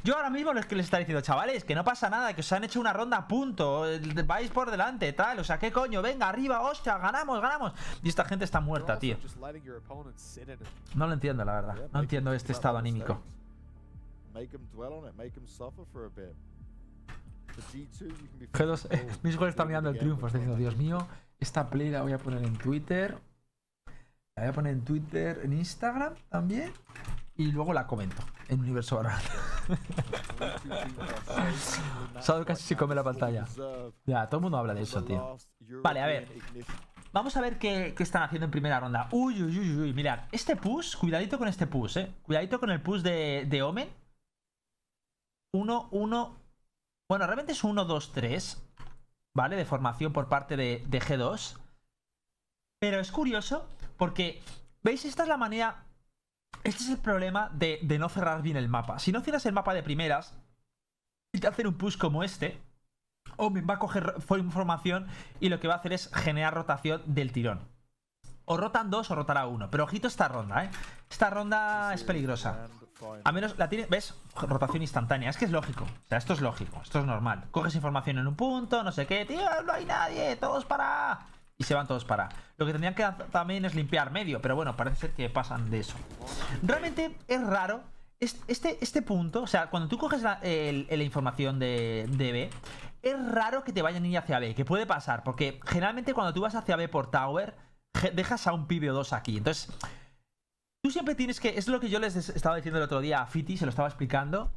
Yo ahora mismo les está diciendo, chavales, que no pasa nada, que os han hecho una ronda a punto. Vais por delante, tal. O sea, ¿qué coño? Venga, arriba, hostia, ganamos. Y esta gente está muerta, tío. No lo entiendo, la verdad. No entiendo este estado anímico. G2, Miswell está mirando el triunfo. Está diciendo, Dios mío, esta play la voy a poner en Twitter. La voy a poner en Twitter, en Instagram también. Y luego la comento en Universo Valorant. Shadow casi se come la pantalla. Ya, todo el mundo habla de eso, tío. Vale, a ver. Vamos a ver qué están haciendo en primera ronda. Uy, uy, uy, uy. Mirad, este push, cuidadito con este push, Cuidadito con el push de Omen. 1, 1. Bueno, realmente es 1, 2, 3. ¿Vale? De formación por parte de G2. Pero es curioso porque, ¿veis? Esta es la manera... Este es el problema de no cerrar bien el mapa. Si no cierras el mapa de primeras y te hacer un push como este, Omen va a coger información y lo que va a hacer es generar rotación del tirón. O rotan 2 o rotará 1. Pero ojito esta ronda, Esta ronda es peligrosa. A menos la tiene, ¿ves? Rotación instantánea. Es que es lógico. O sea, esto es lógico. Esto es normal. Coges información en un punto, no sé qué. Tío, no hay nadie. Todos para. Y se van todos para. Lo que tendrían que hacer también es limpiar medio. Pero bueno, parece ser que pasan de eso. Realmente es raro. Este punto, o sea, cuando tú coges la información de B, es raro que te vayan a ir hacia B. Que puede pasar. Porque generalmente cuando tú vas hacia B por Tower, dejas a un pibe o dos aquí. Entonces... Tú siempre tienes que... Es lo que yo les estaba diciendo el otro día a Fiti, se lo estaba explicando.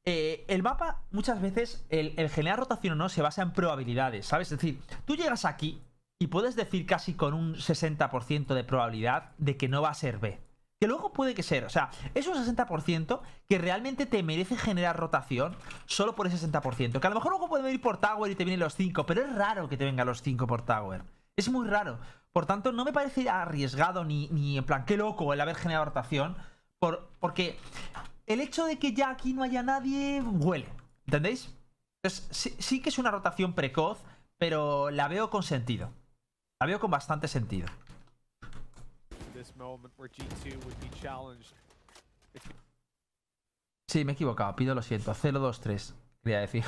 El mapa, muchas veces, el generar rotación o no se basa en probabilidades, ¿sabes? Es decir, tú llegas aquí y puedes decir casi con un 60% de probabilidad de que no va a ser B. Que luego puede que ser, o sea, es un 60% que realmente te merece generar rotación solo por ese 60%. Que a lo mejor luego puede venir por Tower y te vienen los 5, pero es raro que te vengan los 5 por Tower. Es muy raro. Por tanto, no me parece arriesgado ni en plan, qué loco el haber generado rotación. Porque el hecho de que ya aquí no haya nadie huele. ¿Entendéis? Entonces, sí que es una rotación precoz, pero la veo con sentido. La veo con bastante sentido. Sí, me he equivocado. Pido lo siento. 0-2-3. Quería decir.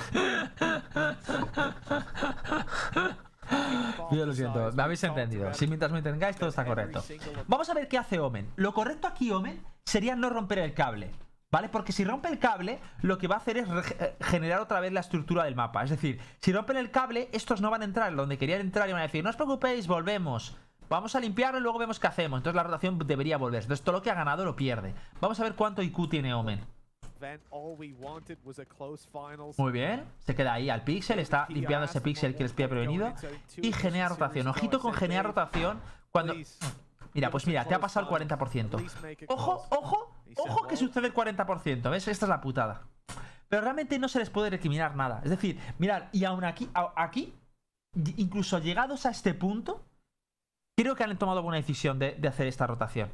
Yo lo siento, me habéis entendido. Si mientras me entengáis todo está correcto. Vamos a ver qué hace Omen. Lo correcto aquí, Omen, sería no romper el cable, ¿vale? Porque si rompe el cable, lo que va a hacer es generar otra vez la estructura del mapa. Es decir, si rompen el cable, estos no van a entrar donde querían entrar y van a decir, no os preocupéis, volvemos. Vamos a limpiarlo y luego vemos qué hacemos. Entonces la rotación debería volver. Entonces todo lo que ha ganado lo pierde. Vamos a ver cuánto IQ tiene Omen. Muy bien, se queda ahí al pixel, está limpiando ese pixel que les pide prevenido y genera rotación. Ojito con generar rotación cuando... Mira, pues mira, te ha pasado el 40%. Ojo, ojo, ojo que sucede el 40%, ¿ves? Esta es la putada. Pero realmente no se les puede recriminar nada. Es decir, mirad, y aún aquí, incluso llegados a este punto, creo que han tomado buena decisión de hacer esta rotación.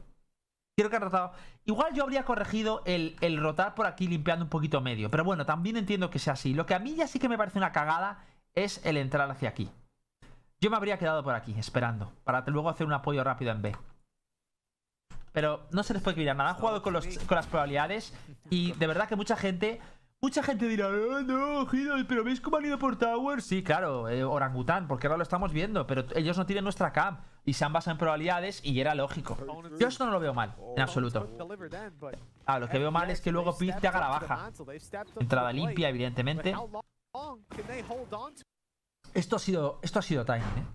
Creo que han rotado. Igual yo habría corregido el rotar por aquí limpiando un poquito medio. Pero bueno, también entiendo que sea así. Lo que a mí ya sí que me parece una cagada es el entrar hacia aquí. Yo me habría quedado por aquí, esperando, para luego hacer un apoyo rápido en B. Pero no se les puede mirar nada. Han jugado con las probabilidades. Y de verdad que mucha gente dirá, oh, no, Hidol, pero ¿veis cómo han ido por Tower? Sí, claro, orangután, porque ahora lo estamos viendo. Pero ellos no tienen nuestra cam y se han basado en probabilidades y era lógico. Yo esto no lo veo mal, en absoluto. Lo que veo mal es que luego Piz te haga la baja. Entrada limpia, evidentemente. Esto ha sido timing,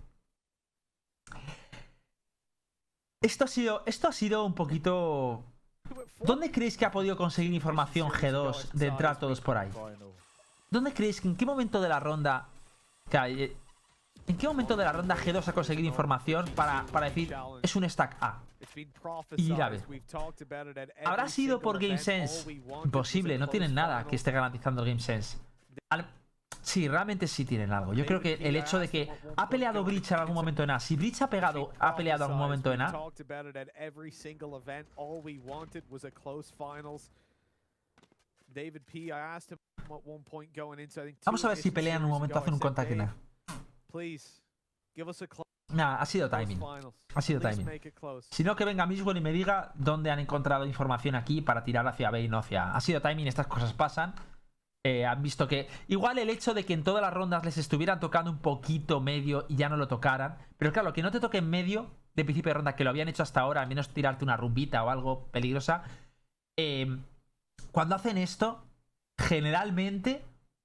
Esto ha sido un poquito... ¿Dónde creéis que ha podido conseguir información G2 de entrar todos por ahí? ¿Dónde creéis que en qué momento de la ronda... ¿En qué momento de la ronda G2 ha conseguido información para decir es un stack A? Y ir a ver. ¿Habrá sido por GameSense? Imposible, no tienen nada que esté garantizando el GameSense. Sí, realmente sí tienen algo. Yo creo que el hecho de que ha peleado Breach en algún momento en A. Si Breach ha peleado en algún momento en A. Vamos a ver si pelean en un momento, hacen un contacto en A. Nah, ha sido timing. Ha sido timing. Si no, que venga Mixwell y me diga dónde han encontrado información aquí para tirar hacia B y no hacia A. Ha sido timing, estas cosas pasan. Han visto que igual el hecho de que en todas las rondas les estuvieran tocando un poquito medio y ya no lo tocaran, pero claro, que no te toque en medio de principio de ronda, que lo habían hecho hasta ahora, al menos tirarte una rumbita o algo peligrosa, cuando hacen esto, generalmente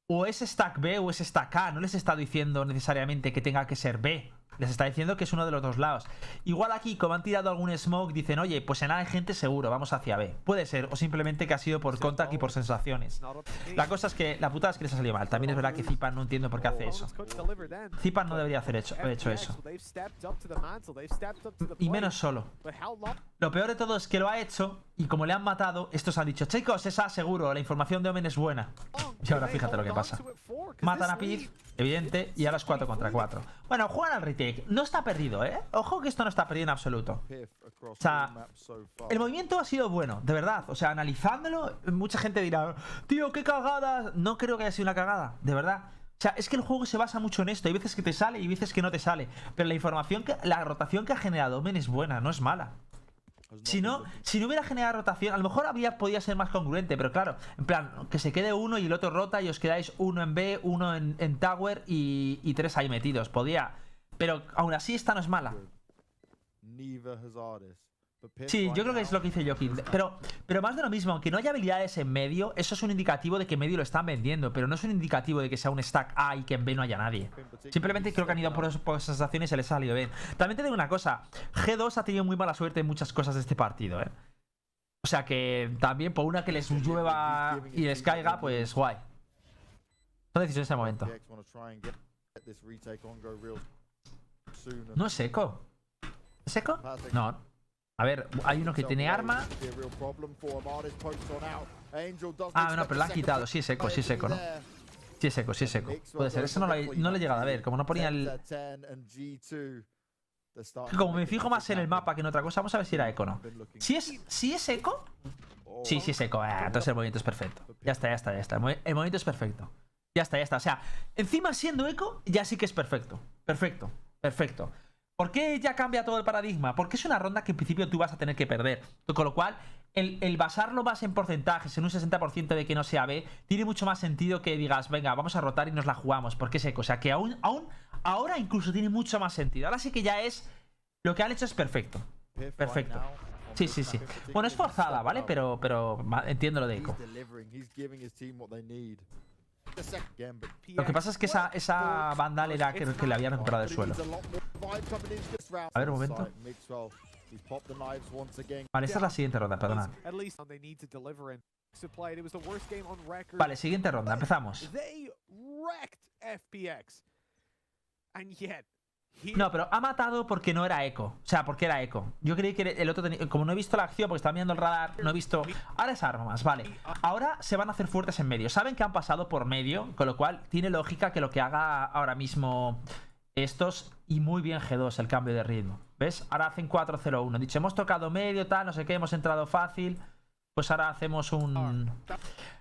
o es stack B o es stack A. No les he estado diciendo necesariamente que tenga que ser B Les está diciendo que es uno de los dos lados. Igual aquí, como han tirado algún smoke, dicen, oye, pues en A hay gente seguro, vamos hacia B. Puede ser, o simplemente que ha sido por contact y por sensaciones. La cosa es que, la putada es que les ha salido mal. También es verdad que Zipan no entiendo por qué hace eso. Zipan no debería haber hecho eso. Y menos solo. Lo peor de todo es que lo ha hecho y como le han matado, estos han dicho, chicos, es A seguro, la información de Omen es buena. Y ahora fíjate lo que pasa. Matan a Piz, evidente, y ahora es 4 contra 4. Bueno, juegan al retake. No está perdido, ¿eh? Ojo que esto no está perdido en absoluto. O sea, el movimiento ha sido bueno, de verdad. O sea, analizándolo, mucha gente dirá, tío, qué cagada. No creo que haya sido una cagada, de verdad. O sea, es que el juego se basa mucho en esto. Hay veces que te sale y veces que no te sale. Pero la información, la rotación que ha generado Omen es buena, no es mala. Si no hubiera generado rotación, a lo mejor podía ser más congruente, pero claro, en plan, que se quede uno y el otro rota y os quedáis uno en B, uno en Tower y 3 ahí metidos. Podía, pero aún así esta no es mala. Sí, yo creo que es lo que dice Joaquín. Pero más de lo mismo, aunque no haya habilidades en medio, eso es un indicativo de que en medio lo están vendiendo, pero no es un indicativo de que sea un stack A y que en B no haya nadie. Simplemente creo que han ido por esas acciones y se les ha salido bien. También te digo una cosa, G2 ha tenido muy mala suerte en muchas cosas de este partido, ¿eh? O sea que también por una que les llueva y les caiga, pues guay. Son decisiones de momento. ¿No es Echo? ¿Es Echo? No. A ver, hay uno que tiene arma. Ah, no, pero lo han quitado. Sí es Echo, ¿no? Sí es Echo. Puede ser, eso no lo he llegado a ver. Como no ponía el... Como me fijo más en el mapa que en otra cosa, vamos a ver si era Echo o no. ¿Sí es Echo? Sí es Echo. Entonces el movimiento es perfecto. Ya está. El movimiento es perfecto. Ya está. O sea, encima siendo Echo, ya sí que es perfecto. Perfecto. ¿Por qué ya cambia todo el paradigma? Porque es una ronda que en principio tú vas a tener que perder. Con lo cual, el basarlo más en porcentajes, en un 60% de que no sea B, tiene mucho más sentido que digas, venga, vamos a rotar y nos la jugamos. Porque es Echo. O sea, que aún ahora incluso tiene mucho más sentido. Ahora sí que ya es... Lo que han hecho es perfecto. Sí. Bueno, es forzada, ¿vale? Pero entiendo lo de Echo. Lo que pasa es que esa Vandal era que le habían recuperado el suelo. A ver, un momento. Vale, esta es la siguiente ronda, perdonad. Vale, siguiente ronda, empezamos. No, pero ha matado porque no era Echo. O sea, porque era Echo. Yo creí que el otro tenía... Como no he visto la acción porque estaba mirando el radar, no he visto... Ahora es armas, vale. Ahora se van a hacer fuertes en medio. Saben que han pasado por medio, con lo cual tiene lógica que lo que haga ahora mismo estos... Y muy bien G2 el cambio de ritmo. ¿Ves? Ahora hacen 4-0-1. Dicho, hemos tocado medio, tal, no sé qué, hemos entrado fácil. Pues ahora hacemos un...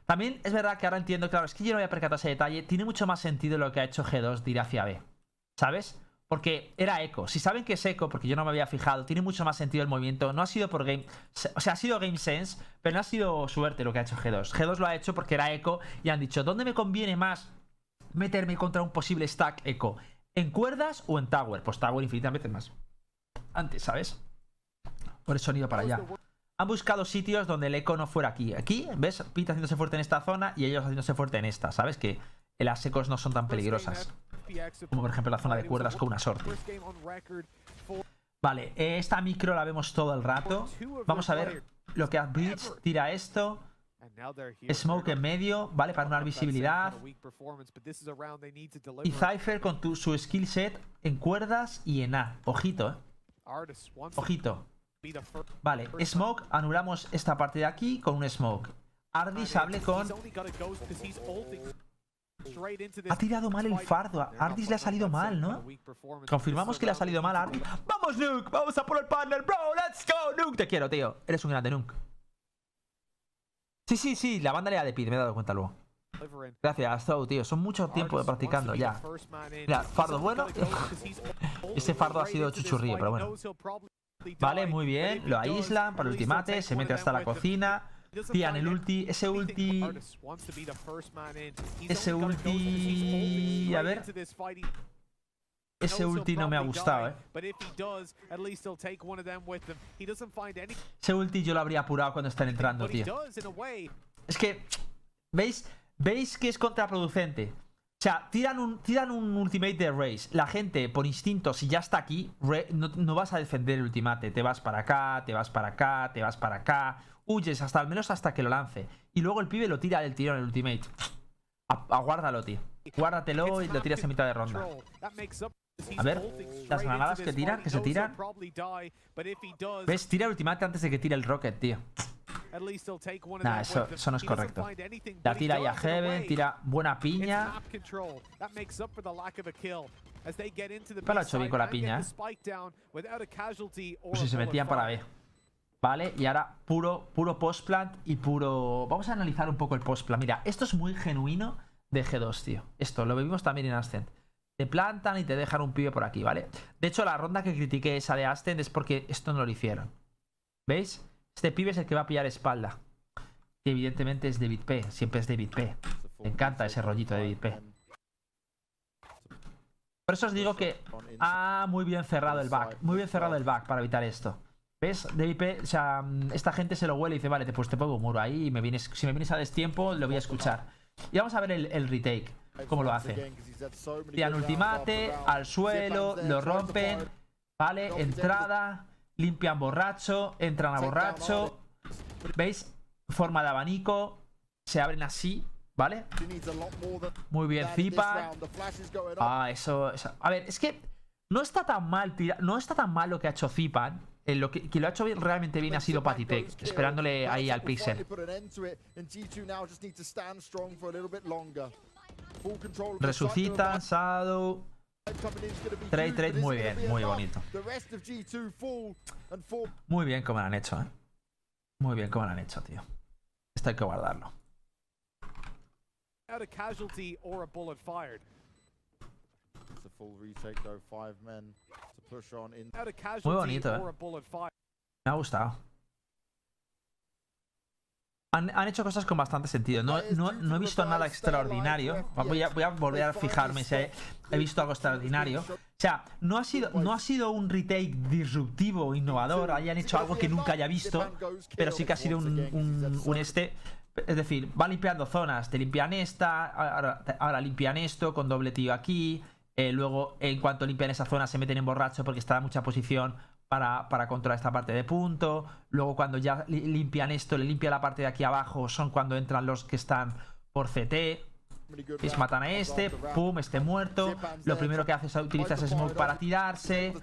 También es verdad que ahora entiendo, claro, es que yo no había percatado ese detalle. Tiene mucho más sentido lo que ha hecho G2 de ir hacia B. ¿Sabes? Porque era Echo. Si saben que es Echo, porque yo no me había fijado, tiene mucho más sentido el movimiento. No ha sido por game... O sea, ha sido game sense, pero no ha sido suerte lo que ha hecho G2. G2 lo ha hecho porque era Echo y han dicho, ¿dónde me conviene más meterme contra un posible stack Echo? ¿En cuerdas o en Tower? Pues Tower infinitamente más. Antes, ¿sabes? Por eso han ido para allá. Han buscado sitios donde el Echo no fuera aquí. Aquí, ¿ves? Pita haciéndose fuerte en esta zona y ellos haciéndose fuerte en esta. ¿Sabes? Que las Echos no son tan peligrosas. Como por ejemplo la zona de cuerdas con una sorte. Vale, esta micro la vemos todo el rato. Vamos a ver lo que Bridge tira esto. Smoke en medio, vale, para una visibilidad. Y Cypher con su skill set en cuerdas y en A. Ojito, ojito. Vale, Smoke, anulamos esta parte de aquí con un Smoke. Ardi sable con... Ha tirado mal el fardo. A Ardis le ha salido mal, ¿no? Confirmamos que le ha salido mal a Ardis. ¡Vamos, Nuke! ¡Vamos a por el partner, bro! ¡Let's go, Nuke! Te quiero, tío. Eres un grande, Nuke. Sí. La banda le da de pit. Me he dado cuenta luego. Gracias, Zou, tío. Son mucho tiempo practicando ya. Mira, fardo bueno. Ese fardo ha sido chuchurrío, pero bueno. Vale, muy bien. Lo aíslan para el ultimate. Se mete hasta la cocina. Tían el ulti, ese ulti... A ver... Ese ulti no me ha gustado, Ese ulti yo lo habría apurado cuando están entrando, tío. Es que... ¿Veis que es contraproducente? sea, tiran un ultimate de Raze. La gente, por instinto, si ya está aquí, no vas a defender el ultimate. Te vas para acá, te vas para acá, te vas para acá. Huyes hasta al menos hasta que lo lance. Y luego el pibe lo tira del tirón el ultimate. Aguárdalo, tío. Guárdatelo y lo tiras en mitad de ronda. A ver, las granadas que tiran, que se tiran. ¿Ves? Tira el ultimate antes de que tire el rocket, tío. Nah, eso no es correcto. La tira ahí a Heaven, tira buena piña. Pero lo ha hecho bien con la piña, Pues si se metían para B. Vale, y ahora puro postplant y puro... Vamos a analizar un poco el postplant. Mira, esto es muy genuino de G2, tío. Esto lo vimos también en Ascent. Te plantan y te dejan un pibe por aquí, ¿vale? De hecho, la ronda que critiqué esa de Ascent es porque esto no lo hicieron. ¿Veis? Este pibe es el que va a pillar espalda. Y evidentemente es David P. Siempre es David P. Me encanta ese rollito de David P. Por eso os digo que... muy bien cerrado el back. Muy bien cerrado el back para evitar esto. ¿Ves? David P, o sea, esta gente se lo huele y dice, vale, pues te pongo un muro ahí y si me vienes a destiempo, lo voy a escuchar. Y vamos a ver el retake, cómo lo hace. Tiran ultimate, al suelo, lo rompen, ¿vale? Entrada, limpian borracho, entran a borracho. ¿Veis? Forma de abanico, se abren así, ¿vale? Muy bien, Zipan. Eso. A ver, es que no está tan mal no está tan mal lo que ha hecho Zipan. Lo que lo ha hecho realmente bien ha sido Patitech, esperándole ahí al Pixel. Resucita, Shadow. Trade, muy bien, muy bonito. Muy bien como lo han hecho, Muy bien como lo han hecho, tío. Esto hay que guardarlo. Muy bonito, Me ha gustado. Han hecho cosas con bastante sentido. No he visto nada extraordinario. Voy a volver a fijarme si he visto algo extraordinario. O sea, no ha sido un retake disruptivo o innovador. Hayan hecho algo que nunca haya visto. Pero sí que ha sido un este. Es decir, va limpiando zonas. Te limpian esta. Ahora limpian esto con doble tío aquí. Luego, en cuanto limpian esa zona, se meten en borracho porque está en mucha posición para controlar esta parte de punto. Luego, cuando ya limpian esto, le limpian la parte de aquí abajo, son cuando entran los que están por CT. Es matan a este, pum, este muerto. Lo primero que hace es utilizar ese smoke para tirarse.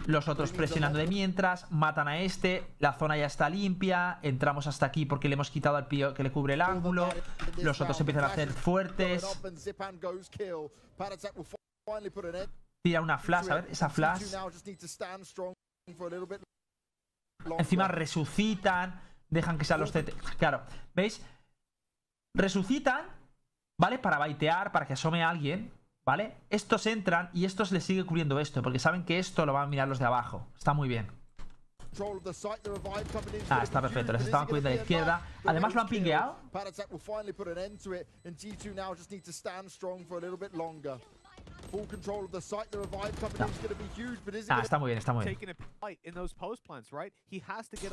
Los otros presionando de mientras, matan a este. La zona ya está limpia. Entramos hasta aquí porque le hemos quitado al pío que le cubre el ángulo. Los otros empiezan a hacer fuertes. Tira una flash, a ver, esa flash. Encima resucitan. Dejan que sean los CT. Claro, ¿veis? Resucitan, ¿vale? Para baitear, para que asome a alguien, ¿vale? Estos entran y estos les sigue cubriendo esto, porque saben que esto lo van a mirar los de abajo. Está muy bien. Está perfecto, les estaban cubriendo a la izquierda. Además lo han pingueado. Está muy bien, está muy bien.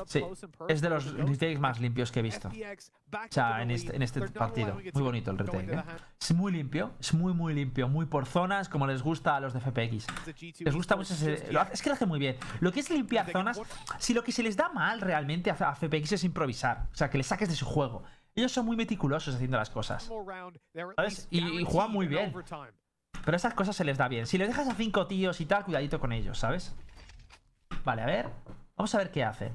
Sí, es de los retakes más limpios que he visto. O sea, en este partido. Muy bonito el retake, Es muy limpio, es muy limpio. Muy por zonas, como les gusta a los de FPX. Les gusta mucho es que lo hace muy bien. Lo que es limpiar zonas, si lo que se les da mal realmente a FPX es improvisar. O sea, que le saques de su juego. Ellos son muy meticulosos haciendo las cosas, ¿sabes? Y juegan muy bien. Pero esas cosas se les da bien. Si les dejas a 5 tíos y tal, cuidadito con ellos, ¿sabes? Vale, a ver. Vamos a ver qué hacen.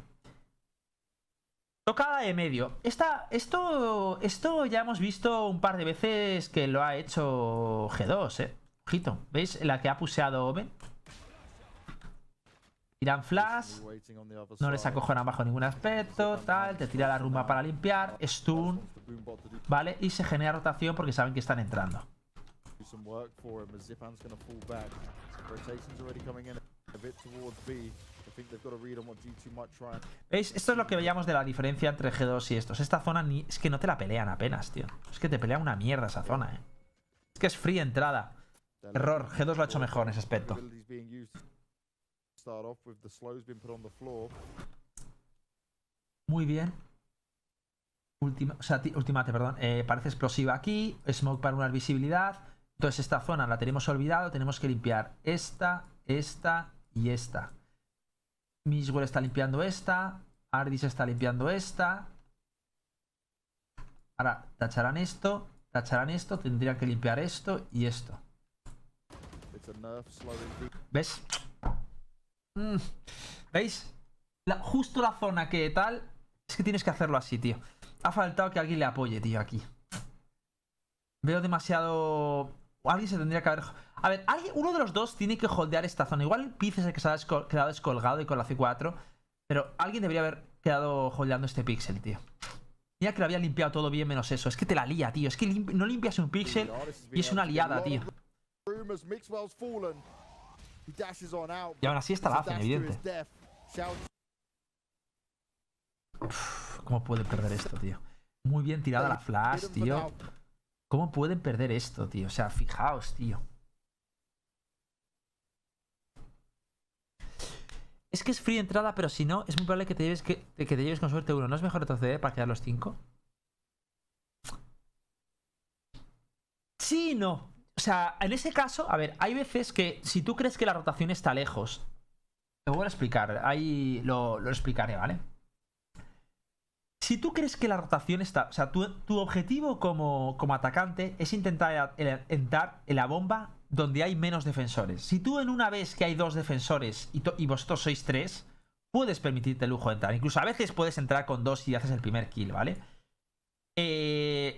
Tocada de medio. Esto ya hemos visto un par de veces que lo ha hecho G2, Ojito. ¿Veis? La que ha puseado Omen. Tiran flash. No les acojonan bajo ningún aspecto. Tal. Te tira la rumba para limpiar. Stun. Vale. Y se genera rotación porque saben que están entrando. ¿Veis? Esto es lo que veíamos de la diferencia entre G2 y estos. Esta zona es que no te la pelean apenas, tío. Es que te pelea una mierda esa zona, Es que es free entrada. Error. G2 lo ha hecho mejor en ese aspecto. Muy bien. Ultimate, perdón. Parece explosiva aquí. Smoke para una visibilidad. Entonces esta zona la tenemos olvidado. Tenemos que limpiar esta y esta. Mixwell está limpiando esta. Ardis está limpiando esta. Ahora tacharán esto. Tendrían que limpiar esto y esto. ¿Ves? ¿Veis? Justo la zona que tal. Es que tienes que hacerlo así, tío. Ha faltado que alguien le apoye, tío, aquí. Veo demasiado... Alguien se tendría que haber... A ver, uno de los dos tiene que holdear esta zona. Igual Piz es el que se ha quedado descolgado y con la C4. Pero alguien debería haber quedado holdeando este píxel, tío. Mira que lo había limpiado todo bien menos eso. Es que te la lía, tío. Es que no limpias un píxel y es una liada, tío. Y aún así esta la hacen, evidente. Uf, ¿cómo pueden perder esto, tío? Muy bien tirada la flash, tío. ¿Cómo pueden perder esto, tío? O sea, fijaos, tío. Es que es free entrada, pero si no, es muy probable que te lleves con suerte uno. ¿No es mejor retroceder para quedar los 5? Sí, no. O sea, en ese caso, a ver, hay veces que si tú crees que la rotación está lejos, te voy a explicar. Ahí lo explicaré, ¿vale? Si tú crees que la rotación está... O sea, tu objetivo como atacante es intentar entrar en la bomba donde hay menos defensores. Si tú en una ves que hay 2 defensores y vosotros sois 3, puedes permitirte el lujo de entrar. Incluso a veces puedes entrar con 2 y haces el primer kill, ¿vale?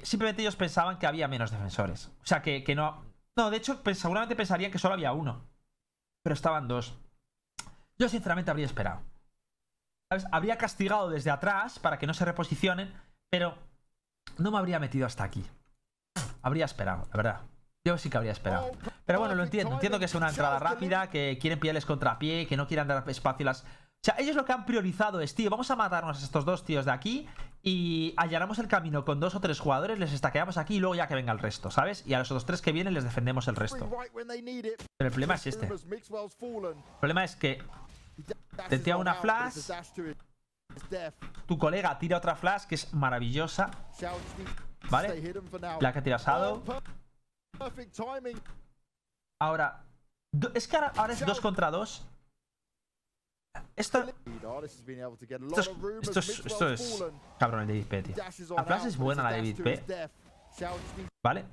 Simplemente ellos pensaban que había menos defensores. O sea, que no... No, de hecho, seguramente pensarían que solo había 1. Pero estaban 2. Yo sinceramente habría esperado. ¿Sabes? Habría castigado desde atrás para que no se reposicionen, pero no me habría metido hasta aquí. Habría esperado, la verdad. Yo sí que habría esperado. Pero bueno, lo entiendo. Entiendo que es una entrada rápida, que quieren pillarles contrapié, que no quieran dar espacio a las... O sea, ellos lo que han priorizado es, tío, vamos a matarnos a estos 2 tíos de aquí y allanamos el camino con 2 o 3 jugadores, les estaqueamos aquí y luego ya que venga el resto, ¿sabes? Y a los otros 3 que vienen les defendemos el resto. Pero el problema es este. El problema es que te tira una flash, tu colega tira otra flash que es maravillosa, ¿vale? La que ha tirado. Ahora, es que ahora es 2 contra 2. Esto es cabrón el David P, tío. La flash es buena, la David P, ¿vale?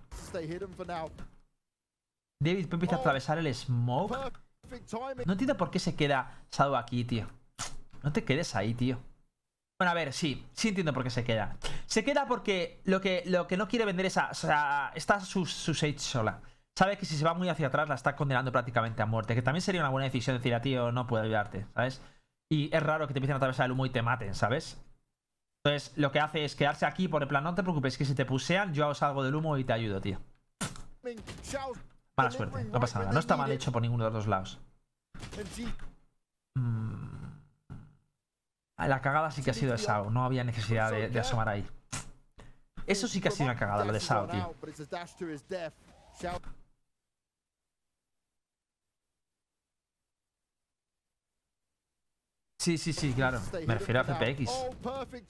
David P empieza a atravesar el smoke. No entiendo por qué se queda Shadow aquí, tío. No te quedes ahí, tío. Bueno, a ver, sí entiendo por qué se queda. Se queda porque lo que no quiere vender es o sea, está su Sage sola. Sabe que si se va muy hacia atrás la está condenando prácticamente a muerte. Que también sería una buena decisión decir a tío, no puedo ayudarte, ¿sabes? Y es raro que te empiecen a atravesar el humo y te maten, ¿sabes? Entonces lo que hace es quedarse aquí por el plan, no te preocupes, que si te pusean yo salgo del humo y te ayudo, tío. Mala suerte, no pasa nada. No está mal hecho por ninguno de los dos lados. La cagada sí que ha sido de Sao. No había necesidad de asomar ahí. Eso sí que ha sido una cagada, lo de Sao, tío. Sí, claro. Me refiero a FPX.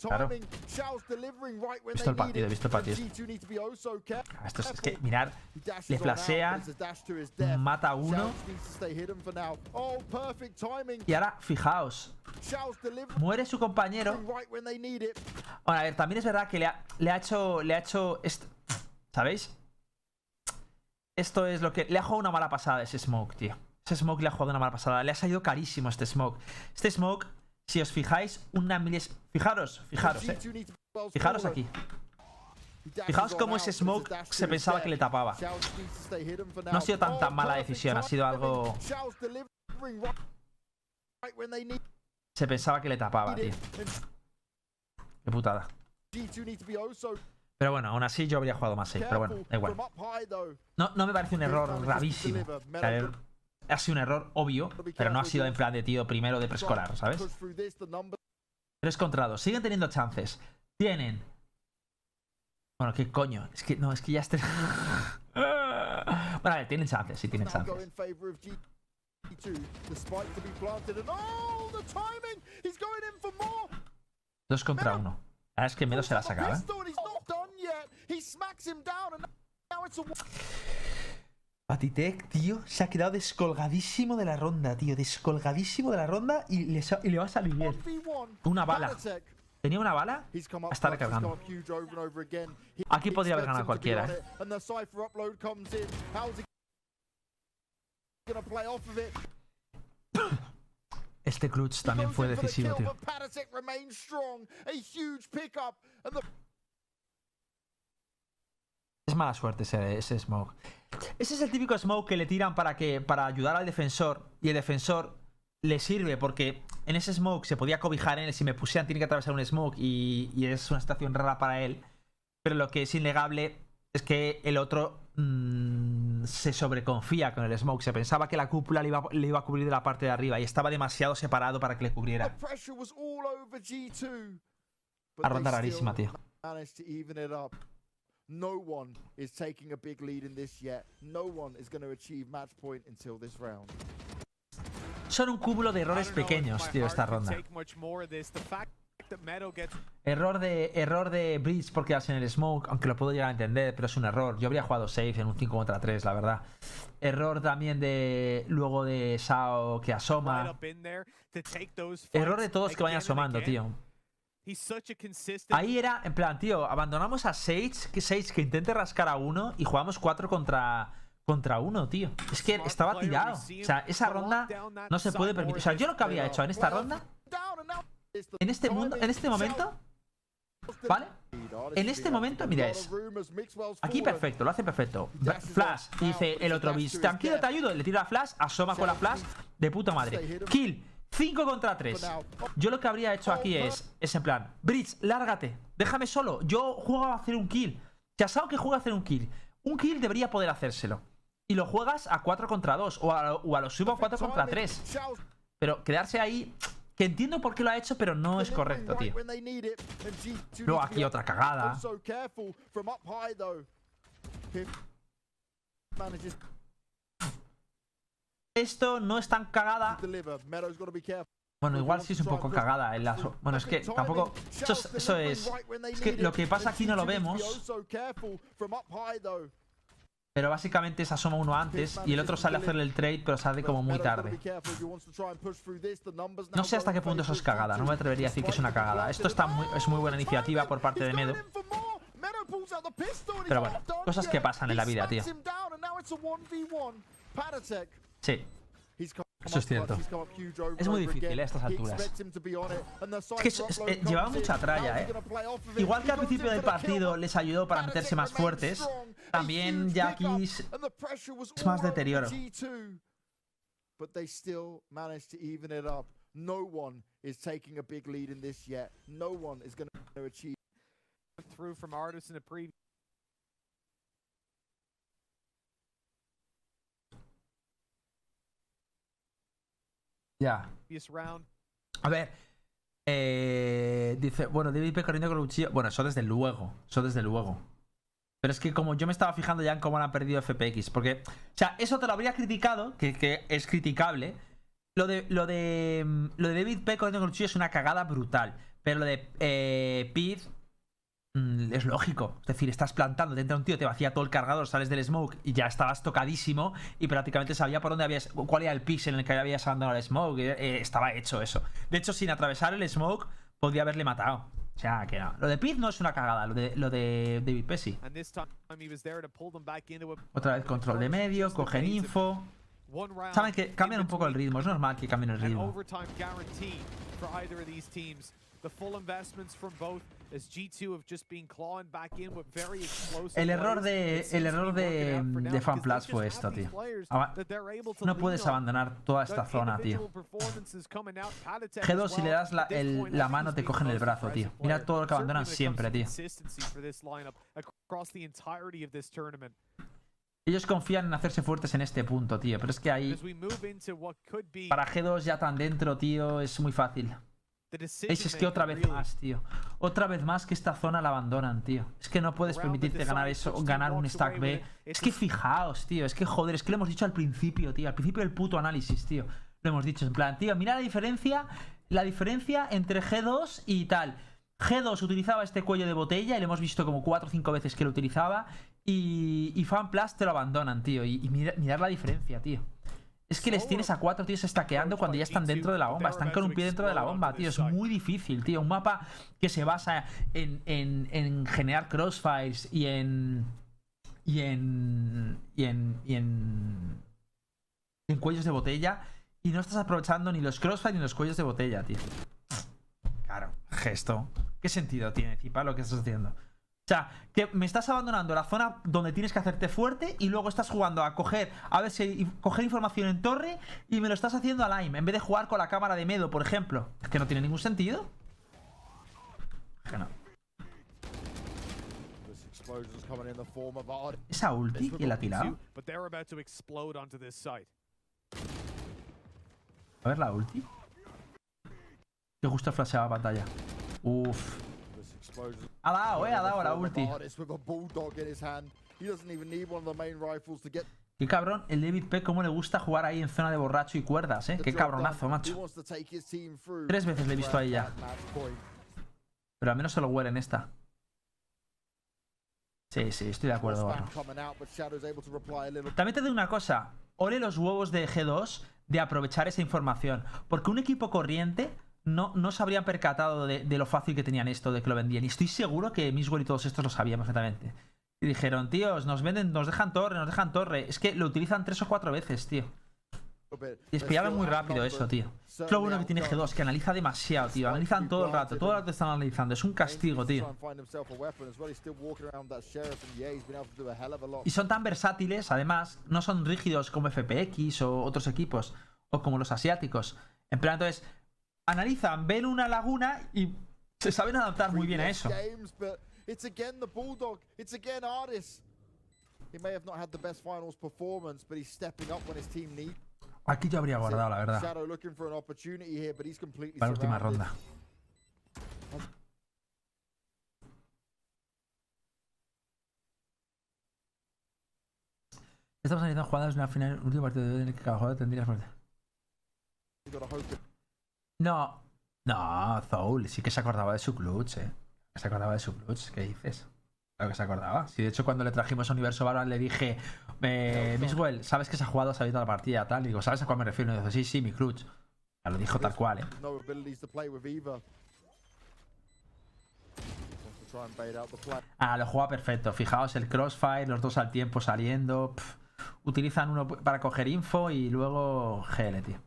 Claro. He visto el partido, Esto es que, mirar, le flashean, mata a uno. Y ahora, fijaos, muere su compañero. Bueno, a ver, también es verdad que le ha hecho esto. ¿Sabéis? Esto es lo que... Le ha jugado una mala pasada ese Smoke, tío. Ese Smoke le ha jugado una mala pasada. Le ha salido carísimo este Smoke. Este Smoke, si os fijáis, una miles... Fijaros, Fijaros aquí. Fijaos cómo ese Smoke se pensaba que le tapaba. No ha sido tan mala decisión. Ha sido algo... Se pensaba que le tapaba, tío. Qué putada. Pero bueno, aún así yo habría jugado más safe. Pero bueno, da igual. No me parece un error gravísimo. O sea, ha sido un error obvio, pero no ha sido en plan de tío primero de preescolar, ¿sabes? 3 contra 2. Siguen teniendo chances. Tienen... Bueno, ¿qué coño? Es que no, es que ya esté... Bueno, a ver, tienen chances, sí tienen chances. 2 contra 1. La verdad es que Medo se la sacaba, ¿eh? Patitec, tío, se ha quedado descolgadísimo de la ronda, tío. Descolgadísimo de la ronda y le va a salir bien. Una bala. Tenía una bala. Está recargando. Aquí podría haber ganado cualquiera, ¿eh? Este clutch también fue decisivo, tío. Es mala suerte ese smoke. Ese es el típico smoke que le tiran para ayudar al defensor. Y el defensor le sirve porque en ese smoke se podía cobijar en él. Si me pusieran tiene que atravesar un smoke y es una situación rara para él. Pero lo que es innegable es que el otro se sobreconfía con el smoke. Se pensaba que la cúpula le iba a cubrir de la parte de arriba y estaba demasiado separado para que le cubriera. La ronda rarísima, tío. No one is taking a big lead in this yet. No one is going to achieve match point until this round. Son un cúmulo de errores pequeños, tío, esta ronda. Error de Breach por quedarse en el smoke, aunque lo puedo llegar a entender, pero es un error. Yo habría jugado safe en un 5 contra 3, la verdad. Error también luego de Sao que asoma. Error de todos que vayan asomando, tío. Ahí era, en plan, tío, abandonamos a Sage que intente rascar a uno y jugamos 4 contra 1, tío. Es que estaba tirado. O sea, esa ronda no se puede permitir. O sea, yo lo que habría hecho en esta ronda, en este momento, ¿vale? En este momento, mira, aquí perfecto, lo hace perfecto. Flash, dice el otro bicho, tranquilo, te ayudo. Le tira a Flash, asoma con la Flash de puta madre. Kill. 5 contra 3. Yo lo que habría hecho aquí es en plan, Breach, lárgate, déjame solo. Yo juego a hacer un kill. Chasao que juega a hacer un kill. Un kill debería poder hacérselo. Y lo juegas a 4 contra 2 o a lo subo a 4 contra 3. Pero quedarse ahí, que entiendo por qué lo ha hecho, pero no es correcto, tío. Luego aquí otra cagada. Esto no es tan cagada. Bueno, igual sí es un poco cagada el lazo. Bueno, es que tampoco. Eso es. Es que lo que pasa aquí no lo vemos. Pero básicamente se asoma uno antes y el otro sale a hacerle el trade, pero sale como muy tarde. No sé hasta qué punto eso es cagada. No me atrevería a decir que es una cagada. Esto es muy buena iniciativa por parte de Medo. Pero bueno, cosas que pasan en la vida, tío. Sí, eso es cierto. Es muy difícil a estas alturas. Es que llevaba mucha tralla, Igual que al principio del partido les ayudó para meterse más fuertes, también ya aquí es más deterioro. Ya. A ver. Dice, bueno, David P corriendo con el cuchillo. Bueno, eso desde luego. Eso desde luego. Pero es que como yo me estaba fijando ya en cómo han perdido FPX. Porque, o sea, eso te lo habría criticado, que es criticable. Lo de David P corriendo con el cuchillo es una cagada brutal. Pero lo de Pete es lógico. Es decir, estás plantando, te entra un tío, te vacía todo el cargador, sales del smoke y ya estabas tocadísimo y prácticamente sabía por dónde cuál era el pixel en el que habías abandonado el smoke. Estaba hecho eso. De hecho, sin atravesar el smoke, podría haberle matado. O sea, que no. Lo de Pete no es una cagada, lo de David Pesci. Otra vez control de medio, cogen info. Saben que cambian un poco el ritmo, es normal que cambien el ritmo. El error de FunPlus fue esto, tío. No puedes abandonar toda esta zona, tío. G2, si le das la mano, te cogen el brazo, tío. Mira todo lo que abandonan siempre, tío. Ellos confían en hacerse fuertes en este punto, tío. Pero es que ahí, para G2 ya tan dentro, tío, es muy fácil. Es que otra vez más, tío. Otra vez más que esta zona la abandonan, tío. Es que no puedes permitirte ganar eso, ganar un stack B. Es que fijaos, tío. Es que joder, es que lo hemos dicho al principio, tío. Al principio del puto análisis, tío. Lo hemos dicho en plan, tío, mira la diferencia entre G2 y tal. G2 utilizaba este cuello de botella y lo hemos visto como 4 o 5 veces que lo utilizaba. Y FunPlus te lo abandonan, tío. Y mirad la diferencia, tío. Es que les tienes a 4 tíos estaqueando cuando ya están dentro de la bomba. Están con un pie dentro de la bomba, tío. Es muy difícil, tío. Un mapa que se basa en generar crossfires y en cuellos de botella. Y no estás aprovechando ni los crossfires ni los cuellos de botella, tío. Claro, gesto. ¿Qué sentido tiene, Zipa, lo que estás haciendo? O sea, que me estás abandonando la zona donde tienes que hacerte fuerte y luego estás jugando a coger información en torre y me lo estás haciendo a Lime en vez de jugar con la cámara de Medo, por ejemplo. Es que no tiene ningún sentido. Que no. Esa ulti, ¿quién la ha tirado? A ver la ulti. Que justo flasheaba pantalla. Uff. Ha dado la ulti. Qué cabrón, el David P. cómo le gusta jugar ahí en zona de borracho y cuerdas, Qué cabronazo, macho. 3 veces le he visto a ella. Pero al menos se lo huele en esta. Sí, estoy de acuerdo, Barro. También te digo una cosa. Ole los huevos de G2 de aprovechar esa información. Porque un equipo corriente no se habrían percatado de lo fácil que tenían esto, de que lo vendían. Y estoy seguro que Miswell y todos estos lo sabían perfectamente. Y dijeron, tíos, nos venden, nos dejan torre. Es que lo utilizan 3 o 4 veces, tío. Y espiaban muy rápido eso, tío. Es lo bueno que tiene G2, que analiza demasiado, tío. Analizan todo el rato están analizando. Es un castigo, tío. Y son tan versátiles, además, no son rígidos como FPX o otros equipos, o como los asiáticos. En plan, entonces, analizan, ven una laguna y se saben adaptar muy bien a eso. Aquí yo habría guardado, la verdad, para la última ronda. Estamos analizando jugadas de una final, último partido en el que cada jugador tendría suerte. No, Zoul, sí que se acordaba de su clutch, Se acordaba de su clutch, ¿qué dices? Claro que se acordaba. Si de hecho cuando le trajimos a Universo Valorant le dije, Miswell, ¿sabes que se ha jugado, se ha visto la partida, tal? Y digo, ¿sabes a cuál me refiero? Y dice, sí, mi clutch. Ya lo dijo tal cual, lo juega perfecto. Fijaos, el crossfire, los dos al tiempo saliendo. Utilizan uno para coger info y luego GL, tío.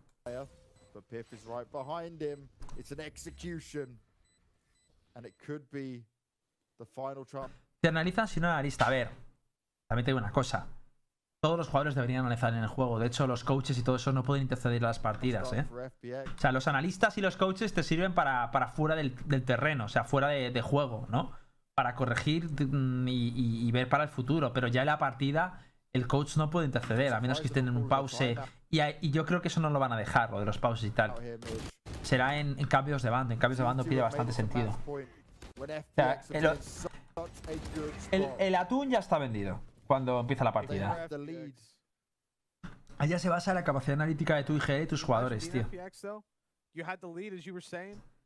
Te analizan si no analista. A ver, también te digo una cosa. Todos los jugadores deberían analizar en el juego. De hecho, los coaches y todo eso no pueden interceder en las partidas, O sea, los analistas y los coaches te sirven para fuera del terreno, o sea, fuera de juego, ¿no? Para corregir y ver para el futuro. Pero ya en la partida, el coach no puede interceder, a menos que estén en un pause. Y yo creo que eso no lo van a dejar, lo de los pauses y tal. Será en cambios de bando. En cambios de bando pide bastante sentido. O sea, el atún ya está vendido cuando empieza la partida. Allá se basa la capacidad analítica de tu IGL y tus jugadores, tío.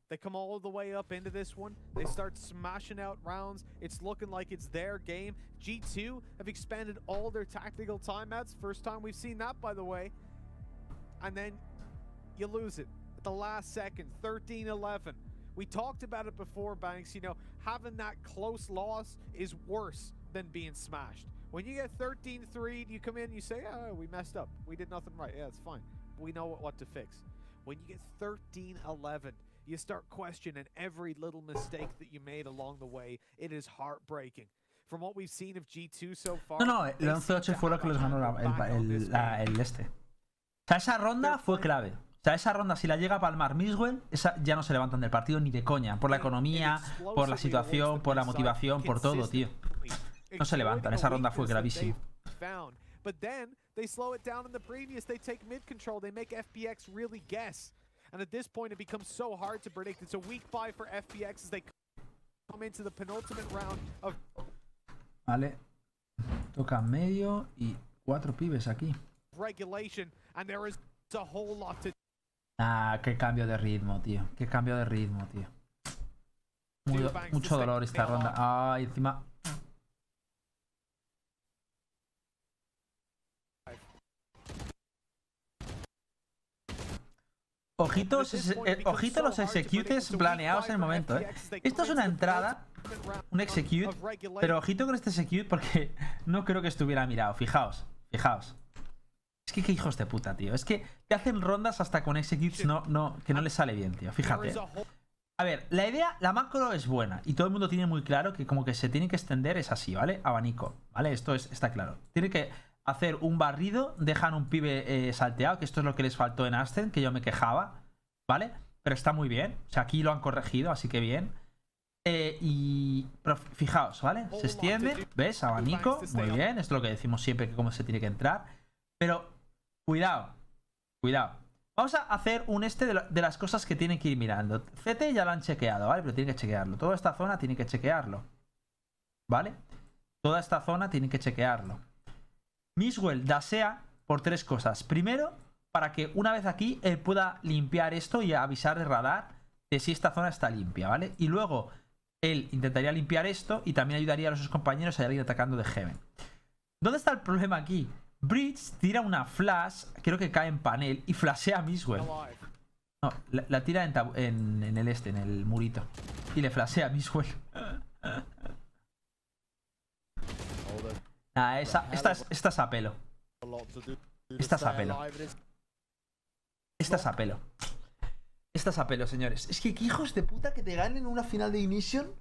They come all the way up into this one. They start smashing out rounds. It's looking like it's their game. G2 have expanded all their tactical timeouts. First time we've seen that, by the way. And then you lose it at the last second, 13-11. We talked about it before, Banks. You know, having that close loss is worse than being smashed. When you get 13-3, you come in and you say, oh, we messed up. We did nothing right. Yeah, it's fine. We know what to fix. When you get 13-11, you start questioning every little mistake that you made along the way. It is heartbreaking. From what we've seen of G2 so far. No, el 11-8 fue lo que les ganó el este. O sea, esa ronda fue clave. O sea, esa ronda, si la llega a palmar Miswell, esa ya no se levantan del partido ni de coña. Por la economía, por la situación, por la motivación, por todo, tío. No se levantan. Esa ronda fue gravísima. But then they slow it down in the previous. They take mid control. They make FPX really guess. And at this point, it becomes so hard to predict. It's a weak 5 for FPX as they come into the penultimate round of. Vale. Toca medio y 4 pibes aquí. Regulation, and there is a whole lot to. Ah, qué cambio de ritmo, tío. Qué cambio de ritmo, tío. Mucho dolor esta ronda. Ay, encima. Ojito los executes planeados en el momento, ¿eh? Esto es una entrada, un execute, pero ojito con este execute porque no creo que estuviera mirado. Fijaos. Es que qué hijos de puta, tío. Es que te hacen rondas hasta con executes que no les sale bien, tío. Fíjate. A ver, la idea, la macro es buena y todo el mundo tiene muy claro que como que se tiene que extender es así, ¿vale? Abanico, ¿vale? Esto está claro. Tiene que hacer un barrido, dejan un pibe salteado, que esto es lo que les faltó en Ascent, que yo me quejaba, ¿vale? Pero está muy bien, o sea, aquí lo han corregido, así que bien. Pero fijaos, ¿vale? Se extiende, ¿ves? Abanico, muy bien, esto es lo que decimos siempre, que cómo se tiene que entrar. Pero, cuidado. Vamos a hacer un de las cosas que tienen que ir mirando. CT ya lo han chequeado, ¿vale? Pero tienen que chequearlo. Toda esta zona tiene que chequearlo, ¿vale? Toda esta zona tiene que chequearlo. Miswell dasea por 3 cosas. Primero, para que una vez aquí él pueda limpiar esto y avisar de radar de si esta zona está limpia, ¿vale? Y luego él intentaría limpiar esto y también ayudaría a sus compañeros a ir atacando de Heaven. ¿Dónde está el problema aquí? Bridge tira una flash, creo que cae en panel y flashea a Miswell. No, la tira en el murito. Y le flashea a Miswell. Nah, esta es a pelo. Esta es a pelo. Esta es a pelo. Esta es a pelo, señores. Es que qué hijos de puta que te ganen una final de Ignition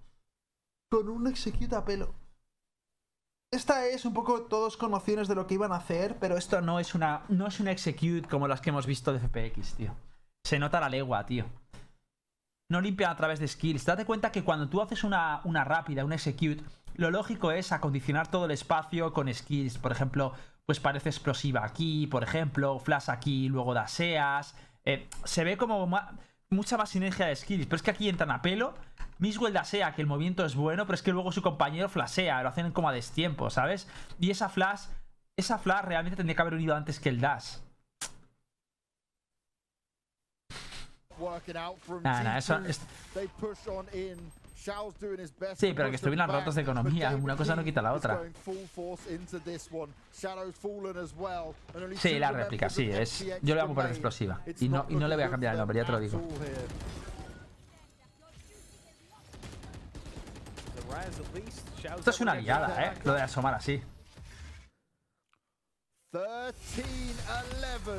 con un execute a pelo. Esta es un poco todos con nociones de lo que iban a hacer, pero esto no es una execute como las que hemos visto de FPX, tío. Se nota la legua, tío. No limpian a través de skills. Date cuenta que cuando tú haces una rápida, un execute, lo lógico es acondicionar todo el espacio con skills. Por ejemplo, pues parece explosiva aquí, por ejemplo, flash aquí, luego daseas. Se ve como mucha más sinergia de skills, pero es que aquí entran a pelo. Miswell dasea, que el movimiento es bueno, pero es que luego su compañero flashea, lo hacen como a destiempo, ¿sabes? Y esa flash realmente tendría que haber unido antes que el dash. Nah, eso sí, pero que estuvieran rotos de economía. Una cosa no quita la otra. Sí, la réplica, sí. Yo le voy a poner explosiva. Y no le voy a cambiar el nombre, ya te lo digo. Esto es una liada, lo de asomar así.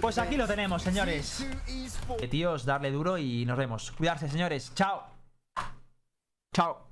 Pues aquí lo tenemos, señores. Tíos, darle duro y nos vemos. Cuidarse, señores. Chao. Chao.